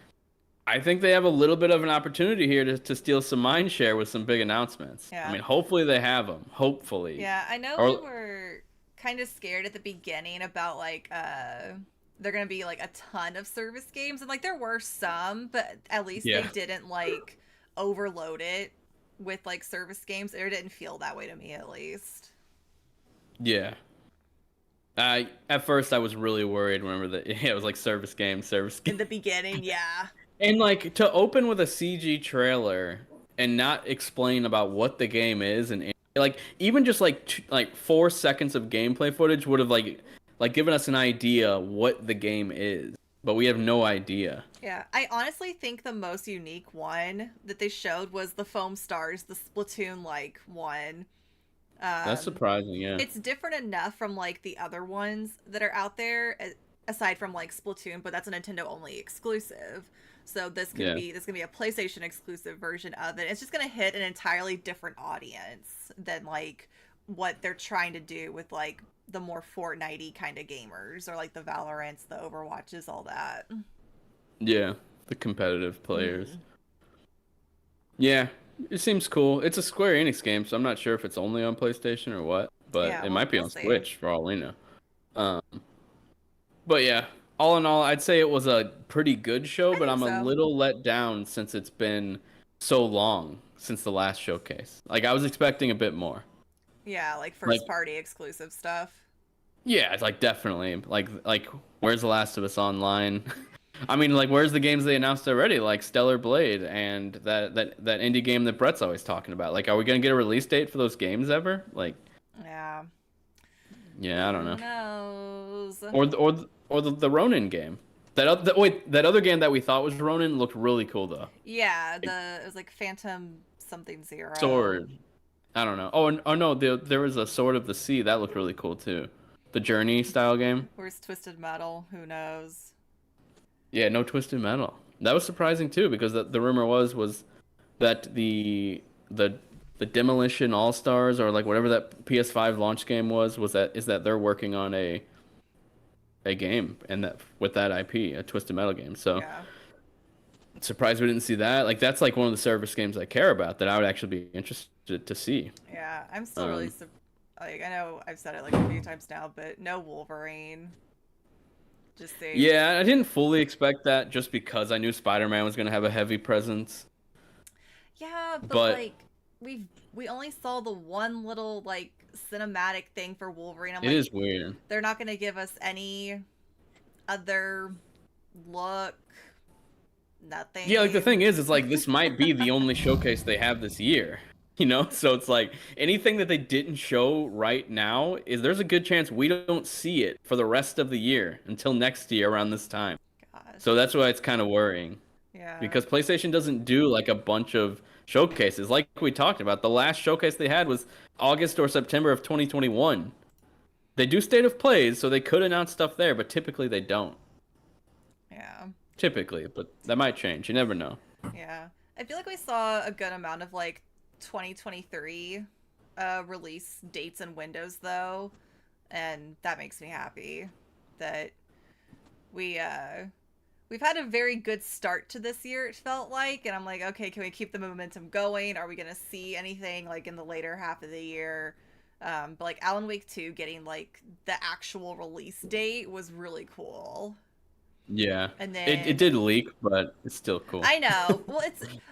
I think they have a little bit of an opportunity here to steal some mind share with some big announcements. Yeah. I mean, hopefully they have them. Hopefully. Yeah, I know we were kind of scared at the beginning about like they're gonna be like a ton of service games, and like there were some, but at least they didn't like overload it with like service games. It didn't feel that way to me, at least. Yeah. At first I was really worried. Remember that it was like service game. In the beginning, yeah. And like to open with a CG trailer and not explain about what the game is, and like even just like 4 seconds of gameplay footage would have like given us an idea what the game is, but we have no idea. Yeah, I honestly think the most unique one that they showed was the Foam Stars, the Splatoon-like one. That's surprising, yeah. It's different enough from like the other ones that are out there, aside from like Splatoon, but that's a Nintendo only exclusive. So this could be a PlayStation exclusive version of it. It's just gonna hit an entirely different audience than like what they're trying to do with like the more Fortnite-y kind of gamers, or like the Valorants, the Overwatches, all that. Yeah, the competitive players. Yeah, it seems cool. It's a Square Enix game, so I'm not sure if it's only on PlayStation or what, but it might be on Switch for all we know. But yeah, all in all, I'd say it was a pretty good show, but I'm a little let down since it's been so long since the last showcase. Like, I was expecting a bit more. Yeah, like first-party exclusive stuff. Yeah, it's like definitely. Like, where's The Last of Us Online? I mean, like, where's the games they announced already, like Stellar Blade and that indie game that Brett's always talking about? Like, are we gonna get a release date for those games ever? Like, Yeah. yeah, I don't know. Who knows? Or the Ronin game. That other game that we thought was Ronin looked really cool though. Yeah, it was like Phantom something Zero. Sword. I don't know. Oh no, there was a Sword of the Sea that looked really cool too. The Journey style game. Where's Twisted Metal? Who knows? Yeah, no Twisted Metal. That was surprising too because the rumor was that the Demolition All Stars or like whatever that PS5 launch game is that they're working on a game and that with that IP, a Twisted Metal game. So yeah. Surprised we didn't see that. Like that's like one of the service games I care about that I would actually be interested to see. Yeah, I'm still really like I know I've said it like a few times now, but no Wolverine. Just saying. Yeah, I didn't fully expect that just because I knew Spider-Man was going to have a heavy presence. Yeah, but like we only saw the one little like cinematic thing for Wolverine. It is weird. They're not going to give us any other look. Nothing. Yeah, like the thing is, it's like this might be the only showcase they have this year, you know? So it's like anything that they didn't show right now there's a good chance we don't see it for the rest of the year until next year around this time. Gosh. So that's why it's kind of worrying. Yeah. Because PlayStation doesn't do like a bunch of showcases. Like we talked about, the last showcase they had was August or September of 2021. They do State of Plays, so they could announce stuff there, but typically they don't. Yeah. Typically, but that might change. You never know. Yeah. I feel like we saw a good amount of like 2023 release dates and windows though, and that makes me happy that we've had a very good start to this year, it felt like, and I'm like, okay, can we keep the momentum going? Are we gonna see anything like in the later half of the year? But like Alan Wake 2 getting like the actual release date was really cool. Yeah, and then it did leak, but it's still cool. I know. Well,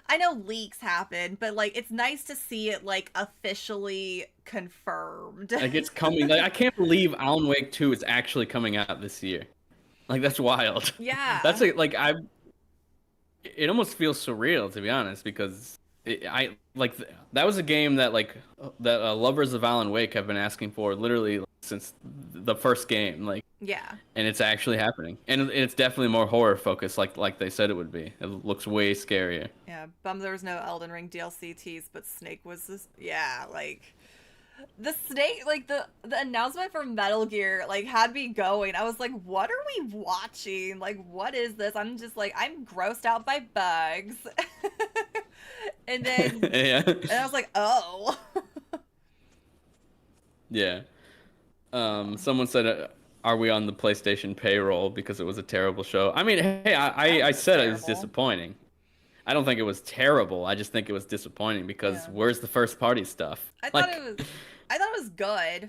I know leaks happen, but like it's nice to see it like officially confirmed. Like it's coming. Like I can't believe Alan Wake 2 is actually coming out this year. Like that's wild. Yeah. That's like it almost feels surreal to be honest because that was a game that lovers of Alan Wake have been asking for literally since the first game. Like. Yeah. And it's actually happening. And it's definitely more horror focused like they said it would be. It looks way scarier. Yeah, bummed there was no Elden Ring DLC tease, but Snake was this like the Snake like the announcement for Metal Gear like had me going. I was like, what are we watching? Like what is this? I'm just like I'm grossed out by bugs. And then yeah. And I was like, oh. Yeah. Someone said are we on the PlayStation payroll because it was a terrible show? I mean, hey, I said it was disappointing. I don't think it was terrible. I just think it was disappointing because where's the first party stuff? I thought it was good.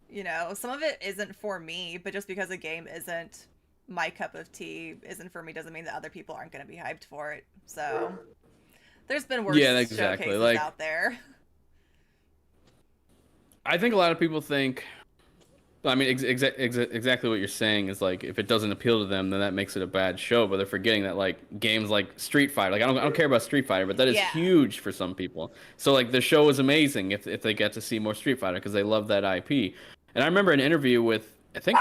You know, some of it isn't for me, but just because a game isn't my cup of tea, isn't for me, doesn't mean that other people aren't going to be hyped for it. So there's been worse showcases out there. I think a lot of people think. I mean, exactly what you're saying is like if it doesn't appeal to them, then that makes it a bad show. But they're forgetting that like games like Street Fighter, like I don't care about Street Fighter, but that is huge for some people. So like the show is amazing if they get to see more Street Fighter because they love that IP. And I remember an interview with I think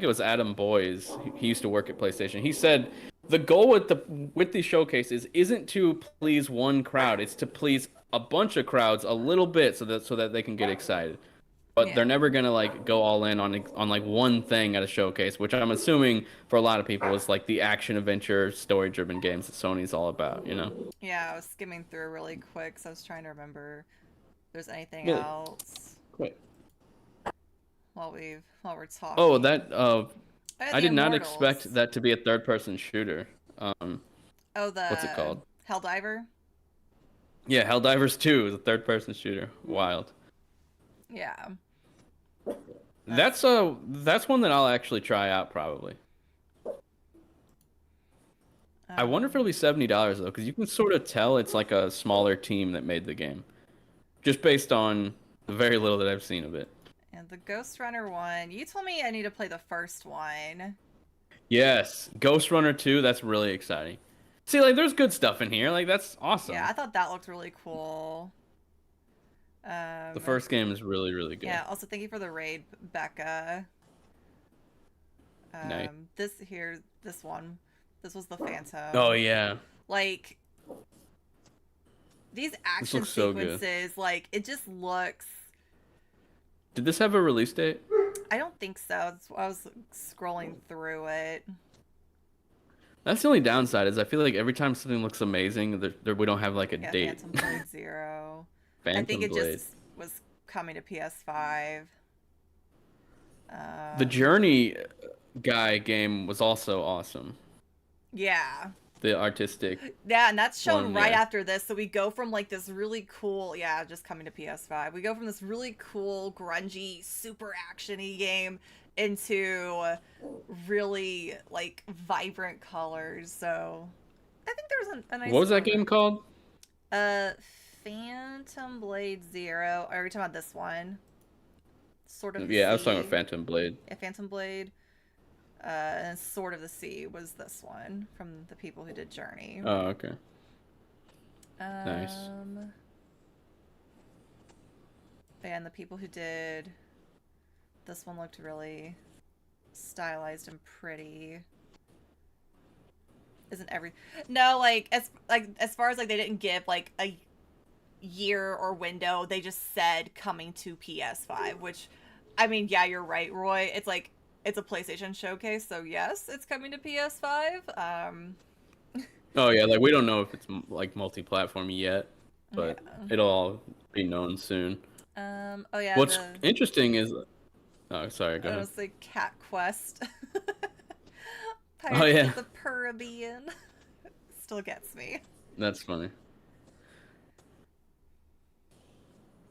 it was Adam Boyes. He used to work at PlayStation. He said the goal with these showcases isn't to please one crowd; it's to please a bunch of crowds a little bit so that they can get excited. But they're never gonna like go all in on like one thing at a showcase, which I'm assuming for a lot of people is like the action adventure story driven games that Sony's all about, you know? Yeah, I was skimming through really quick, so I was trying to remember if there's anything else. Quick. While we're talking. Oh, that I did not Immortals. expect that to be a third person shooter. What's it called? Helldiver? Yeah, Helldivers 2 is a third person shooter. Wild. Yeah. That's one that I'll actually try out probably. I wonder if it'll be $70 though, because you can sort of tell it's like a smaller team that made the game, just based on the very little that I've seen of it. And the Ghost Runner one, you told me I need to play the first one. Yes, Ghost Runner 2. That's really exciting. See, like, there's good stuff in here. Like, that's awesome. Yeah, I thought that looked really cool. The first game is really, really good. Yeah. Also, thank you for the raid, Becca. Nice. This one. This was the Phantom. Oh yeah. Like these action sequences, so like it just looks. Did this have a release date? I don't think so. I was scrolling through it. That's the only downside is I feel like every time something looks amazing, we don't have like a date. Phantom Blade 0. Phantom I think it Blade. just was coming to PS5. The Journey guy game was also awesome. Yeah. The artistic. Yeah, and that's shown right yeah. after this. So we go from like this really cool, just coming to PS5. We go from this really cool, grungy, super actiony game into really like vibrant colors. So I think there was a nice. What was that game called? Phantom Blade 0. Are we talking about this one? Sort of. Yeah, I was talking about Phantom Blade. Yeah, Phantom Blade. And Sword of the Sea was this one from the people who did Journey. Oh, okay. Nice. And the people who did this one looked really stylized and pretty. Isn't every no as far as like they didn't give like a year or window, they just said coming to PS5, which I mean, yeah, you're right, Roy. It's like it's a PlayStation showcase, so yes, it's coming to PS5. Oh yeah, like we don't know if it's like multi-platform yet, but it'll all be known soon. Oh yeah. What's interesting is, oh sorry, go ahead. It was like Cat Quest. Oh yeah. Of the Caribbean. Still gets me. That's funny.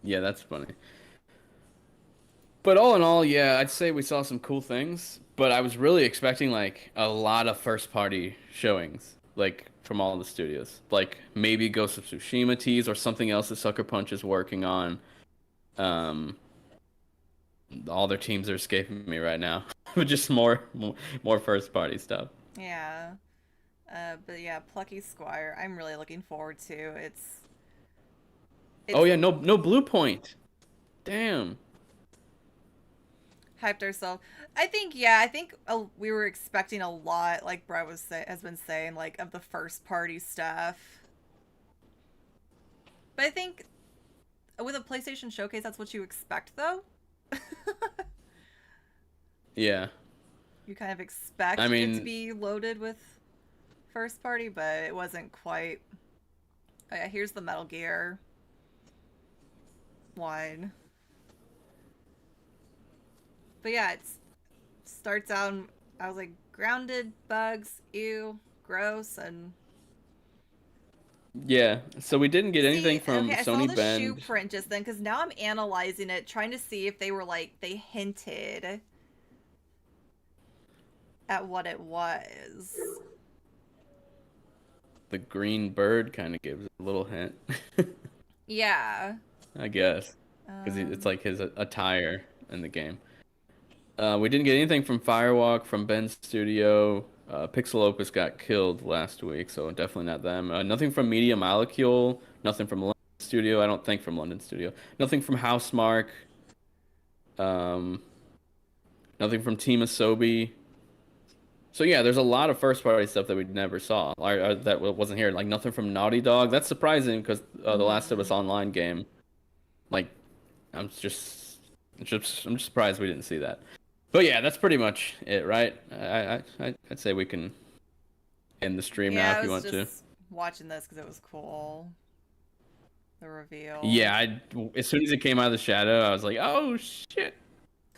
Yeah, that's funny. But all in all, yeah, I'd say we saw some cool things, but I was really expecting like a lot of first-party showings, like from all the studios, like maybe Ghost of Tsushima tease or something else that Sucker Punch is working on. All their teams are escaping me right now, but just more first-party stuff. Yeah, but yeah, Plucky Squire, I'm really looking forward to. It's oh yeah, no Blue Point. Damn. Hyped ourselves. I think we were expecting a lot, like Brett has been saying, like of the first party stuff. But I think with a PlayStation showcase, that's what you expect, though. Yeah. You kind of expect it to be loaded with first party, but it wasn't quite. Oh yeah, here's the Metal Gear one. But yeah, it starts out, I was like, grounded, bugs, ew, gross, and... Yeah, so we didn't get anything from Sony Bend. I saw the shoe print just then, because now I'm analyzing it, trying to see if they were like, they hinted at what it was. The green bird kind of gives a little hint. Yeah. I guess. Because it's like his attire in the game. We didn't get anything from Firewalk, from Ben's studio. Pixel Opus got killed last week, so definitely not them. Nothing from Media Molecule. Nothing from London Studio. I don't think from London Studio. Nothing from Housemarque. Nothing from Team Asobi. So yeah, there's a lot of first-party stuff that we never saw, or that wasn't here. Like nothing from Naughty Dog. That's surprising because the Last of Us Online game. Like, I'm just surprised we didn't see that. But yeah, that's pretty much it, right? I'd say we can end the stream now if you want to. I was just watching this because it was cool. The reveal. Yeah, as soon as it came out of the shadow, I was like, oh shit.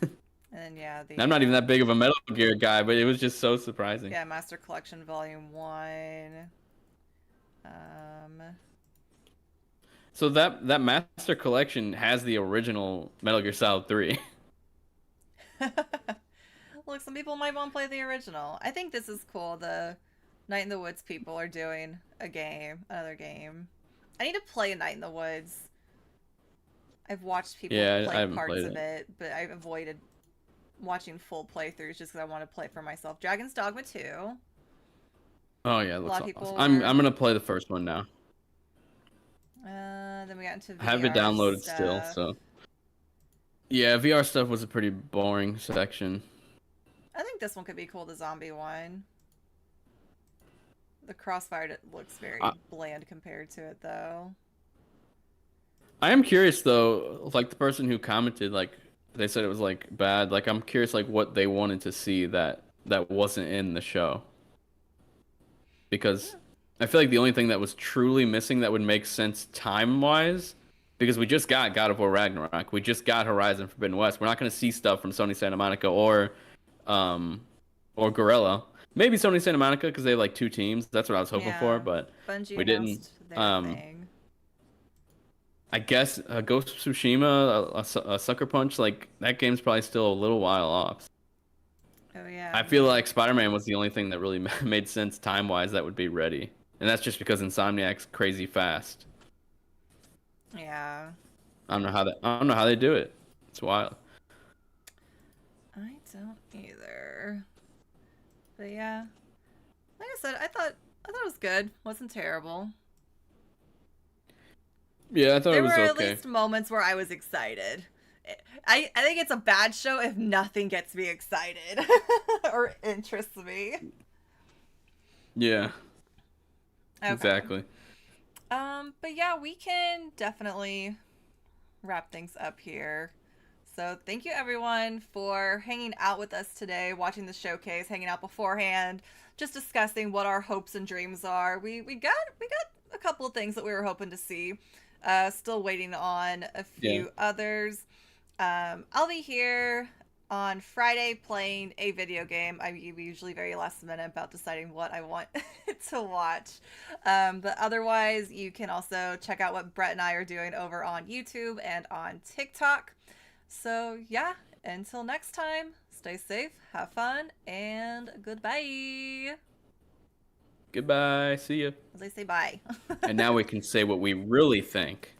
And then yeah, I'm not even that big of a Metal Gear guy, but it was just so surprising. Yeah, Master Collection Volume 1. So that Master Collection has the original Metal Gear Solid 3. Look, some people might want to play the original. I think this is cool. The Night in the Woods people are doing another game. I need to play Night in the Woods. I've watched people play parts of it, but I've avoided watching full playthroughs just because I want to play for myself. Dragon's Dogma 2. Oh yeah, A lot looks of people awesome. were- I'm gonna play the first one now. Then we got into VR I have it downloaded stuff. still, so. Yeah, VR stuff was a pretty boring section. I think this one could be cool, the zombie one. The Crossfire looks very bland compared to it, though. I am curious though, like the person who commented, like they said it was like bad. Like I'm curious, like what they wanted to see that wasn't in the show. Because I feel like the only thing that was truly missing that would make sense time-wise, because we just got God of War Ragnarok, we just got Horizon Forbidden West. We're not going to see stuff from Sony Santa Monica or Guerrilla. Maybe Sony Santa Monica because they have like 2 teams. That's what I was hoping for, but Bungie we didn't. their thing. I guess Ghost of Tsushima, a Sucker Punch, like that game's probably still a little while off. Oh yeah. I feel like Spider-Man was the only thing that really made sense time-wise that would be ready, and that's just because Insomniac's crazy fast. Yeah. I don't know how they do it. It's wild. I don't either. But yeah, like I said, I thought it was good. Wasn't terrible. Yeah, I thought it was okay. There were at least moments where I was excited. I think it's a bad show if nothing gets me excited or interests me. Yeah. Okay. Exactly. But yeah, we can definitely wrap things up here. So thank you everyone for hanging out with us today, watching the showcase, hanging out beforehand, just discussing what our hopes and dreams are. We got a couple of things that we were hoping to see. Still waiting on a few others. I'll be here on Friday playing a video game. I'm usually very last minute about deciding what I want to watch. But otherwise, you can also check out what Brett and I are doing over on YouTube and on TikTok. So yeah, until next time, stay safe, have fun, and goodbye. Goodbye. See ya. As I say bye. And now we can say what we really think.